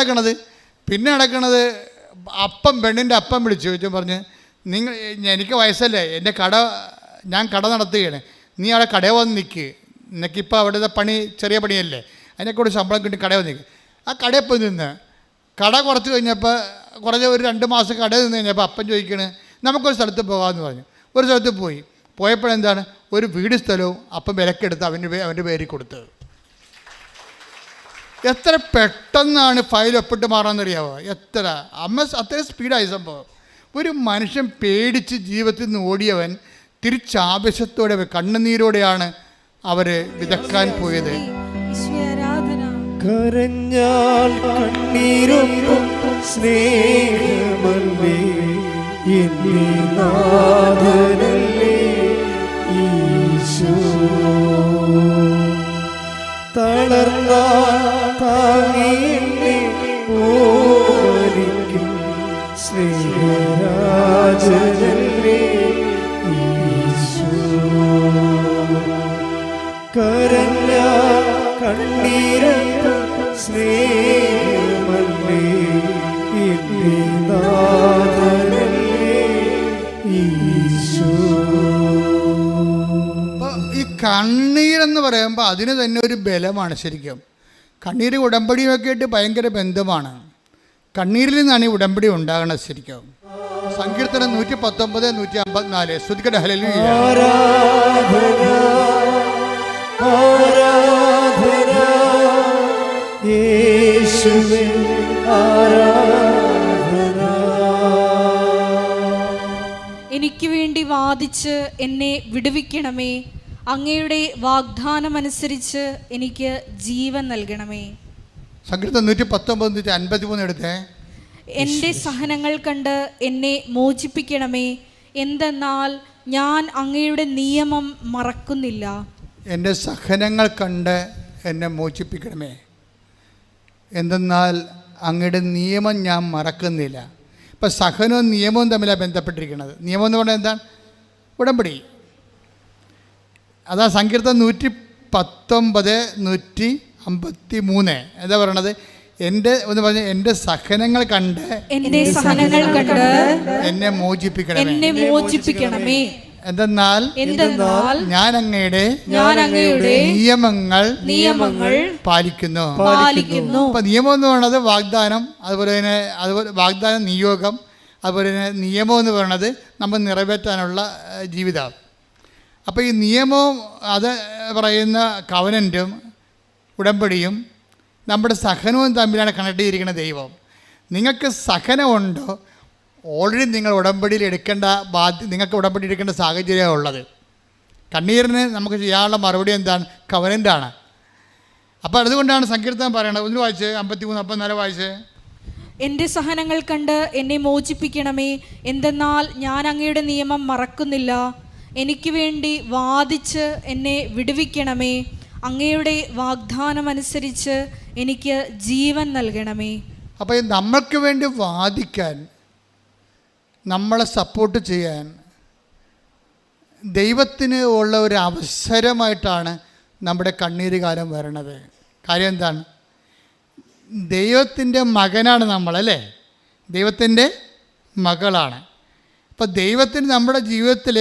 നടക്കണത് അപ്പം പെണ്ണിൻ്റെ അപ്പം വിളിച്ചു ചോദിച്ചു പറഞ്ഞ്, എനിക്ക് വയസ്സല്ലേ, എൻ്റെ ഞാൻ കട നടത്തുകയാണ്, നീ അവിടെ കടയിൽ വന്ന് നിൽക്ക്, നിനക്കിപ്പോൾ അവിടുത്തെ പണി ചെറിയ പണിയല്ലേ, അതിനെക്കൂടെ ശമ്പളം കിട്ടി കടയിൽ വന്ന് നിൽക്ക്. ആ കടയിൽ പോയി നിന്ന് കട കുറച്ച് കഴിഞ്ഞപ്പോൾ ഒരു 2 മാസം കടയിൽ നിന്ന് കഴിഞ്ഞപ്പോൾ അപ്പം ചോദിക്കണേ നമുക്കൊരു സ്ഥലത്ത് പോകാമെന്ന് പറഞ്ഞു. ഒരു സ്ഥലത്ത് പോയപ്പോഴെന്താണ് ഒരു വീട് സ്ഥലവും അപ്പം വിലക്കെടുത്ത് അവൻ്റെ പേരിൽ കൊടുത്തത്. എത്ര പെട്ടെന്നാണ് ഫയൽ ഒപ്പിട്ട് മാറാമെന്നറിയാമോ? അത്രയും സ്പീഡായി സംഭവം. ഒരു മനുഷ്യൻ പേടിച്ച് ജീവിതത്തിൽ നിന്ന് ഓടിയവൻ തിരിച്ചാവശ്യത്തോടെ കണ്ണുനീരോടെയാണ് അവർ വിതക്കാൻ പോയത്. കരഞ്ഞാൽ കണ്ണീരൊപ്പം സ്നേഹമല്ലേ എന്നെ നാഥനല്ലേ ഈശോ. തളർന്നാൽ താങ്ങി എന്നെ ഓമനിക്കും സ്നേഹരാജനല്ലേ ഈശോ. കരഞ്ഞാൽ കണ്ണീരൊപ്പം സ്നേഹമല്ലേ എന്നെ നാഥനല്ലേ ഈശോ. ഈ കണ്ണീരെന്ന് പറയുമ്പോൾ അതിന് തന്നെ ഒരു ബലമാണ്. ശരിക്കും കണ്ണീര് ഉടമ്പടിയുമൊക്കെ ആയിട്ട് ഭയങ്കര ബന്ധമാണ്. കണ്ണീരിൽ നിന്നാണ് ഈ ഉടമ്പടി ഉണ്ടാകണത്. ശരിക്കും സങ്കീർത്തനം 119, 154 സ്തുതിക്കട്ടെ ഹല്ലേലൂയ. ആരാധന യേശുവേ ആരാധന. എനിക്ക് വേണ്ടി വാദിച്ച് എന്നെ വിടുവിക്കണമേ, അങ്ങയുടെ വാഗ്ദാനമനുസരിച്ച് എനിക്ക് ജീവൻ നൽകണമേ. സങ്കീർത്തനം 119, 153 എടുത്തേ. എൻ്റെ സഹനങ്ങൾ കണ്ട് എന്നെ മോചിപ്പിക്കണമേ, എന്തെന്നാൽ ഞാൻ അങ്ങയുടെ നിയമം മറക്കുന്നില്ല. എൻ്റെ സഹനങ്ങൾ കണ്ട് എന്നെ മോചിപ്പിക്കണമേ, എന്തെന്നാൽ അങ്ങയുടെ നിയമം ഞാൻ മറക്കുന്നില്ല. ഇപ്പം സഹനവും നിയമവും തമ്മിലാണ് ബന്ധപ്പെട്ടിരിക്കുന്നത്. നിയമം എന്ന് പറഞ്ഞാൽ എന്താണ്? ഉടമ്പടി. അതാ സങ്കീർത്തനം 119, 153 എന്താ പറയണത്? എൻ്റെ സഹനങ്ങൾ കണ്ട് എന്നെ മോചിപ്പിക്കണമേ, എന്തെന്നാൽ ഞാൻ അങ്ങയുടെ നിയമങ്ങൾ പാലിക്കുന്നു. അപ്പൊ നിയമം എന്ന് പറയുന്നത് വാഗ്ദാനം, അതുപോലെ വാഗ്ദാനം, നിയോഗം, അതുപോലെ തന്നെ നിയമം എന്ന് പറയുന്നത് നമ്മൾ നിറവേറ്റാനുള്ള ജീവിതം. അപ്പോൾ ഈ നിയമവും അത് പറയുന്ന കവനൻറ്റും ഉടമ്പടിയും നമ്മുടെ സഹനവും തമ്മിലാണ് കണക്ട് ചെയ്തിരിക്കുന്ന ദൈവം. നിങ്ങൾക്ക് സഹനമുണ്ടോ, ഓൾറെഡി നിങ്ങൾ ഉടമ്പടിയിൽ നിങ്ങൾക്ക് ഉടമ്പടി എടുക്കേണ്ട സാഹചര്യമാണ് ഉള്ളത്. കണ്ണീരിന് നമുക്ക് ചെയ്യാനുള്ള മറുപടി എന്താണ്? കവനൻ്റാണ്. അപ്പോൾ അതുകൊണ്ടാണ് സങ്കീർത്തനം പറയണത്. ഒന്ന് വായിച്ച് 53, 54 വായിച്ച്. എൻ്റെ സഹനങ്ങൾ കണ്ട് എന്നെ മോചിപ്പിക്കണമേ, എന്തെന്നാൽ ഞാൻ അങ്ങയുടെ നിയമം മറക്കുന്നില്ല. എനിക്ക് വേണ്ടി വാദിച്ച് എന്നെ വിടുവിക്കണമേ, അങ്ങയുടെ വാഗ്ദാനമനുസരിച്ച് എനിക്ക് ജീവൻ നൽകണമേ. അപ്പോൾ നമ്മൾക്ക് വേണ്ടി വാദിക്കാൻ, നമ്മളെ സപ്പോർട്ട് ചെയ്യാൻ ദൈവത്തിന് ഉള്ള ഒരു അവസരമായിട്ടാണ് നമ്മുടെ കണ്ണീര് കാലം വരണത്. കാര്യം എന്താണ്? ദൈവത്തിൻ്റെ മകനാണ് നമ്മളല്ലേ, ദൈവത്തിൻ്റെ മകളാണ്. അപ്പോൾ ദൈവത്തിന് നമ്മുടെ ജീവിതത്തിൽ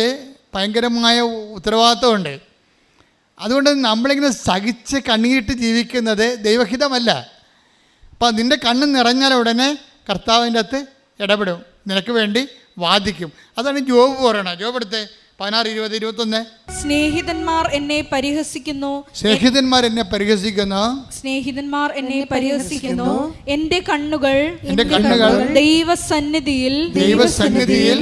ഭയങ്കരമായ ഉത്തരവാദിത്വമുണ്ട്. അതുകൊണ്ട് നമ്മളിങ്ങനെ സഹിച്ച് കണ്ണീരിട്ട് ജീവിക്കുന്നത് ദൈവഹിതമല്ല. അപ്പോൾ നിൻ്റെ കണ്ണ് നിറഞ്ഞാൽ ഉടനെ കർത്താവിൻ്റെ അകത്ത് ഇടപെടും, നിനക്ക് വേണ്ടി വാദിക്കും. അതാണ് ജോബ് പറയണത്. ജോബ് എടുത്ത് 16, 20, 21. സ്നേഹിതന്മാർ എന്നെ പരിഹസിക്കുന്നു, സ്നേഹിതന്മാർ എന്നെ പരിഹസിക്കുന്നു, സ്നേഹിതന്മാർ എന്നെ പരിഹസിക്കുന്നു. എന്റെ കണ്ണുകൾ ദൈവസന്നിധിയിൽ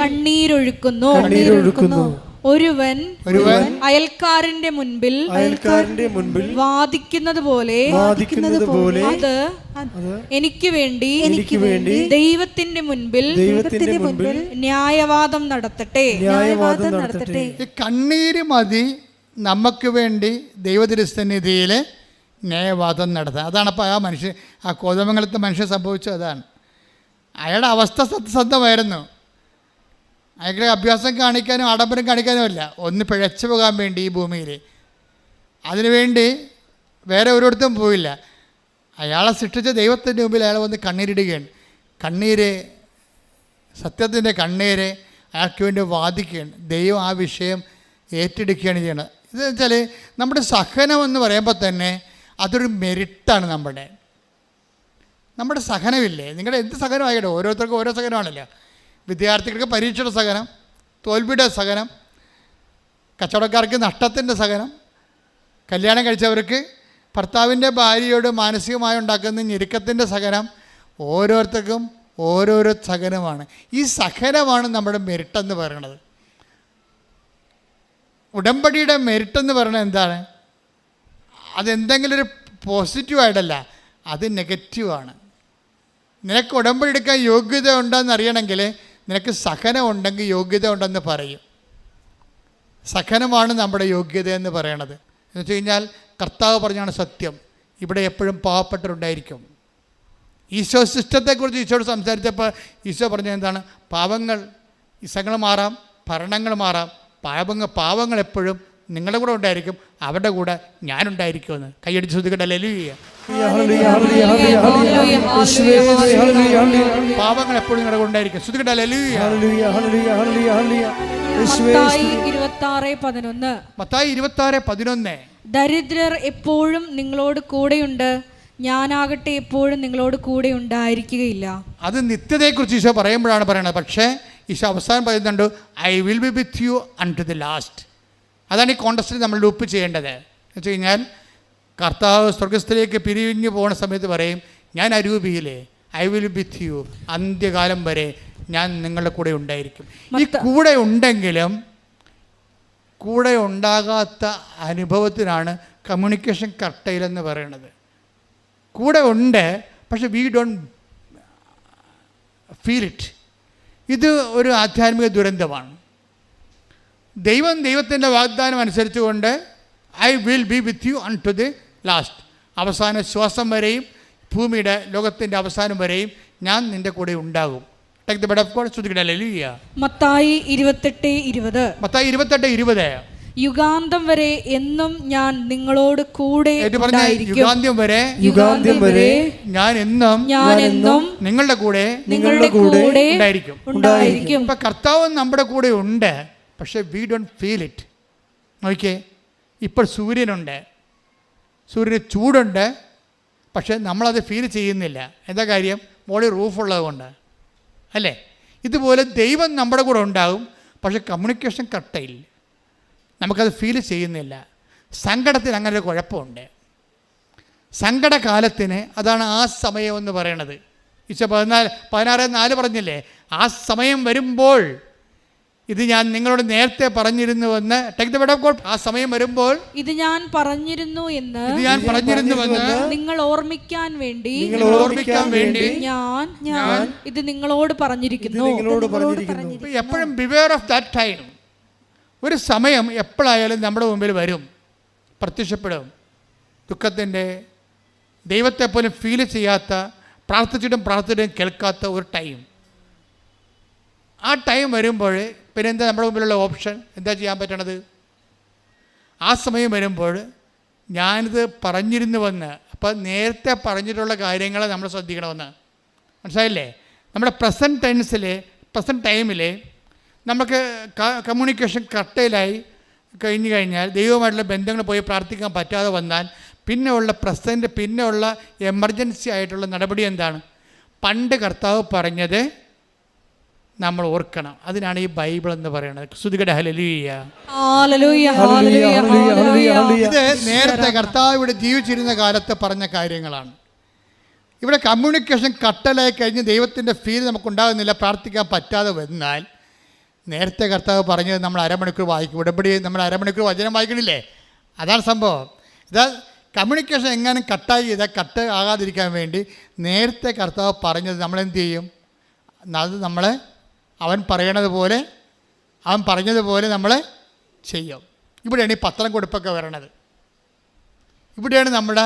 കണ്ണീരൊഴുക്കുന്നു. ഒരുവൻ അയൽക്കാരന്റെ മുൻപിൽ വാദിക്കുന്നത് പോലെ അത് എനിക്ക് വേണ്ടി ദൈവത്തിന്റെ മുൻപിൽ ന്യായവാദം നടത്തട്ടെ. ഈ കണ്ണീര് മതി നമുക്ക് വേണ്ടി ദൈവതിരുസന്നിധിയിൽ ന്യായവാദം നടത്താൻ. അതാണ് അപ്പോൾ ആ കോതമംഗലത്തെ മനുഷ്യൻ സംഭവിച്ചത്. അതാണ് അയാളുടെ അവസ്ഥ സത്യസന്ധമായിരുന്നു. അയാൾക്ക് അഭ്യാസം കാണിക്കാനും ആഡംബരം കാണിക്കാനും അല്ല, ഒന്ന് പിഴച്ചു പോകാൻ വേണ്ടി ഈ ഭൂമിയിൽ. അതിനുവേണ്ടി വേറെ ഒരിടത്തും പോയില്ല. അയാളെ സൃഷ്ടിച്ച ദൈവത്തിൻ്റെ മുമ്പിൽ അയാൾ വന്ന് കണ്ണീരിടുകയാണ്. കണ്ണീര്, സത്യത്തിൻ്റെ കണ്ണീര് അയാൾക്ക് വേണ്ടി വാദിക്കുകയാണ്. ദൈവം ആ വിഷയം ഏറ്റെടുക്കുകയാണ് ചെയ്യുന്നത്. ഇതെന്ന് വെച്ചാൽ നമ്മുടെ സഹനം എന്ന് പറയുമ്പോൾ തന്നെ അതൊരു മെരിറ്റാണ്. നമ്മുടെ സഹനമില്ലേ, നിങ്ങളുടെ എന്ത് സഹനമായിട്ടോ, ഓരോരുത്തർക്കും ഓരോ സഹനമാണല്ലോ. വിദ്യാർത്ഥികൾക്ക് പരീക്ഷയുടെ സഹനം, തോൽവിയുടെ സഹനം, കച്ചവടക്കാർക്ക് നഷ്ടത്തിൻ്റെ സഹനം, കല്യാണം കഴിച്ചവർക്ക് ഭർത്താവിൻ്റെ ഭാര്യയോട് മാനസികമായി ഉണ്ടാക്കുന്ന ഞെരുക്കത്തിൻ്റെ സഹനം, ഓരോരുത്തർക്കും ഓരോരോ സഹനമാണ്. ഈ സഹനമാണ് നമ്മുടെ മെരിട്ടെന്ന് പറയുന്നത്. ഉടമ്പടിയുടെ മെരിട്ടെന്ന് പറയുന്നത് എന്താണ്? അതെന്തെങ്കിലും ഒരു പോസിറ്റീവായിട്ടല്ല, അത് നെഗറ്റീവാണ്. നിനക്ക് ഉടമ്പടി എടുക്കാൻ യോഗ്യത ഉണ്ടെന്ന് അറിയണമെങ്കിൽ നിനക്ക് സഹനം ഉണ്ടെങ്കിൽ യോഗ്യത ഉണ്ടെന്ന് പറയും. സഹനമാണ് നമ്മുടെ യോഗ്യത എന്ന് പറയണത്. എന്ന് വെച്ച് കഴിഞ്ഞാൽ കർത്താവ് പറഞ്ഞാണ് സത്യം, ഇവിടെ എപ്പോഴും പാവപ്പെട്ടവരുണ്ടായിരിക്കും. ഈശോ സിസ്റ്റത്തെക്കുറിച്ച് ഈശോയോട് സംസാരിച്ചപ്പോൾ ഈശോ പറഞ്ഞത് എന്താണ്? പാവങ്ങൾ, ഇസങ്ങൾ മാറാം, ഭരണങ്ങൾ മാറാം, പാവങ്ങൾ എപ്പോഴും നിങ്ങളുടെ കൂടെ ഉണ്ടായിരിക്കും, അവരുടെ കൂടെ ഞാനുണ്ടായിരിക്കുമെന്ന്. കൈയടിച്ച് ശ്രദ്ധിക്കട്ടെ. ഹല്ലേലൂയ. പാവങ്ങൾ എപ്പോഴും നിങ്ങളുടെ കൂടെ ഉണ്ടായിരിക്കും. ശ്രദ്ധിക്കട്ടെ. ഹല്ലേലൂയ. മത്തായി 26:11. ദരിദ്രർ എപ്പോഴും നിങ്ങളോട് കൂടെയുണ്ട്, ഞാനാകട്ടെ എപ്പോഴും നിങ്ങളോട് കൂടെ ഉണ്ടായിരിക്കുകയില്ല. അത് നിത്യതയെക്കുറിച്ച് ഈശോ പറയുമ്പോഴാണ് പറയണത്. പക്ഷേ ഈശോ അവസാനം പറയുന്നുണ്ട്, I will be with you until the last. അതാണ് ഈ കോണ്ടസ്റ്റിൽ നമ്മൾ ലൂപ്പ് ചെയ്യേണ്ടത്. എന്ന് വെച്ച് കഴിഞ്ഞാൽ കർത്താവ് സ്വർഗസ്ഥയിലേക്ക് പിരിഞ്ഞു പോകുന്ന സമയത്ത് പറയും, ഞാൻ അരൂപിയിലെ ഐ വിൽ വിത്ത് യു, അന്ത്യകാലം വരെ ഞാൻ നിങ്ങളുടെ കൂടെ ഉണ്ടായിരിക്കും. ഈ കൂടെ ഉണ്ടെങ്കിലും കൂടെ ഉണ്ടാകാത്ത അനുഭവത്തിനാണ് കമ്മ്യൂണിക്കേഷൻ കർട്ടയിലെന്ന് പറയുന്നത്. കൂടെ ഉണ്ട്, പക്ഷെ വി ഡോണ്ട് ഫീൽ ഇറ്റ്. ഇത് ഒരു ആധ്യാത്മിക ദുരന്തമാണ്. ദൈവത്തിൻ്റെ വാഗ്ദാനം അനുസരിച്ചുകൊണ്ട് I will be with you until the last, അവസാന ശ്വാസം വരെയും ഭൂമിയുടെ ലോകത്തിൻ്റെ അവസാനം വരെയും ഞാൻ നിൻ്റെ കൂടെ ഉണ്ടാകും. മത്തായി 28:20. യുഗാന്തം വരെ എന്നും ഞാൻ നിങ്ങളോട് കൂടെ യുഗാന്ത്യം വരെ ഞാൻ എന്നും നിങ്ങളുടെ കൂടെ ഉണ്ടായിരിക്കും. ഇപ്പം കർത്താവ് നമ്മുടെ കൂടെ ഉണ്ട്, പക്ഷേ വി ഡോണ്ട് ഫീൽ ഇറ്റ്. നോക്കിയേ, ഇപ്പോൾ സൂര്യനുണ്ട്, സൂര്യന് ചൂടുണ്ട്, പക്ഷേ നമ്മളത് ഫീൽ ചെയ്യുന്നില്ല. എന്താ കാര്യം? മോളിൽ റൂഫുള്ളത് കൊണ്ട് അല്ലേ? ഇതുപോലെ ദൈവം നമ്മുടെ കൂടെ ഉണ്ടാകും, പക്ഷേ കമ്മ്യൂണിക്കേഷൻ കറക്റ്റായില്ല, നമുക്കത് ഫീൽ ചെയ്യുന്നില്ല. സങ്കടത്തിന് അങ്ങനെ ഒരു കുഴപ്പമുണ്ട്. സങ്കടകാലത്തിന് അതാണ് ആ സമയം എന്ന് പറയണത്. ഈശോ 16:4 പറഞ്ഞില്ലേ, ആ സമയം വരുമ്പോൾ ഇത് ഞാൻ നിങ്ങളോട് നേരത്തെ പറഞ്ഞിരുന്നുവെന്ന്. ആ സമയം വരുമ്പോൾ ഇത് ഞാൻ പറഞ്ഞിരുന്നു എന്ന് നിങ്ങൾ ഓർമ്മിക്കാൻ വേണ്ടി ഞാൻ ഇത് നിങ്ങളോട് പറഞ്ഞിരിക്കുന്നു. എപ്പോഴും ബിവെയർ ഓഫ് ദാറ്റ് ടൈം. ഒരു സമയം എപ്പോഴായാലും നമ്മുടെ മുമ്പിൽ വരും, പ്രത്യക്ഷപ്പെടും. ദുഃഖത്തിൻ്റെ, ദൈവത്തെ പോലും ഫീൽ ചെയ്യാത്ത, പ്രാർത്ഥിച്ചിട്ടും കേൾക്കാത്ത ഒരു ടൈം. ആ ടൈം വരുമ്പോൾ പിന്നെ എന്താ നമ്മുടെ മുമ്പിലുള്ള ഓപ്ഷൻ? എന്താ ചെയ്യാൻ പറ്റണത്? ആ സമയം വരുമ്പോൾ ഞാനിത് പറഞ്ഞിരുന്നുവെന്ന്, അപ്പോൾ നേരത്തെ പറഞ്ഞിട്ടുള്ള കാര്യങ്ങൾ നമ്മൾ ശ്രദ്ധിക്കണമെന്ന്. മനസ്സിലായില്ലേ? നമ്മുടെ പ്രസൻറ്റ് ടെൻസിൽ പ്രസൻറ്റ് ടൈമിൽ നമുക്ക് കമ്മ്യൂണിക്കേഷൻ കട്ടയിലായി കഴിഞ്ഞു കഴിഞ്ഞാൽ ദൈവവുമായിട്ടുള്ള ബന്ധങ്ങൾ പോയി പ്രാർത്ഥിക്കാൻ പറ്റാതെ വന്നാൽ പിന്നെ ഉള്ള പ്രസൻറ്റ് പിന്നെ ഉള്ള എമർജൻസി ആയിട്ടുള്ള നടപടി എന്താണ്? പണ്ട് കർത്താവ് പറഞ്ഞത് നമ്മൾ ഓർക്കണം. അതിനാണ് ഈ ബൈബിൾ എന്ന് പറയുന്നത്. സ്തുതിക്കട്ടെ, ഹല്ലേലൂയ. ഇത് നേരത്തെ കർത്താവ് ഇവിടെ ജീവിച്ചിരുന്ന കാലത്ത് പറഞ്ഞ കാര്യങ്ങളാണ്. ഇവിടെ കമ്മ്യൂണിക്കേഷൻ കട്ടലായി കഴിഞ്ഞ് ദൈവത്തിൻ്റെ ഫീൽ നമുക്കുണ്ടാകുന്നില്ല, പ്രാർത്ഥിക്കാൻ പറ്റാതെ വന്നാൽ നേരത്തെ കർത്താവ് പറഞ്ഞത് നമ്മൾ അരമണിക്കൂർ വായിക്കും. ഉടമ്പടി നമ്മൾ അരമണിക്കൂർ വചനം വായിക്കണില്ലേ? അതാണ് സംഭവം. ഇതാ കമ്മ്യൂണിക്കേഷൻ എങ്ങാനും കട്ടായി ചെയ്താൽ കട്ട് ആകാതിരിക്കാൻ വേണ്ടി നേരത്തെ കർത്താവ് പറഞ്ഞത് നമ്മളെന്ത് ചെയ്യും? അത് നമ്മളെ അവൻ പറഞ്ഞതുപോലെ നമ്മൾ ചെയ്യും. ഇവിടെയാണ് ഈ പത്രം കൊടുപ്പൊക്കെ വരണത്. ഇവിടെയാണ് നമ്മുടെ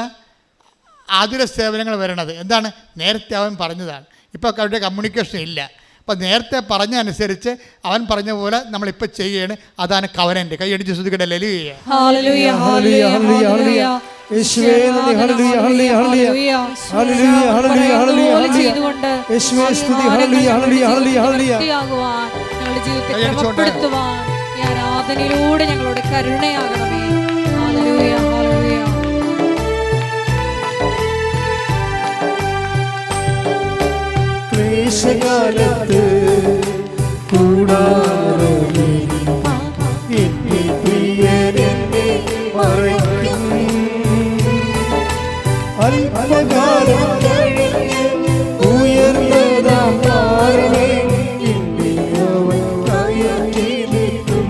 ആതുര സേവനങ്ങൾ വരണത്. എന്താണ്? നേരത്തെ അവൻ പറഞ്ഞതാണ്. ഇപ്പോൾ അവരുടെ കമ്മ്യൂണിക്കേഷൻ ഇല്ല. അപ്പോൾ നേരത്തെ പറഞ്ഞ അനുസരിച്ച് അവൻ പറഞ്ഞ പോലെ നമ്മളിപ്പോൾ ചെയ്യുകയാണ്. അതാണ് കവനൻ്റ്. കൈയടിച്ച് സ്തുതിക്കട്ടെ, ഹല്ലേലൂയ. യേശുവേ നന്ദി, ഹല്ലേലൂയ, ഹല്ലേലൂയ, ഹല്ലേലൂയ, ഹല്ലേലൂയ, ഹല്ലേലൂയ, ഹല്ലേലൂയ, യേശുവേ സ്തുതി, ഹല്ലേലൂയ, ഹല്ലേലൂയ, ഹല്ലേലൂയ, ഹല്ലേലൂയ. ഞങ്ങളുടെ ജീവിതത്തെ ക്രമപ്പെടുത്തുവാൻ ഈ ആരാധനയിലൂടെ ഞങ്ങളുടെ കരുണയാകണമേ. Hallelujah, hallelujah. ക്ലേശകാലത്ത് കൂടാരമേ എന്നെ പ്രിയനെന്നെ മറയ്ക്കും. അല്പകാലം കഴിഞ്ഞ് ഉയർന്നതാം താരമേ എന്നെ അവൻ കയറ്റി നിർത്തും.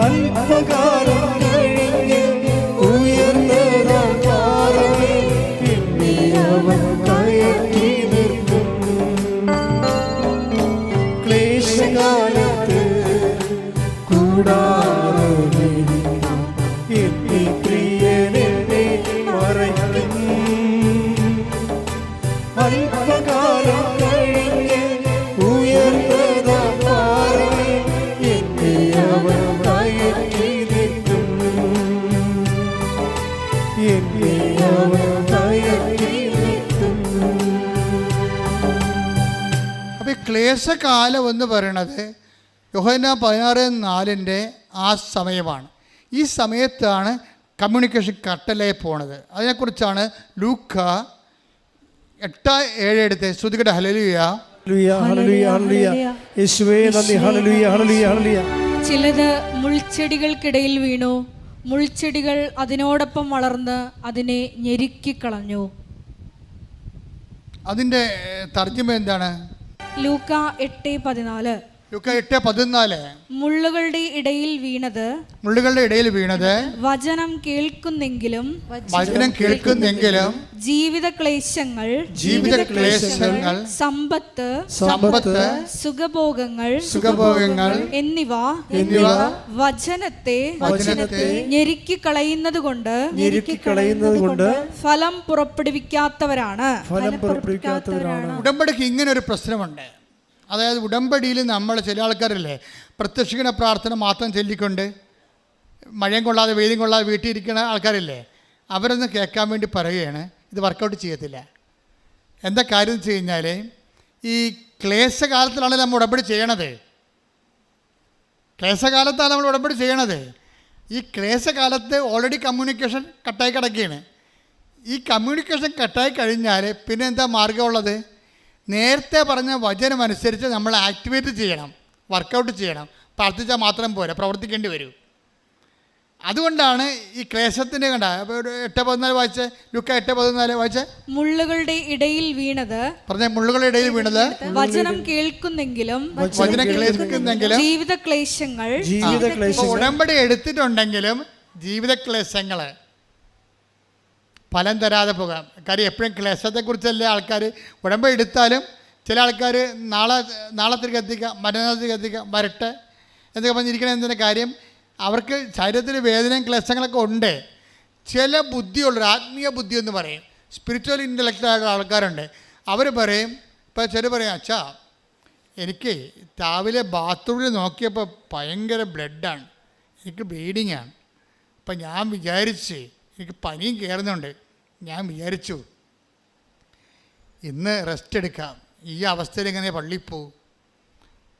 അല്പകാലം കഴിഞ്ഞ് ഉയർന്നതാം താരമേ എന്നെ അവൻ കയറ്റി നിർത്തും. ക്ലേശകാലത്ത് കൂടാരമേ എന്നെ പ്രിയനെന്നെ മറയ്ക്കും. അല്പകാലം കഴിഞ്ഞ് ഉയർന്നതാം താരമേ എന്നെ അവൻ കയറ്റി നിർത്തും. എന്നെ അവൻ കയറ്റി നിർത്തും. അപ്പോൾ ഈ ക്ലേശകാലം എന്ന് പറയണത് യോഹന്നാൻ 16:4 ആ സമയമാണ്. ഈ സമയത്താണ് കമ്മ്യൂണിക്കേഷൻ കട്ടലായി പോണത്. അതിനെക്കുറിച്ചാണ് ലൂക്ക 8:7 എടുത്ത് ശ്രുതികട ഹല്ലേലൂയ. ഹല്ലേലൂയ, ഹല്ലേലൂയ, ഹല്ലേലൂയ. യേശുവേ നന്ദി, ഹല്ലേലൂയ, ഹല്ലേലൂയ, ഹല്ലേലൂയ. ചിലത് മുൾച്ചെടികൾക്കിടയിൽ വീണു, മുൾച്ചെടികൾ അതിനോടൊപ്പം വളർന്ന് അതിനെ ഞെരുക്കിക്കളഞ്ഞു. അതിൻ്റെ തർജ്ജിമ എന്താണ്? ലൂക്ക 8:14. ലൂക്ക 8:14. മുള്ളുകളുടെ ഇടയിൽ വീണത് വചനം കേൾക്കുന്നെങ്കിലും ജീവിത ക്ലേശങ്ങൾ സമ്പത്ത് സുഖഭോഗങ്ങൾ എന്നിവ വചനത്തെ ഞെരുക്കി കളയുന്നത് കൊണ്ട് ഫലം പുറപ്പെടുവിക്കാത്തവരാണ്. ഉടമ്പടിക്ക് ഇങ്ങനെ ഒരു പ്രശ്നമുണ്ട്. അതായത് ഉടമ്പടിയിൽ നമ്മൾ ചില ആൾക്കാരല്ലേ പ്രത്യക്ഷീകരണ പ്രാർത്ഥന മാത്രം ചൊല്ലിക്കൊണ്ട് മഴയും കൊള്ളാതെ വെയിലും കൊള്ളാതെ വീട്ടിൽ ഇരിക്കുന്ന ആൾക്കാരില്ലേ, അവരൊന്ന് കേൾക്കാൻ വേണ്ടി പറയുകയാണ്. ഇത് വർക്കൗട്ട് ചെയ്യത്തില്ല. എന്താ കാര്യം എന്ന് വെച്ച് കഴിഞ്ഞാൽ ഈ ക്ലേശകാലത്തിലാണ് നമ്മൾ ഉടമ്പടി ചെയ്യണത്. ഈ ക്ലേശകാലത്ത് ഓൾറെഡി കമ്മ്യൂണിക്കേഷൻ കട്ടായി കിടക്കുകയാണ്. ഈ കമ്മ്യൂണിക്കേഷൻ കട്ടായി കഴിഞ്ഞാൽ പിന്നെ എന്താ മാർഗമുള്ളത്? നേരത്തെ പറഞ്ഞ വചനം അനുസരിച്ച് നമ്മൾ ആക്ടിവേറ്റ് ചെയ്യണം, വർക്കൗട്ട് ചെയ്യണം. പ്രാർത്ഥിച്ചാൽ മാത്രം പോരാ, പ്രവർത്തിക്കേണ്ടി വരും. അതുകൊണ്ടാണ് ഈ ക്ലേശത്തിൻ്റെ കണ്ട 8:14 വായിച്ച്, ലൂക്ക 8:14 വായിച്ച്. മുള്ളുകളുടെ ഇടയിൽ വീണത് വചനം കേൾക്കുന്നെങ്കിലും ജീവിത ക്ലേശങ്ങൾ. ഉടമ്പടി എടുത്തിട്ടുണ്ടെങ്കിലും ജീവിത ക്ലേശങ്ങൾ ഫലം തരാതെ പോകാം. കാര്യം എപ്പോഴും ക്ലേശത്തെക്കുറിച്ചല്ലേ ആൾക്കാർ ഉടമ്പടി എടുത്താലും ചില ആൾക്കാർ നാളത്തേക്ക് എത്തിക്കാം, മറ്റന്നാളത്തേക്ക് എത്തിക്കാം, വരട്ടെ എന്നൊക്കെ പറഞ്ഞിരിക്കണ എന്തിൻ്റെ കാര്യം? അവർക്ക് ശരീരത്തിൽ വേദനയും ക്ലേശങ്ങളൊക്കെ ഉണ്ട്. ചില ബുദ്ധിയുള്ളൊരു ആത്മീയ ബുദ്ധി എന്ന് പറയും, സ്പിരിച്വൽ ഇൻ്റലക്ച്വലായിട്ടുള്ള ആൾക്കാരുണ്ട്. അവർ പറയും, ഇപ്പോൾ ചില പറയും, അച്ഛാ എനിക്ക് രാവിലെ ബാത്റൂമിൽ നോക്കിയപ്പോൾ ഭയങ്കര ബ്ലഡാണ്, എനിക്ക് ബ്ലീഡിങ് ആണ്. അപ്പം ഞാൻ വിചാരിച്ച് എനിക്ക് പനിയും കയറുന്നുണ്ട്, ഞാൻ വിചാരിച്ചു ഇന്ന് റെസ്റ്റ് എടുക്കാം, ഈ അവസ്ഥയിൽ എങ്ങനെ പള്ളിയിൽ പോകും?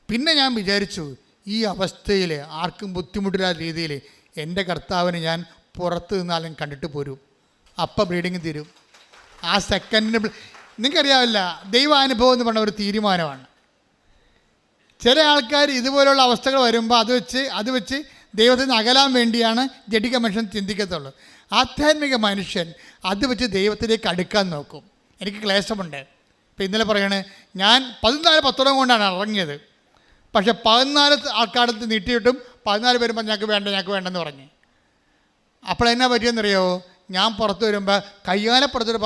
പിന്നെ ഞാൻ വിചാരിച്ചു, ഈ അവസ്ഥയിൽ ആർക്കും ബുദ്ധിമുട്ടില്ലാത്ത രീതിയിൽ എൻ്റെ കർത്താവിനെ ഞാൻ പുറത്ത് നിന്നാലും കണ്ടിട്ട് പോരും. അപ്പം ബ്ലീഡിങ് തീരും. ആ സെക്കൻഡിന് നിങ്ങൾക്കറിയാവില്ല, ദൈവാനുഭവം എന്ന് പറഞ്ഞ ഒരു തീരുമാനമാണ്. ചില ആൾക്കാർ ഇതുപോലുള്ള അവസ്ഥകൾ വരുമ്പോൾ അത് വെച്ച് ദൈവത്തിൽ നിന്ന് അകലാൻ വേണ്ടിയാണ് ജഡിക മനുഷ്യൻ ചിന്തിക്കത്തുള്ളൂ. ആധ്യാത്മിക മനുഷ്യൻ അത് വെച്ച് ദൈവത്തിലേക്ക് അടുക്കാൻ നോക്കും. എനിക്ക് ക്ലേശമുണ്ട്. ഇപ്പം ഇന്നലെ പറയണേ, ഞാൻ 14 പത്രം കൊണ്ടാണ് ഇറങ്ങിയത്. പക്ഷെ 14 ആൾക്കാരത്ത് നീട്ടിയിട്ടും 14 വരുമ്പോൾ ഞങ്ങൾക്ക് വേണ്ടെന്ന് പറഞ്ഞ്. അപ്പോൾ എന്നാ പറ്റിയെന്നറിയോ? ഞാൻ പുറത്ത് വരുമ്പോൾ കയ്യാലപ്പുറത്തൊരു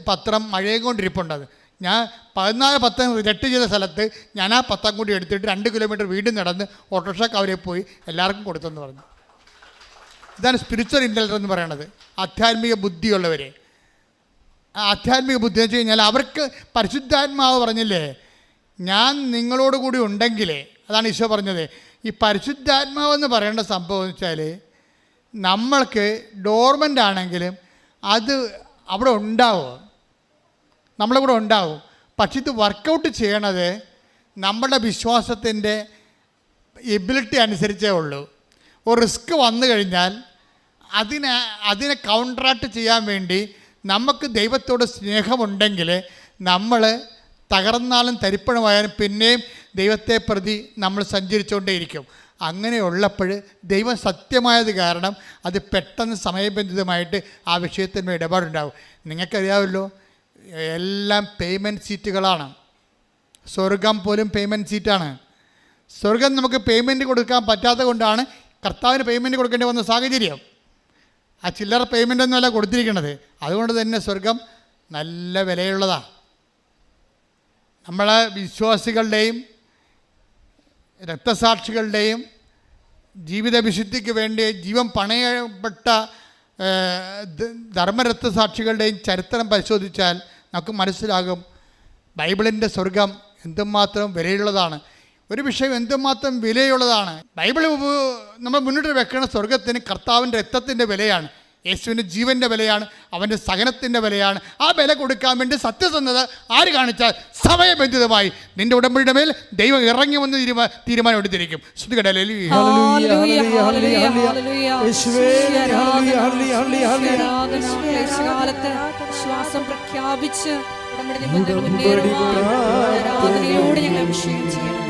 പത്രം മഴയും കൊണ്ടിരിപ്പുണ്ട്. അത് ഞാൻ 14 പത്രം റിജക്റ്റ് ചെയ്ത സ്ഥലത്ത് ഞാൻ ആ പത്രം കൂടി എടുത്തിട്ട് 2 കിലോമീറ്റർ വീണ്ടും നടന്ന് ഓട്ടോറിക്ഷ കവരെ പോയി എല്ലാവർക്കും കൊടുത്തെന്ന് പറഞ്ഞു. ഇതാണ് സ്പിരിച്വൽ ഇൻ്റലിജൻസ് എന്ന് പറയണത്. ആധ്യാത്മിക ബുദ്ധിയുള്ളവർ. ആധ്യാത്മിക ബുദ്ധി എന്ന് വെച്ച് കഴിഞ്ഞാൽ അവർക്ക് പരിശുദ്ധാത്മാവ് പറഞ്ഞില്ലേ, ഞാൻ നിങ്ങളോട് കൂടി ഉണ്ടെങ്കിലേ, അതാണ് ഈശോ പറഞ്ഞത്. ഈ പരിശുദ്ധാത്മാവെന്ന് പറയേണ്ട സംഭവം എന്ന് വെച്ചാൽ നമ്മൾക്ക് ഡോർമെൻ്റ് ആണെങ്കിലും അത് അവിടെ ഉണ്ടാവും, നമ്മളെ കൂടെ ഉണ്ടാവും. പക്ഷെ ഇത് വർക്കൗട്ട് ചെയ്യണത് നമ്മുടെ വിശ്വാസത്തിൻ്റെ എബിലിറ്റി അനുസരിച്ചേ ഉള്ളൂ. ഒരു റിസ്ക് വന്നു കഴിഞ്ഞാൽ അതിനെ കൗണ്ടറാക്ട് ചെയ്യാൻ വേണ്ടി നമുക്ക് ദൈവത്തോട് സ്നേഹമുണ്ടെങ്കിൽ നമ്മൾ തകർന്നാലും തരിപ്പണമായാലും പിന്നെയും ദൈവത്തെ പ്രതി നമ്മൾ സഞ്ചരിച്ചുകൊണ്ടേയിരിക്കും. അങ്ങനെയുള്ളപ്പോൾ ദൈവം സത്യമായത് കാരണം അത് പെട്ടെന്ന് സമയബന്ധിതമായിട്ട് ആ വിഷയത്തിന്മേൽ ഇടപാടുണ്ടാവും. നിങ്ങൾക്കറിയാമല്ലോ, എല്ലാം പേയ്മെൻറ്റ് സീറ്റുകളാണ്. സ്വർഗം പോലും പേയ്മെൻറ്റ് സീറ്റാണ്. സ്വർഗം നമുക്ക് പേയ്മെൻറ്റ് കൊടുക്കാൻ പറ്റാത്തത് കൊണ്ടാണ് കർത്താവിന് പേയ്മെൻറ്റ് കൊടുക്കേണ്ടി വന്ന സാഹചര്യം. ആ ചില്ലറ പേയ്മെൻ്റ് ഒന്നുമല്ല കൊടുത്തിരിക്കുന്നത്. അതുകൊണ്ട് തന്നെ സ്വർഗം നല്ല വിലയുള്ളതാണ്. നമ്മളെ വിശ്വാസികളുടെയും രക്തസാക്ഷികളുടെയും ജീവിത വിശുദ്ധിക്ക് വേണ്ടി ജീവൻ പണയപ്പെട്ട ധർമ്മരക്തസാക്ഷികളുടെയും ചരിത്രം പരിശോധിച്ചാൽ നമുക്ക് മനസ്സിലാകും ബൈബിളിൻ്റെ സ്വർഗം എന്തുമാത്രം വിലയുള്ളതാണ്. ഒരു വിഷയം എന്തുമാത്രം വിലയുള്ളതാണ്. ബൈബിൾ നമ്മൾ മുന്നോട്ട് വെക്കുന്ന സ്വർഗത്തിന് കർത്താവിൻ്റെ രക്തത്തിൻ്റെ വിലയാണ്, യേശുവിൻ്റെ ജീവൻ്റെ വിലയാണ്, അവൻ്റെ സഹനത്തിൻ്റെ വിലയാണ്. ആ വില കൊടുക്കാൻ വേണ്ടി സത്യസന്ധത ആര് കാണിച്ചാൽ സമയബന്ധിതമായി നിന്റെ ഉടമ്പടിയുടെ മേൽ ദൈവം ഇറങ്ങി വന്ന് തീരുമാനം എടുത്തിരിക്കും. ശ്വാസം പ്രഖ്യാപിച്ച് ആരാധനയോടെ ഞങ്ങൾ അഭിഷേകം ചെയ്യണമേ.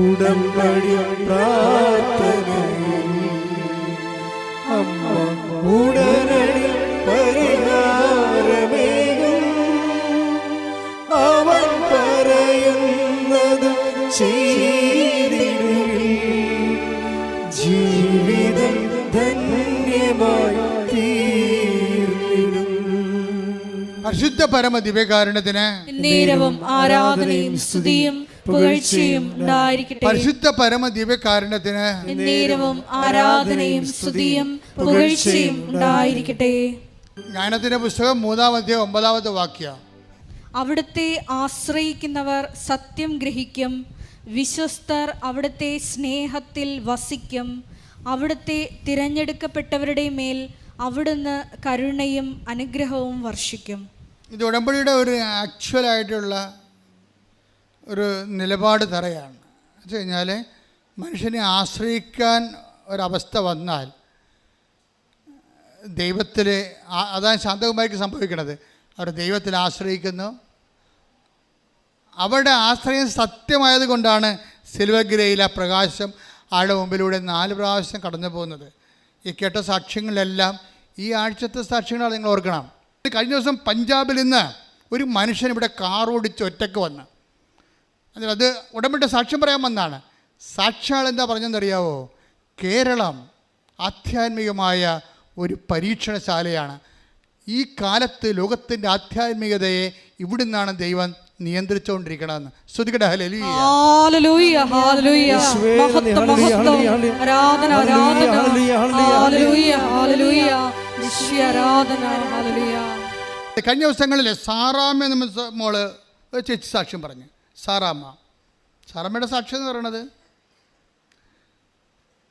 ഉടമ്പടി പ്രാർത്ഥനയിൽ അമ്മ ഉടനടി പരിഹാരമേകും. അവൻ പറയുന്നത് ചെയ്തിടുവിൻ, ജീവിതം ധന്യമായി തീർന്നിടും. പരിശുദ്ധ പരമ ദിവ്യകാരുണ്യത്തിന് നേരവും ആരാധനയും സ്തുതിയും പുകഴ്ചയും ഉണ്ടായിരിക്കട്ടെ. പരിശുദ്ധ പരമ ദിവ്യകാരുണ്യത്തിന് നേരവും ആരാധനയും സ്തുതിയും പുകഴ്ചയും ഉണ്ടായിരിക്കട്ടെ. ജ്ഞാനത്തിന്റെ പുസ്തകം 3-ാം അധ്യായം 9-ാമത്തെ വാക്യം. അവിടുത്തെ ആശ്രയിക്കുന്നവർ സത്യം ഗ്രഹിക്കും, വിശ്വസ്തർ അവിടുത്തെ സ്നേഹത്തിൽ വസിക്കും. അവിടുത്തെ തിരഞ്ഞെടുക്കപ്പെട്ടവരുടെ മേൽ അവിടുന്ന് കരുണയും അനുഗ്രഹവും വർഷിക്കും. ഇത് ഉടമ്പടിയുടെ ഒരു ആക്ച്വലായിട്ടുള്ള ഒരു നിലപാട് തറയാണ്. എന്ന് കഴിഞ്ഞാൽ മനുഷ്യനെ ആശ്രയിക്കാൻ ഒരവസ്ഥ വന്നാൽ ദൈവത്തിൽ, അതാണ് ശാന്തകുമാരിക്ക് സംഭവിക്കുന്നത്. അവർ ദൈവത്തിൽ ആശ്രയിക്കുന്നു. അവരുടെ ആശ്രയം സത്യമായത് കൊണ്ടാണ് സിൽവഗിരയിലെ പ്രകാശം ആളുടെ മുമ്പിലൂടെ 4 പ്രാവശ്യം കടന്നു പോകുന്നത്. ഈ കേട്ട സാക്ഷ്യങ്ങളിലെല്ലാം ഈ ആഴ്ചത്തെ സാക്ഷ്യങ്ങളാണ് നിങ്ങൾ ഓർക്കണം. കഴിഞ്ഞ ദിവസം പഞ്ചാബിൽ നിന്ന് ഒരു മനുഷ്യൻ ഇവിടെ കാർ ഓടിച്ച് ഒറ്റയ്ക്ക് വന്ന്, അത് ഉടമ്പടി സാക്ഷ്യം പറയാൻ വന്നാണ്. സാക്ഷിയാൾ എന്താ പറഞ്ഞെന്നറിയാവോ? കേരളം ആധ്യാത്മികമായ ഒരു പരീക്ഷണശാലയാണ്. ഈ കാലത്ത് ലോകത്തിൻ്റെ ആധ്യാത്മികതയെ ഇവിടുന്നാണ് ദൈവം നിയന്ത്രിച്ചുകൊണ്ടിരിക്കണമെന്ന്. ശ്രുതികട ഹല്ലേലൂയ. ഹല്ലേലൂയ ഹല്ലേലൂയ. മഹത്വം മഹത്വം. ആരാധന ആരാധന. ഹല്ലേലൂയ ഹല്ലേലൂയ. യേശുവേ ആരാധന. ഹല്ലേലൂയ. കഴിഞ്ഞ ദിവസങ്ങളിൽ സാറാമ്മ എന്ന മോള് ഒരു ചേച്ചി സാക്ഷ്യം പറഞ്ഞു. സാറാമ്മയുടെ സാക്ഷ്യം എന്ന് പറയണത്,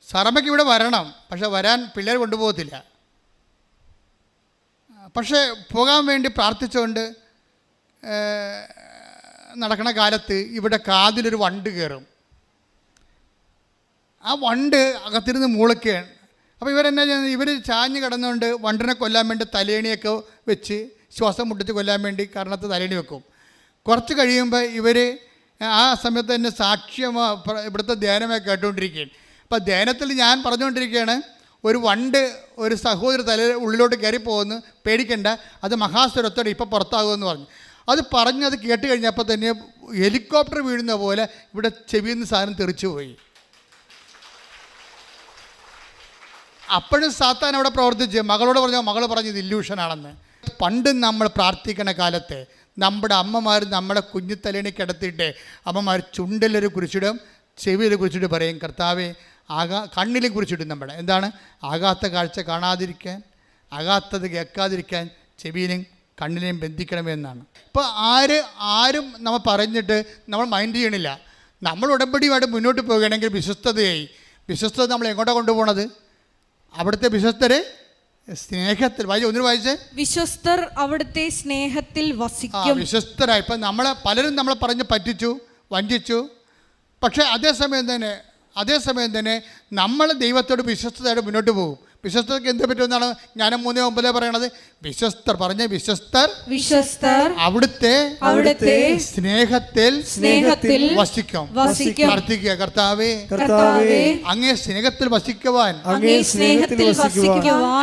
സാറാമ്മയ്ക്ക് ഇവിടെ വരണം, പക്ഷെ വരാൻ പിള്ളേർ കൊണ്ടുപോകത്തില്ല. പക്ഷേ പോകാൻ വേണ്ടി പ്രാർത്ഥിച്ചുകൊണ്ട് നടക്കണ കാലത്ത് ഇവിടെ കാതിലൊരു വണ്ട് കയറും. ആ വണ്ട് അകത്തിരുന്ന് മൂളക്കുകയാണ്. അപ്പോൾ ഇവരെന്നാ ചെയ്യുന്നത്, ഇവർ ചാഞ്ഞ് കിടന്നുകൊണ്ട് വണ്ടിനെ കൊല്ലാൻ വേണ്ടി തലേണിയൊക്കെ വെച്ച് ശ്വാസം മുട്ടിച്ച് കൊല്ലാൻ വേണ്ടി കാരണത്ത് തലേണി വെക്കും. കുറച്ച് കഴിയുമ്പോൾ ഇവർ ആ സമയത്ത് തന്നെ സാക്ഷ്യം ഇവിടുത്തെ ധ്യാനമൊക്കെ കേട്ടുകൊണ്ടിരിക്കുകയാണ്. അപ്പോൾ ധ്യാനത്തിൽ ഞാൻ പറഞ്ഞുകൊണ്ടിരിക്കുകയാണ്, ഒരു വണ്ട് ഒരു സഹോദരി ഉള്ളിലോട്ട് കയറി പോകുന്നു, പേടിക്കണ്ട, അത് മഹാസ്വരത്തോടെ ഇപ്പോൾ പുറത്താകുമെന്ന് പറഞ്ഞു. അത് പറഞ്ഞത് കേട്ട് കഴിഞ്ഞപ്പോൾ തന്നെ ഹെലികോപ്റ്റർ വീഴുന്ന പോലെ ഇവിടെ ചെവിയിൽ നിന്ന് സാധനം തെറിച്ചു പോയി. അപ്പോഴും സാത്താൻ അവിടെ പ്രവർത്തിച്ച് മകളോട് മകൾ പറഞ്ഞത് ഇല്യൂഷനാണെന്ന്. പണ്ട് നമ്മൾ പ്രാർത്ഥിക്കണ കാലത്ത് നമ്മുടെ അമ്മമാർ നമ്മളെ കുഞ്ഞിത്തലേണി കിടത്തിയിട്ട് അമ്മമാർ ചുണ്ടിലൊരു കുറിച്ചിടും, ചെവിയിൽ കുറിച്ചിട്ട് പറയും, കർത്താവേ കണ്ണിലും കുറിച്ചിടും. നമ്മുടെ എന്താണ്, ആകാത്ത കാഴ്ച കാണാതിരിക്കാൻ, ആകാത്തത് കേൾക്കാതിരിക്കാൻ ചെവിയിലും കണ്ണിനെയും ബന്ധിക്കണമെന്നാണ്. ഇപ്പോൾ ആരും നമ്മൾ പറഞ്ഞിട്ട് നമ്മൾ മൈൻഡ് ചെയ്യണില്ല. നമ്മൾ ഉടമ്പടിയുമായിട്ട് മുന്നോട്ട് പോകുകയാണെങ്കിൽ വിശ്വസ്തത നമ്മൾ എങ്ങോട്ടാണ് കൊണ്ടുപോകണത്? അവിടുത്തെ വിശ്വസ്തരെ സ്നേഹത്തിൽ വായിച്ചേ, വിശ്വസ്തർ അവിടുത്തെ സ്നേഹത്തിൽ വസിക്കും. വിശ്വസ്തരായി. ഇപ്പം പലരും നമ്മളെ പറഞ്ഞ് പറ്റിച്ചു, വഞ്ചിച്ചു. പക്ഷേ അതേസമയം തന്നെ നമ്മൾ ദൈവത്തോട് വിശ്വസ്തയായിട്ട് മുന്നോട്ട് പോകും. വിശ്വസ്തർക്ക് എന്ത് പറ്റുമെന്നാണ് ഞാൻ 3:9 പറയണത്. വിശ്വസ്തർ അവിടുത്തെ സ്നേഹത്തിൽ വസിക്കും. പ്രാർത്ഥിക്കുക, കർത്താവേ അങ്ങേ സ്നേഹത്തിൽ വസിക്കുവാൻ,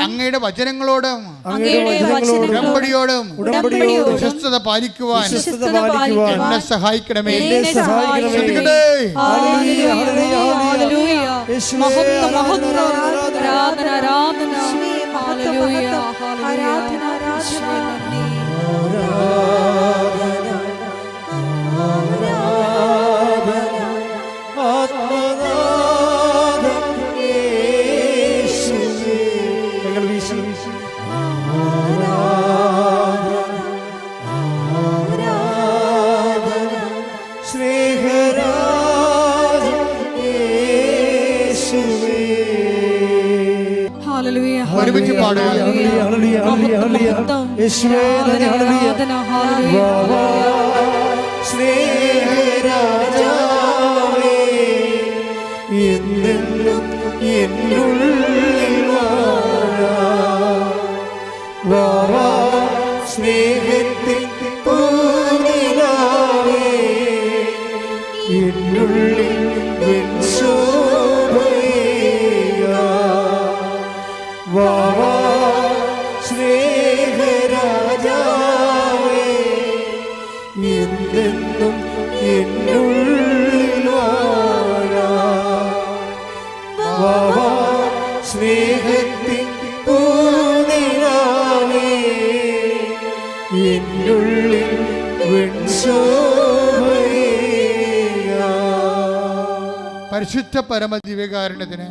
അങ്ങയുടെ വചനങ്ങളോടും ഉടമ്പടിയോടും വിശ്വസ്തത പാലിക്കുവാൻ എന്നെ സഹായിക്കണമേ. ഒരുമിച്ച് പാടുക. സ്നേഹത്തിൽ പൂനിലാവേ എന്നുള്ളിൽ വാവാ സ്നേഹരാജാവേ എന്നെന്നും എന്നുള്ളിൽ വാവാ സ്നേഹത്തിൻ പൂനിലാവേ എന്നുള്ളിൽ പരിശുദ്ധ പരമദിവ്യകാരുണ്യത്തിന്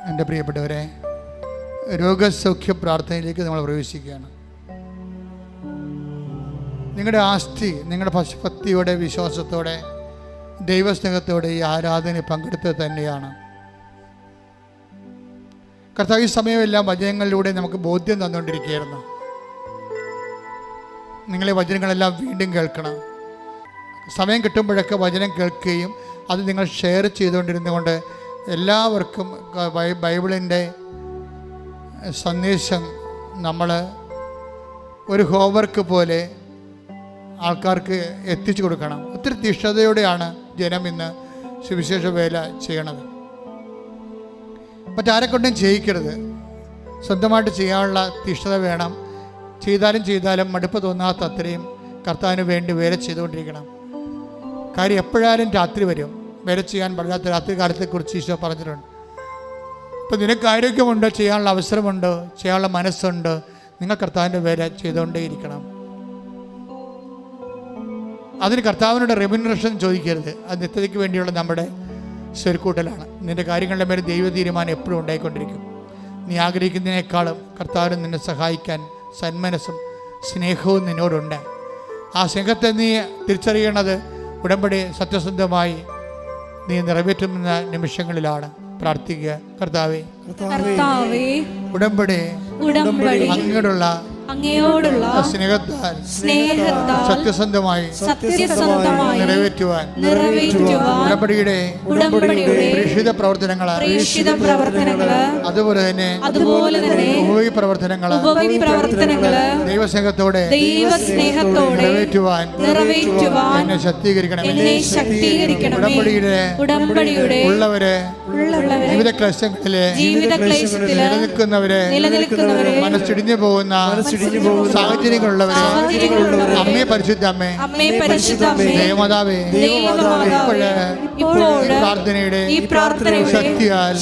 എൻ്റെ പ്രിയപ്പെട്ടവരെ, രോഗസൗഖ്യ പ്രാർത്ഥനയിലേക്ക് നമ്മൾ പ്രവേശിക്കുകയാണ്. നിങ്ങളുടെ ആസ്തി നിങ്ങളുടെ ഭക്തിയോടെ, വിശ്വാസത്തോടെ, ദൈവസ്നേഹത്തോടെ ഈ ആരാധന പങ്കെടുത്തത് തന്നെയാണ്. കർത്താവ് ഈ സമയമെല്ലാം വചനങ്ങളിലൂടെ നമുക്ക് ബോധ്യം തന്നുകൊണ്ടിരിക്കുകയായിരുന്നു. നിങ്ങളെ വചനങ്ങളെല്ലാം വീണ്ടും കേൾക്കണം. സമയം കിട്ടുമ്പോഴൊക്കെ വചനം കേൾക്കുകയും അത് നിങ്ങൾ ഷെയർ ചെയ്തുകൊണ്ടിരുന്നുകൊണ്ട് എല്ലാവർക്കും ബൈബിളിൻ്റെ സന്ദേശം നമ്മൾ ഒരു ഹോംവർക്ക് പോലെ ആൾക്കാർക്ക് എത്തിച്ചു കൊടുക്കണം. ഒത്തിരി തീഷ്ണതയോടെയാണ് ജനം ഇന്ന് സുവിശേഷ വേല ചെയ്യണത്. മറ്റാരെക്കൊണ്ടും ചെയ്യിക്കരുത്. സ്വന്തമായിട്ട് ചെയ്യാനുള്ള തീഷ്ണത വേണം. ചെയ്താലും മടുപ്പ് തോന്നാത്ത അത്രയും കർത്താവിന് വേണ്ടി വേല ചെയ്തുകൊണ്ടിരിക്കണം. കാര്യം എപ്പോഴായാലും രാത്രി വരും. വേല ചെയ്യാൻ പറ്റാത്ത രാത്രി കാലത്തെക്കുറിച്ച് ഈശോ പറഞ്ഞിട്ടുണ്ട്. ഇപ്പം നിനക്ക് ആരോഗ്യമുണ്ടോ, ചെയ്യാനുള്ള അവസരമുണ്ടോ, ചെയ്യാനുള്ള മനസ്സുണ്ടോ, നിങ്ങൾ കർത്താവിൻ്റെ വേല ചെയ്തുകൊണ്ടേയിരിക്കണം. അതിന് കർത്താവിനോട് റെമ്യൂണറേഷൻ ചോദിക്കരുത്. അത് നിത്യതയ്ക്ക് വേണ്ടിയുള്ള നമ്മുടെ സ്വരുക്കൂട്ടലാണ്. നിൻ്റെ കാര്യങ്ങളുടെ മേലെ ദൈവ തീരുമാനം എപ്പോഴും ഉണ്ടായിക്കൊണ്ടിരിക്കും. നീ ആഗ്രഹിക്കുന്നതിനേക്കാളും കർത്താവിന് നിന്നെ സഹായിക്കാൻ സന്മനസ്സും സ്നേഹവും നിന്നോടുണ്ട്. ആ സ്നേഹത്തെ നീ തിരിച്ചറിയണത് ഉടമ്പടി സത്യസന്ധമായി നീ നിറവേറ്റുന്ന നിമിഷങ്ങളിലാണ്. പ്രാർത്ഥിക്കുക. കർത്താവേ, കർത്താവേ, ഉടമ്പടി ഉടമ്പടി അങ്ങോട്ടുള്ള സ്നേഹത്താൽ സത്യസന്ധമായി നിറവേറ്റുവാൻ ഉടമ്പടിയുടെ പ്രേക്ഷിത പ്രവർത്തനങ്ങള് അതുപോലെ തന്നെ ഉപവി പ്രവർത്തനങ്ങള് ദൈവസ്നേഹത്തോടെ നിറവേറ്റുവാൻ എന്നെ ശക്തീകരിക്കണം. ഉടമ്പടിയുടെ ഉള്ളവരെ ജീവിത ക്ലേശങ്ങളിലെ നിലനിൽക്കുന്നവരെ മനസ്സിടിഞ്ഞു പോകുന്ന സാഹചര്യങ്ങളുള്ളവരെ അമ്മേ പരിശുദ്ധ അമ്മേ ദേവമാതാവേ പ്രാർത്ഥനയുടെ ശക്തിയാൽ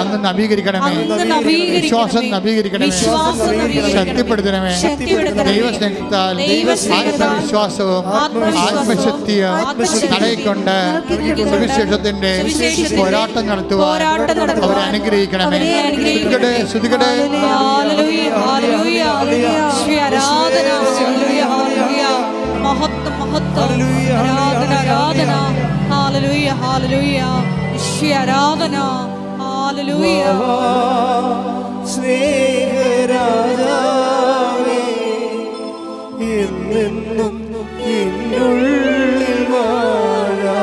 അങ്ങ് നവീകരിക്കണമേ. വിശ്വാസം നവീകരിക്കണമേ, ശക്തിപ്പെടുത്തണമേ. ദൈവസ്നേഹത്താൽ ആത്മവിശ്വാസവും ആത്മശക്തിയും തടയിക്കൊണ്ട് സുവിശേഷത്തിന്റെ പോരാട്ടം നടത്തുവാൻ അവരെ അനുഗ്രഹിക്കണമേ. ശ്രുതികടെ മഹത്വം മഹത്വം ആരാധന ആരാധന ഹല്ലേലൂയ ഹല്ലേലൂയ ഈശോയെ ആരാധന ഹല്ലേലൂയ. സ്നേഹരാജാവേ എന്നെന്നും എന്നുള്ളിൽ വാഴാ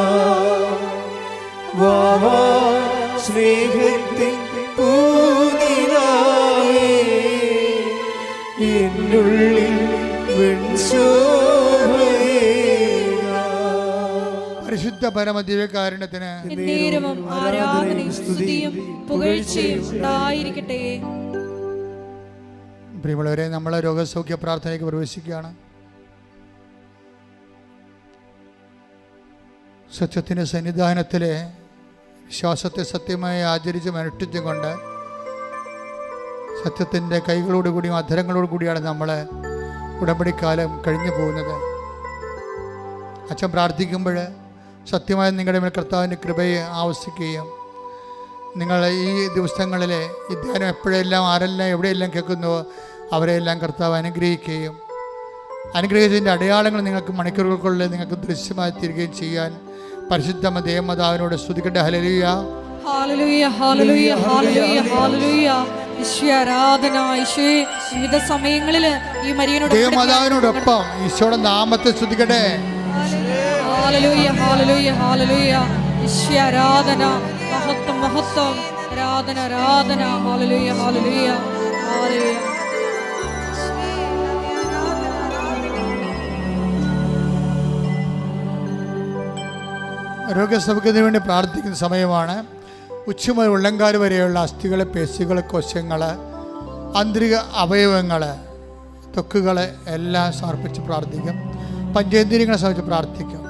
സ്നേഹത്തിൻ പൂനിലാവേ എന്നുള്ളിൽ പരിശുദ്ധ പരമദിവ്യകാരുണ്യത്തിന് എന്നേരവും ആരാധനയും സ്തുതിയും പുകഴ്ചയും ഉണ്ടായിരിക്കട്ടെ. പ്രിയമുള്ളവരെ, നമ്മൾ രോഗസൗഖ്യ പ്രാർത്ഥനയ്ക്ക് പ്രവേശിക്കുകയാണ്. സത്യത്തിൻ്റെ സന്നിധാനത്തിലെ വിശ്വാസത്തെ സത്യമായി ആചരിച്ചും അനുഷ്ഠിച്ചും കൊണ്ട് സത്യത്തിൻ്റെ കൈകളോടുകൂടിയും അധരങ്ങളോടുകൂടിയാണ് നമ്മൾ ഉടമ്പടിക്കാലം കഴിഞ്ഞു പോകുന്നത്. അച്ഛൻ പ്രാർത്ഥിക്കുമ്പോൾ സത്യമായി നിങ്ങളുടെ മേൽ കർത്താവിൻ്റെ കൃപയെ ആവശ്യിക്കുകയും നിങ്ങൾ ഈ ദിവസങ്ങളിലെ ഈ ധ്യാനം എപ്പോഴെല്ലാം ആരെല്ലാം എവിടെയെല്ലാം കേൾക്കുന്നുവോ അവരെയെല്ലാം കർത്താവ് അനുഗ്രഹിക്കുകയും അനുഗ്രഹിച്ചതിൻ്റെ അടയാളങ്ങൾ നിങ്ങൾക്ക് മണിക്കൂറുകൾക്കുള്ളിൽ നിങ്ങൾക്ക് ദൃശ്യമായി തീരുകയും ചെയ്യാൻ പരിശുദ്ധ ദേവമാതാവിനോട് സ്തുതിക്കട്ടെ. ഹല്ലേലൂയ ഹല്ലേലൂയ ഹല്ലേലൂയ ഹല്ലേലൂയ ഹല്ലേലൂയ. ഈശോയെ ആരാധന. ഈശോയെ വിവിധ സമയങ്ങളിൽ ഈ മരിയനോട് ദേവമാതാവിനോടൊപ്പം ഈശോയുടെ നാമത്തെ സ്തുതിക്കട്ടെ. ഹല്ലേലൂയ ഹല്ലേലൂയ ഹല്ലേലൂയ. ഈശോയെ ആരാധന. മഹത്വം മഹത്വം ആരാധന ആരാധന. ഹല്ലേലൂയ ഹല്ലേലൂയ ഹല്ലേലൂയ. രോഗസൗഖ്യത്തിന് വേണ്ടി പ്രാർത്ഥിക്കുന്ന സമയമാണ്. ഉച്ചമുതൽ ഉള്ളങ്കാല് വരെയുള്ള അസ്ഥികൾ, പേശികൾ, കോശങ്ങൾ, ആന്തരിക അവയവങ്ങൾ, ത്വക്കുകൾ എല്ലാം സമർപ്പിച്ച് പ്രാർത്ഥിക്കും. പഞ്ചേന്ദ്രിയങ്ങളെ സമർപ്പിച്ച് പ്രാർത്ഥിക്കും.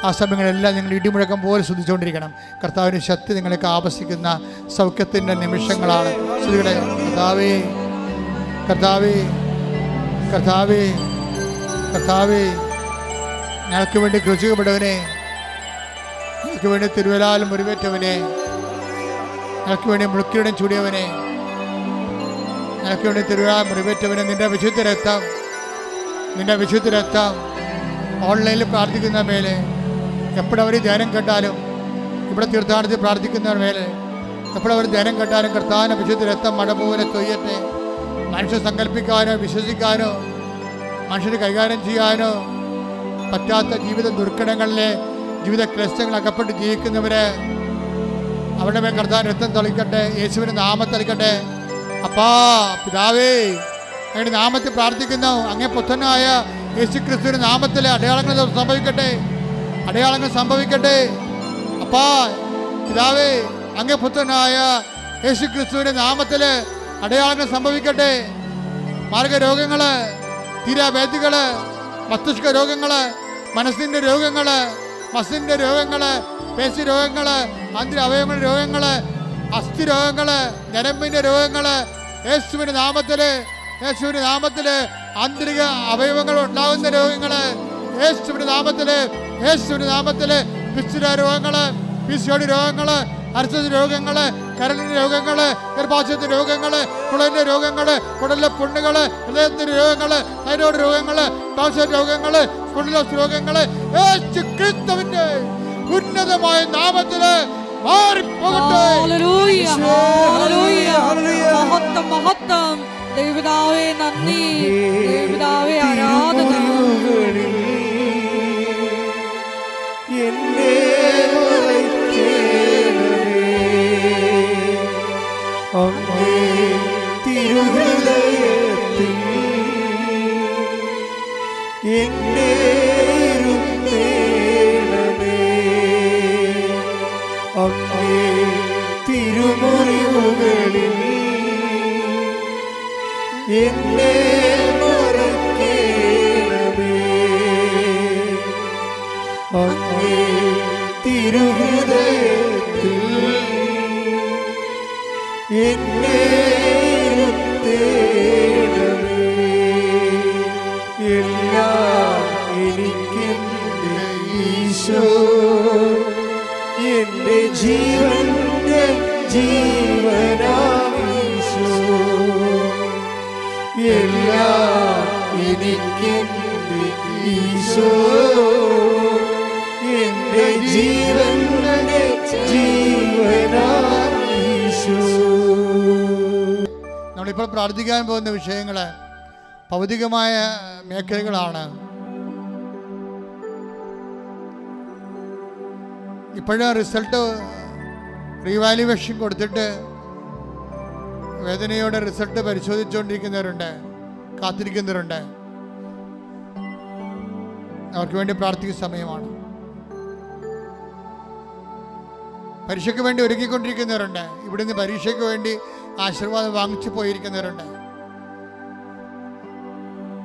ആ സമയങ്ങളെല്ലാം നിങ്ങൾ ഇടിമുഴക്കം പോലെ ശ്രദ്ധിച്ചുകൊണ്ടിരിക്കണം. കർത്താവിൻ്റെ ശക്തി നിങ്ങൾക്ക് ആവശ്യിക്കുന്ന സൗഖ്യത്തിൻ്റെ നിമിഷങ്ങളാണ്. ശ്രുതികളെ കർത്താവേ കർത്താവേ കർത്താവേ കർത്താവേ, ഞങ്ങൾക്ക് വേണ്ടി ക്രൂശിക്കപ്പെട്ടവനെ, ഞങ്ങൾക്ക് വേണ്ടി തിരുവലാൽ മുറിവേറ്റവനെ, ഞങ്ങൾക്ക് വേണ്ടി മുളുക്കിയുടെ ചൂടിയവനെ, ഞങ്ങൾക്ക് വേണ്ടി തിരുവലാൽ മുറിവേറ്റവനെ, നിന്റെ വിശുദ്ധ രക്തം ഓൺലൈനിൽ പ്രാർത്ഥിക്കുന്ന മേലെ, എപ്പോഴവർ ധ്യാനം കേട്ടാലും, ഇവിടെ തീർത്ഥാടനത്തിൽ പ്രാർത്ഥിക്കുന്നവർ മേലെ എപ്പോഴവർ ധ്യാനം കേട്ടാലും കർത്താവിൻ്റെ വിശുദ്ധ രക്തം മഴ പോലെ തൊയ്യട്ടെ. മനുഷ്യർ സങ്കല്പിക്കാനോ വിശ്വസിക്കാനോ മനുഷ്യർ കൈകാര്യം ചെയ്യാനോ പറ്റാത്ത ജീവിത ദുർഘടങ്ങളിലെ ജീവിത ക്ലേശങ്ങൾ അകപ്പെട്ട് ജീവിക്കുന്നവര് അവരുടെ മേൽ കർത്താവിന്റെ രക്തം തളിക്കട്ടെ. യേശുവിന്റെ നാമത്തിൽ തളിക്കട്ടെ. അപ്പാ പിതാവേ, അങ്ങയുടെ നാമത്തിൽ പ്രാർത്ഥിക്കുന്നു. അങ്ങേ പുത്രനായ യേശു ക്രിസ്തുവിന്റെ നാമത്തിലെ അടയാളങ്ങൾ സംഭവിക്കട്ടെ. അപ്പാ പിതാവേ, അങ്ങേ പുത്രനായ യേശു ക്രിസ്തുവിന്റെ നാമത്തില് അടയാളങ്ങൾ സംഭവിക്കട്ടെ. മാർഗരോഗങ്ങള്, തീരാവേദികള്, മസ്തിഷ്ക രോഗങ്ങള്, മനസ്സിന്റെ രോഗങ്ങള്, മസിന്റെ രോഗങ്ങള്, പേശി രോഗങ്ങള്, ആന്തരിക അവയവങ്ങളുടെ രോഗങ്ങള്, അസ്ഥി രോഗങ്ങള്, ഞരമ്പിന്റെ രോഗങ്ങള്, യേശുവിന്റെ നാമത്തില് ആന്തരിക അവയവങ്ങൾ ഉണ്ടാകുന്ന രോഗങ്ങള്, യേശുവിന്റെ നാമത്തില് പിസ്തുര രോഗങ്ങള്, പിസിയോടി രോഗങ്ങള്, അർച്ചതി രോഗങ്ങള്, കരളിന്റെ രോഗങ്ങള്, ഗർഭാശയത്തിന്റെ രോഗങ്ങള്, കുളലിന്റെ രോഗങ്ങള്, കുടലിലെ പുണ്ണുകള്, ഹൃദയത്തിന്റെ രോഗങ്ങള്, തൈറോയ്ഡ് രോഗങ്ങള്, ടോൺസിൽ രോഗങ്ങള്, സ്പോണ്ടിലോസിസ് രോഗങ്ങള്, യേശു ക്രിസ്തുവിന്റെ ഉന്നതമായ നാമത്തില് മാറിപ്പോകട്ടെ. ഹല്ലേലൂയ, ഹല്ലേലൂയ. ഹല്ലേലൂയ. മഹത്വം, മഹത്വം. ദൈവപിതാവേ നന്ദി, ദൈവപിതാവേ ആരാധന. തിരുമുറിവുകളിൽ എന്നെ മറയ്ക്കണമേ. അങ്ങേ തിരുഹൃദയത്തിൽ എന്നെ ഇരുത്തേണമേ. അങ്ങേ തിരുമുറിവുകളിൽ എന്നെ മറയ്ക്കണമേ. അങ്ങേ തിരുഹൃദയത്തിൽ എന്നെ ഇരുത്തേണമേ. എല്ലാം എനിക്കെന്റെ ഈശോ, എന്റെ ജീവന്റെ ജീവനാമീശോ. എല്ലാം എനിക്കെന്റെ ഈശോ, എന്റെ ജീവന്റെ ജീവനാമീശോ. നമ്മളിപ്പോൾ പ്രാർത്ഥിക്കാൻ പോകുന്ന വിഷയങ്ങൾ ഭൗതികമായ മേഖലകളാണ്. ഇപ്പോഴും റിസൾട്ട് റീവാലുവേഷൻ കൊടുത്തിട്ട് വേദനയോടെ റിസൾട്ട് പരിശോധിച്ചുകൊണ്ടിരിക്കുന്നവരുണ്ട്, കാത്തിരിക്കുന്നവരുണ്ട്. അവർക്ക് വേണ്ടി പ്രാർത്ഥിക്കുന്ന സമയമാണ്. പരീക്ഷയ്ക്ക് വേണ്ടി ഒരുക്കിക്കൊണ്ടിരിക്കുന്നവരുണ്ട്. ഇവിടുന്ന് പരീക്ഷയ്ക്ക് വേണ്ടി ആശീർവാദം വാങ്ങിച്ചു പോയിരിക്കുന്നവരുണ്ട്.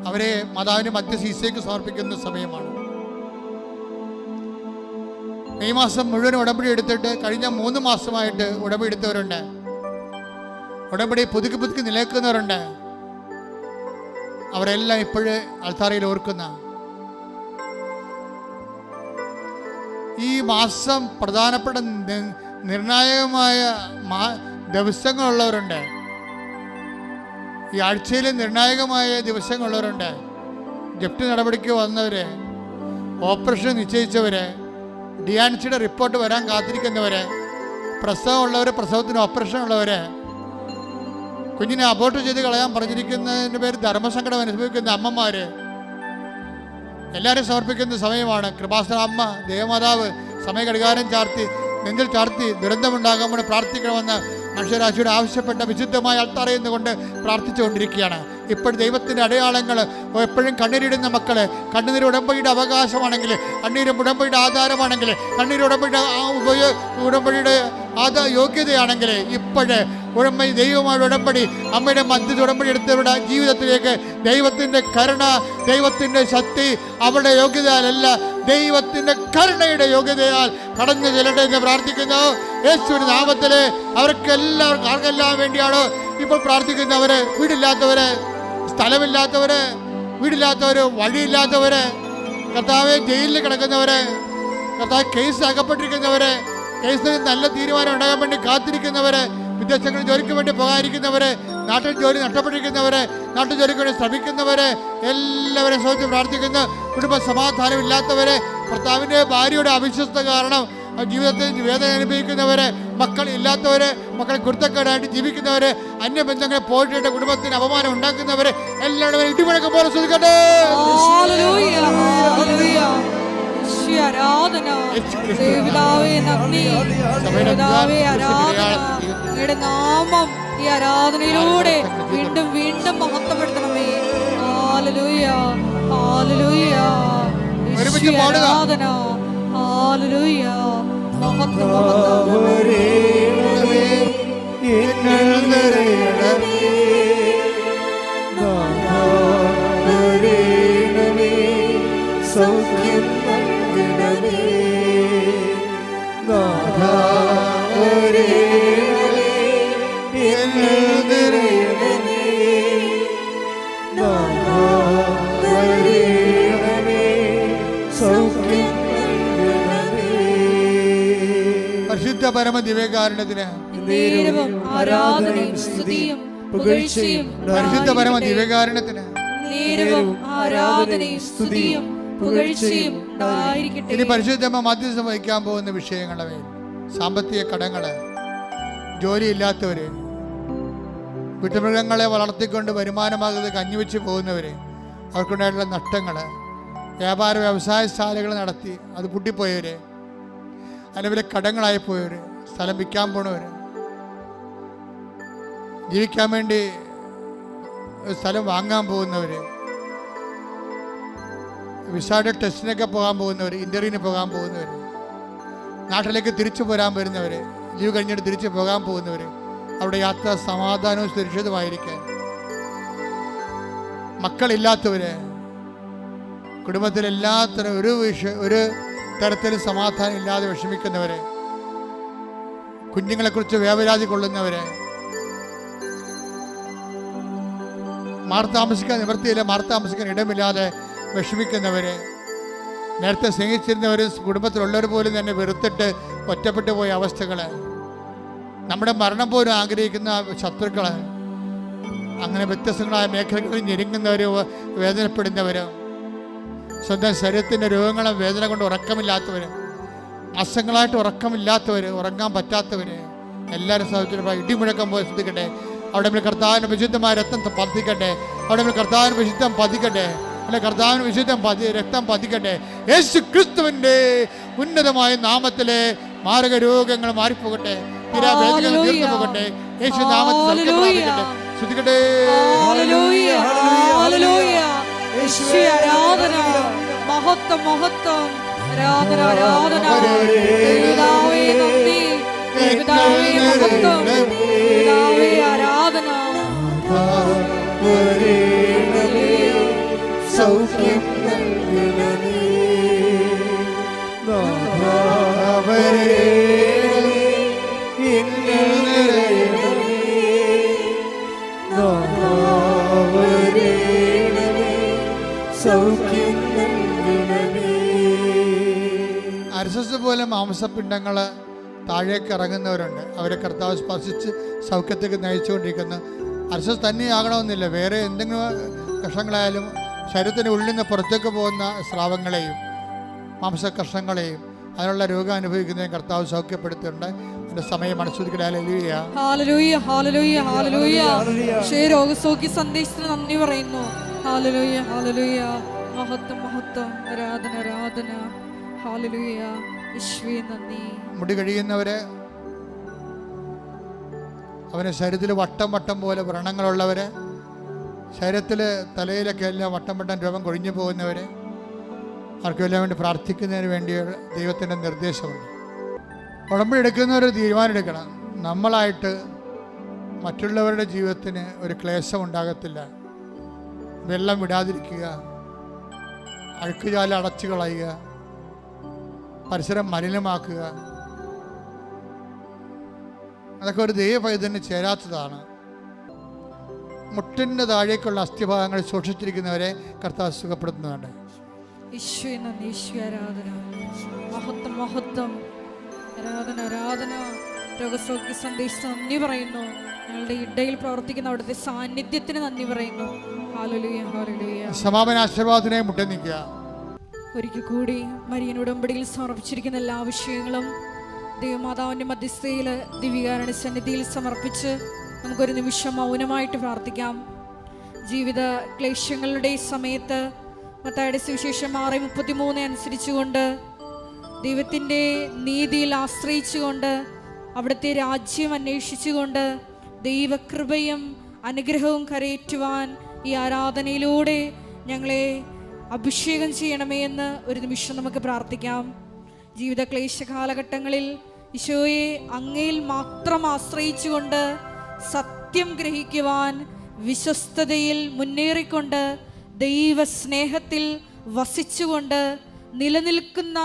അവരെ മാതാവിന്റെ മധ്യസ്ഥയ്ക്ക് സമർപ്പിക്കുന്ന സമയമാണ്. മെയ് മാസം മുഴുവൻ ഉടമ്പടി എടുത്തിട്ട് കഴിഞ്ഞ 3 മാസമായിട്ട് ഉടമ്പടി എടുത്തവരുണ്ട്. ഉടമ്പടി പുതുക്കി നിലനിൽക്കുന്നവരുണ്ട്. അവരെല്ലാം ഇപ്പോഴേ അൾത്താരയിൽ ഓർക്കുന്ന ഈ മാസം പ്രധാനപ്പെട്ട നിർണായകമായ ദിവസങ്ങളുള്ളവരുണ്ട്. ഈ ആഴ്ചയിലെ നിർണായകമായ ദിവസങ്ങളുള്ളവരുണ്ട്. ജപ്തി നടപടിക്ക് വന്നവര്, ഓപ്പറേഷൻ നിശ്ചയിച്ചവര്, ഡിയാൻസിയുടെ റിപ്പോർട്ട് വരാൻ കാത്തിരിക്കുന്നവര്, പ്രസവമുള്ളവര്, പ്രസവത്തിന് ഓപ്പറേഷൻ ഉള്ളവര്, കുഞ്ഞിനെ അബോർട്ട് ചെയ്ത് കളയാൻ പറഞ്ഞിരിക്കുന്നതിൻ്റെ പേര് ധർമ്മസങ്കടം അനുഭവിക്കുന്ന അമ്മമാര്, എല്ലാവരും സമർപ്പിക്കുന്ന സമയമാണ്. കൃപാസന അമ്മ ദേവമാതാവ് സമയഘടികാരം ചാർത്തി നെഞ്ചിൽ ചാർത്തി ദുരന്തമുണ്ടാകാൻ പ്രാർത്ഥിക്കണമെന്ന് മനുഷ്യരാശിയോട് ആവശ്യപ്പെട്ട വിശുദ്ധമായ അൾത്താരയിൽ നിന്നുകൊണ്ട് പ്രാർത്ഥിച്ചുകൊണ്ടിരിക്കുകയാണ്. ഇപ്പോഴും ദൈവത്തിൻ്റെ അടയാളങ്ങൾ എപ്പോഴും കണ്ണീരിടുന്ന മക്കള്, കണ്ണുനീര് ഉടമ്പടിയുടെ അവകാശമാണെങ്കിൽ, കണ്ണീര് ഉടമ്പടിയുടെ ആധാരമാണെങ്കിൽ, കണ്ണീര് ഉടമ്പടിയുടെ യോഗ്യതയാണെങ്കിൽ, ഇപ്പോഴ് ഉടമ്പടി ദൈവമായുള്ള ഉടമ്പടി അമ്മയുടെ മധ്യത്തിൽ ഉടമ്പടി എടുത്തവരുടെ ജീവിതത്തിലേക്ക് ദൈവത്തിൻ്റെ കരുണ, ദൈവത്തിൻ്റെ ശക്തി അവരുടെ യോഗ്യതയാലല്ല, ദൈവത്തിൻ്റെ കരുണയുടെ യോഗ്യതയാൽ കടന്നു ചെല്ലട്ടെ എന്ന് പ്രാർത്ഥിക്കുന്നു. യേശുവിന്റെ നാമത്തില് അവർക്കെല്ലാവർക്കും ആർക്കെല്ലാം വേണ്ടിയാണ് ഇപ്പോൾ പ്രാർത്ഥിക്കുന്നവര്, വീടില്ലാത്തവര്, സ്ഥലമില്ലാത്തവര്, വീടില്ലാത്തവര്, വഴിയില്ലാത്തവര്, കർത്താവെ ജയിലിൽ കിടക്കുന്നവര്, കർത്താവ് കേസ് അകപ്പെട്ടിരിക്കുന്നവര്, കേസിന് നല്ല തീരുമാനം ഉണ്ടാകാൻ വേണ്ടി കാത്തിരിക്കുന്നവര്, വിദേശങ്ങളിൽ ജോലിക്ക് വേണ്ടി പോകാതിരിക്കുന്നവര്, നാട്ടിൽ ജോലി നഷ്ടപ്പെട്ടിരിക്കുന്നവര്, നാട്ടിൽ ജോലിക്ക് വേണ്ടി ശ്രമിക്കുന്നവര്, എല്ലാവരെയും സംബന്ധിച്ച് പ്രാർത്ഥിക്കുന്ന കുടുംബ സമാധാനമില്ലാത്തവര്, ഭർത്താവിൻ്റെ ഭാര്യയുടെ അവിശ്വസ്ത കാരണം ജീവിതത്തിൽ വേദന അനുഭവിക്കുന്നവര്, മക്കൾ ഇല്ലാത്തവര്, മക്കൾ കുരുത്തക്കേടായിട്ട് ജീവിക്കുന്നവര്, അന്യബന്ധങ്ങളെ പോയിട്ട് കുടുംബത്തിന് അപമാനം ഉണ്ടാക്കുന്നവര്, എല്ലാവരും ഇടിമുഴക്കം പോലെ ശ്രദ്ധിക്കട്ടെ. ആരാധന ദൈവപിതാവേ നന്ദി, ദൈവപിതാവേ ആരാധന. അങ്ങയുടെ നാമം ഈ ആരാധനയിലൂടെ വീണ്ടും വീണ്ടും മഹത്വപ്പെടുത്തണമേ. ഹല്ലേലൂയ, ഹല്ലേലൂയ, ആരാധന, ഹല്ലേലൂയ, മഹത്വം, സൗഖ്യം നൽകണമേ. പരിശുദ്ധ പരമ ദിവ്യകാരുണ്യത്തിന് ആരാധനയും സ്തുതിയും പുകഴ്ചയും പരിശുദ്ധ പരമ ദിവ്യകാരുണ്യത്തിന് ആരാധനയും സ്തുതിയും പുകഴ്ചയും ഉണ്ടായിരിക്കട്ടെ. ഇനി പരിശുദ്ധമ്മ മധ്യസ്ഥം വഹിക്കാൻ പോകുന്ന വിഷയങ്ങളുടെ മേൽ സാമ്പത്തിക കടങ്ങൾ, ജോലിയില്ലാത്തവർ, വീട്ടുമൃഗങ്ങളെ വളർത്തിക്കൊണ്ട് വരുമാനമാകുന്നത് കഞ്ഞിവെച്ച് പോകുന്നവർ, അവർക്കുണ്ടായിട്ടുള്ള നഷ്ടങ്ങൾ, വ്യാപാര വ്യവസായശാലകൾ നടത്തി അത് പൂട്ടിപ്പോയവർ, അതിന് കടങ്ങളായി പോയവർ, സ്ഥലം വിൽക്കാൻ പോണവർ, ജീവിക്കാൻ വേണ്ടി സ്ഥലം വാങ്ങാൻ പോകുന്നവർ, വിസയുടെ ടെസ്റ്റിനൊക്കെ പോകാൻ പോകുന്നവർ, ഇൻ്റർവ്യൂവിന് പോകാൻ പോകുന്നവർ, നാട്ടിലേക്ക് തിരിച്ചു പോരാൻ വരുന്നവർ, ലീവ് കഴിഞ്ഞിട്ട് തിരിച്ചു പോകാൻ പോകുന്നവർ, അവിടെ യാത്ര സമാധാനവും സുരക്ഷിതമായിരിക്കാൻ, മക്കളില്ലാത്തവർ, കുടുംബത്തിൽ എല്ലാത്തരം ഒരു തരത്തിലും സമാധാനം ഇല്ലാതെ വിഷമിക്കുന്നവർ, കുഞ്ഞുങ്ങളെക്കുറിച്ച് വേവലാതി കൊള്ളുന്നവർ, മാർത്താമസിക്കാൻ നിവൃത്തിയില്ല, മാർത്താമസിക്കാൻ ഇടമില്ലാതെ വിഷമിക്കുന്നവർ, നേരത്തെ സ്നേഹിച്ചിരുന്നവർ കുടുംബത്തിലുള്ളവർ പോലും തന്നെ വെറുത്തിട്ട് ഒറ്റപ്പെട്ടു പോയ അവസ്ഥകൾ, നമ്മുടെ മരണം പോലും ആഗ്രഹിക്കുന്ന ശത്രുക്കൾ, അങ്ങനെ വ്യത്യസ്തങ്ങളായ മേഖലകളിൽ ഞെരുങ്ങുന്നവർ, വേദനപ്പെടുന്നവർ, സ്വന്തം ശരീരത്തിൻ്റെ രോഗങ്ങളും വേദന കൊണ്ട് ഉറക്കമില്ലാത്തവർ, മാസങ്ങളായിട്ട് ഉറക്കമില്ലാത്തവർ, ഉറങ്ങാൻ പറ്റാത്തവർ, എല്ലാവരും സാഹചര്യം ഇടിമുഴക്കം പോലെ ശ്രദ്ധിക്കട്ടെ. അവിടെ നമ്മൾ കർത്താവിന് വിശുദ്ധമായ രക്തം പതിക്കട്ടെ. അവിടെ നമ്മൾ കർത്താവിന് വിശുദ്ധം പതിക്കട്ടെ. അല്ലെ കർത്താവിന് വിശുദ്ധം രക്തം പതിക്കട്ടെ. യേശു ക്രിസ്തുവിൻ്റെ ഉന്നതമായ നാമത്തിലെ മാരക രോഗങ്ങൾ മാറിപ്പോകട്ടെ, തീരാവേദനകൾ തീർന്നു പോകട്ടെ. യേശു നാമത്തിൽ ശ്രദ്ധിക്കട്ടെ. ആരാധന, മഹത്വം, മഹത്വം, ആരാധന, ആരാധന. പിതാവേ നന്ദി, പിതാവേ മഹത്വം, പിതാവേ ആരാധന. സൗഖ്യം നൽകണമേ, അർശസ് പോലെ മാംസപിണ്ഡങ്ങൾ താഴേക്ക് ഇറങ്ങുന്നവരുണ്ട്. അവരെ കർത്താവ് സ്പർശിച്ച് സൗഖ്യത്തേക്ക് നയിച്ചുകൊണ്ടിരിക്കുന്നു. അർശസ് തന്നെയാകണമെന്നില്ല, വേറെ എന്തെങ്കിലും കഷങ്ങളായാലും ശരീരത്തിൻ്റെ ഉള്ളിൽ നിന്ന് പുറത്തേക്ക് പോകുന്ന സ്രാവങ്ങളെയും മാംസകഷ്ണങ്ങളെയും അതിനുള്ള രോഗം അനുഭവിക്കുന്നതിനും കർത്താവ് സൗഖ്യപ്പെടുത്തിയിട്ടുണ്ട്. അതിന്റെ സമയം മനസ്സുദിക്കട്ടെ. ഹല്ലേലൂയ, ഹല്ലേലൂയ, ഹല്ലേലൂയ. രോഗസൗഖ്യ സന്ദേശത്തിന് നന്ദി പറയുന്നു. ഹല്ലേലൂയ, ഹല്ലേലൂയ, മഹത്വം, മഹത്വം, ആരാധന, ആരാധന. ഹല്ലേലൂയ, യേശുവേ നന്ദി. മുടി കഴിയുന്നവര്, അവന് ശരീരത്തിൽ വട്ടം വട്ടം പോലെ വ്രണങ്ങളുള്ളവര്, ശരീരത്തിൽ തലയിലൊക്കെ എല്ലാം വട്ടം വട്ടം രോഗം കൊഴിഞ്ഞു പോകുന്നവര്, അവർക്കെല്ലാം വേണ്ടി പ്രാർത്ഥിക്കുന്നതിന് വേണ്ടി ദൈവത്തിൻ്റെ നിർദ്ദേശമുണ്ട്. ഉടമ്പടി എടുക്കുന്നവർ തീരുമാനം എടുക്കണം. നമ്മളായിട്ട് മറ്റുള്ളവരുടെ ജീവിതത്തിന് ഒരു ക്ലേശം ഉണ്ടാകത്തില്ല. വെള്ളം വിടാതിരിക്കുക, അഴുക്കുചാല അടച്ചു കളയുക, പരിസരം മലിനമാക്കുക, അതൊക്കെ ഒരു ദൈവഭയത്തിന് ചേരാത്തതാണ്. മുട്ടിൻ്റെ താഴേക്കുള്ള അസ്ഥിഭാഗങ്ങൾ സൂക്ഷിച്ചിരിക്കുന്നവരെ കർത്താവ് സുഖപ്പെടുത്തുന്നുണ്ട്. ഈശോയെ നന്ദി, ഈശോ ആരാധന, മഹത്വം, മഹത്വം, ആരാധന, ആരാധന. രോഗസൗഖ്യ സന്ദേശത്തിന് നന്ദി പറയുന്നു. ഞങ്ങളുടെ ഇടയിൽ പ്രവർത്തിക്കുന്ന അവിടുത്തെ സാന്നിധ്യത്തിന് നന്ദി പറയുന്നു. Hallelujah, hallelujah. സമാപന ആശീർവാദത്തിനെ മുട്ടി നിൽക്കുക. ഒരിക്കൽ കൂടി മരിയൻ ഉടമ്പടിയിൽ സമർപ്പിച്ചിരിക്കുന്ന എല്ലാ വിഷയങ്ങളും ദൈവമാതാവിൻ്റെ മധ്യസ്ഥയിൽ ദിവ്യകാരുണ്യ സന്നിധിയിൽ സമർപ്പിച്ച് നമുക്കൊരു നിമിഷം മൗനമായിട്ട് പ്രാർത്ഥിക്കാം. ജീവിത ക്ലേശങ്ങളുടെ സമയത്ത് മത്തായിയുടെ സുവിശേഷം 6:33 അനുസരിച്ചുകൊണ്ട് ദൈവത്തിൻ്റെ നീതിയിൽ ആശ്രയിച്ചുകൊണ്ട് അവിടുത്തെ രാജ്യം അന്വേഷിച്ചുകൊണ്ട് ദൈവകൃപയും അനുഗ്രഹവും കരയേറ്റുവാൻ ഈ ആരാധനയിലൂടെ ഞങ്ങളെ അഭിഷേകം ചെയ്യണമേ എന്ന് ഒരു നിമിഷം നമുക്ക് പ്രാർത്ഥിക്കാം. ജീവിത ക്ലേശ കാലഘട്ടങ്ങളിൽ ഈശോയെ അങ്ങയിൽ മാത്രം ആശ്രയിച്ചുകൊണ്ട് സത്യം ഗ്രഹിക്കുവാൻ, വിശ്വസ്തതയിൽ മുന്നേറിക്കൊണ്ട് ദൈവസ്നേഹത്തിൽ വസിച്ചുകൊണ്ട് നിലനിൽക്കുന്ന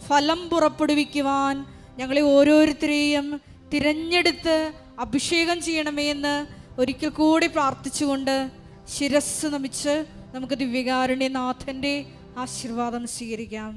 ഫലം പുറപ്പെടുവിക്കുവാൻ ഞങ്ങളെ ഓരോരുത്തരെയും തിരഞ്ഞെടുത്ത് അഭിഷേകം ചെയ്യണമേ എന്ന് ഒരിക്കൽ കൂടി പ്രാർത്ഥിച്ചുകൊണ്ട് ശിരസ് നമിച്ച് നമുക്ക് ദിവ്യകാരുണ്യനാഥൻ്റെ ആശീർവാദം സ്വീകരിക്കാം.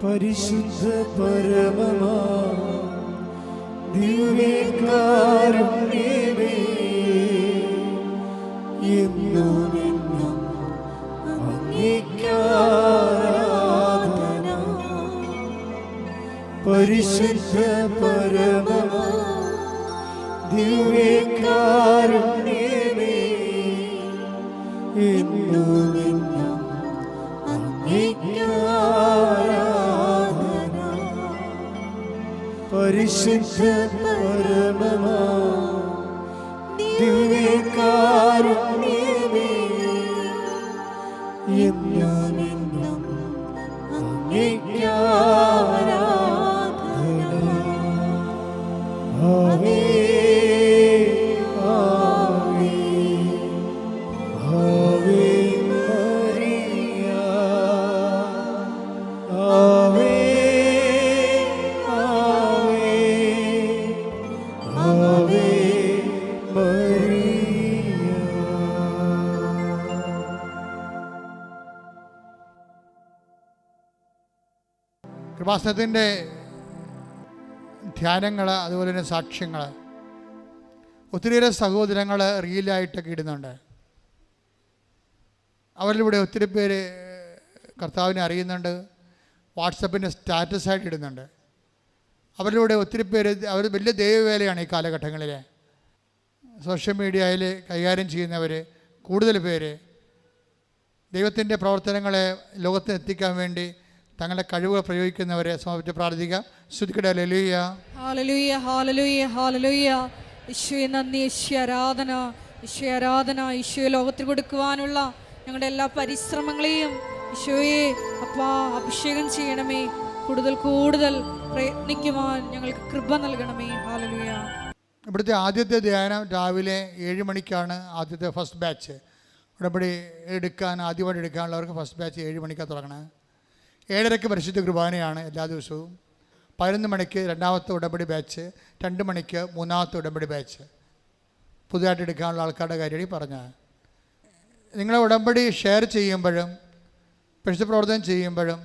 പരിശുദ്ധ പരമമാ ദിവ്യകാരുണ്യമേ, എന്നും എന്നും അങ്ങേക്കാരാധന. പരിശുദ്ധ പരമമാ ദിവ്യകാരുണ്യമേ, എന്നും എന്നും അങ്ങേക്കാരാധന. പരിശുദ്ധ പരമമാ ദിവ്യകാരുണ്യമേ, എന്നും എന്നും അങ്ങേക്കാരാധന. ആമേൻ. കൃപാസനത്തിൻ്റെ ധ്യാനങ്ങൾ, അതുപോലെ തന്നെ സാക്ഷ്യങ്ങൾ, ഒത്തിരിയേറെ സഹോദരങ്ങൾ റീലായിട്ടൊക്കെ ഇടുന്നുണ്ട്. അവരിലൂടെ ഒത്തിരി പേര് കർത്താവിനെ അറിയുന്നുണ്ട്. വാട്സപ്പിൻ്റെ സ്റ്റാറ്റസായിട്ട് ഇടുന്നുണ്ട്. അവരിലൂടെ ഒത്തിരി പേര്, അവർ വലിയ ദൈവവേലയാണ് ഈ കാലഘട്ടങ്ങളിൽ. സോഷ്യൽ മീഡിയയിൽ കൈകാര്യം ചെയ്യുന്നവർ കൂടുതൽ പേര് ദൈവത്തിൻ്റെ പ്രവർത്തനങ്ങളെ ലോകത്തിന് എത്തിക്കാൻ വേണ്ടി തങ്ങളുടെ കഴിവുകൾ പ്രയോഗിക്കുന്നവരെ സമർപ്പിച്ച് പ്രാർത്ഥിക്കാം. സ്തുതിക്കട്ടെ. ഹല്ലേലൂയ, ഹല്ലേലൂയ, ഹല്ലേലൂയ, ഹല്ലേലൂയ. ഈശോയെ നന്ദി, ഈശോ ആരാധന, ഈശോ ആരാധന. ഈശോയെ ലോകത്തിൽ കൊടുക്കുവാനുള്ള ഞങ്ങളുടെ എല്ലാ പരിശ്രമങ്ങളെയും ഈശോയെ അപ്പാ അഭിഷേകം ചെയ്യണമേ. കൂടുതൽ കൂടുതൽ പ്രയത്നിക്കുവാൻ ഞങ്ങൾക്ക് കൃപ നൽകണമേ. ഹല്ലേലൂയ. ഇവിടുത്തെ ആദ്യത്തെ ധ്യാനം രാവിലെ 7 മണിക്കാണ് ആദ്യത്തെ ഫസ്റ്റ് ബാച്ച്. ഉടമ്പടി എടുക്കാൻ ആദ്യമായിട്ട് എടുക്കാനുള്ളവർക്ക് ഫസ്റ്റ് ബാച്ച് 7 മണിക്കാണ് തുടങ്ങണത്. 7:30 പരിശുദ്ധ കുർബാനയാണ് എല്ലാ ദിവസവും. 11 മണിക്ക് രണ്ടാമത്തെ ഉടമ്പടി ബാച്ച്, 2 മണിക്ക് മൂന്നാമത്തെ ഉടമ്പടി ബാച്ച്. പുതുതായിട്ട് എടുക്കാനുള്ള ആൾക്കാരുടെ കാര്യമാണ് ഈ പറഞ്ഞത്. നിങ്ങളെ ഉടമ്പടി ഷെയർ ചെയ്യുമ്പോഴും പരിശുദ്ധ പ്രവർത്തനം ചെയ്യുമ്പോഴും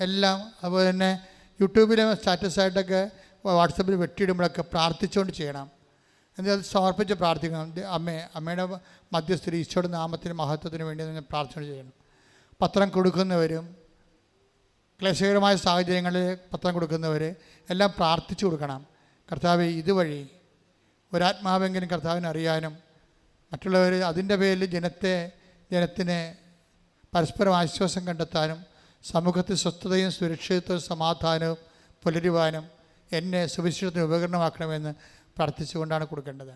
എല്ലാം, അതുപോലെ തന്നെ യൂട്യൂബിലെ സ്റ്റാറ്റസായിട്ടൊക്കെ വാട്സപ്പിൽ വെട്ടിയിടുമ്പോഴൊക്കെ പ്രാർത്ഥിച്ചുകൊണ്ട് ചെയ്യണം. എന്നിട്ട് സമർപ്പിച്ച് പ്രാർത്ഥിക്കണം. അമ്മയുടെ മധ്യസ്ഥ ഈശോയുടെ നാമത്തിന് മഹത്വത്തിന് വേണ്ടി നിങ്ങൾ പ്രാർത്ഥന ചെയ്യണം. പത്രം കൊടുക്കുന്നവരും ക്ലേശകരമായ സാഹചര്യങ്ങളിൽ പത്രം കൊടുക്കുന്നവർ എല്ലാം പ്രാർത്ഥിച്ചു കൊടുക്കണം. കർത്താവ് ഇതുവഴി ഒരാത്മാവെങ്കിലും കർത്താവിനെ അറിയാനും മറ്റുള്ളവർ അതിൻ്റെ പേരിൽ ജനത്തിന് പരസ്പരം ആശ്വാസം കണ്ടെത്താനും സമൂഹത്തിൽ സ്വസ്ഥതയും സുരക്ഷിതത്വവും സമാധാനവും പുലരുവാനും എന്നെ സുവിശേഷത്തിന് ഉപകരണമാക്കണമെന്ന് പ്രാർത്ഥിച്ചുകൊണ്ടാണ് കൊടുക്കേണ്ടത്.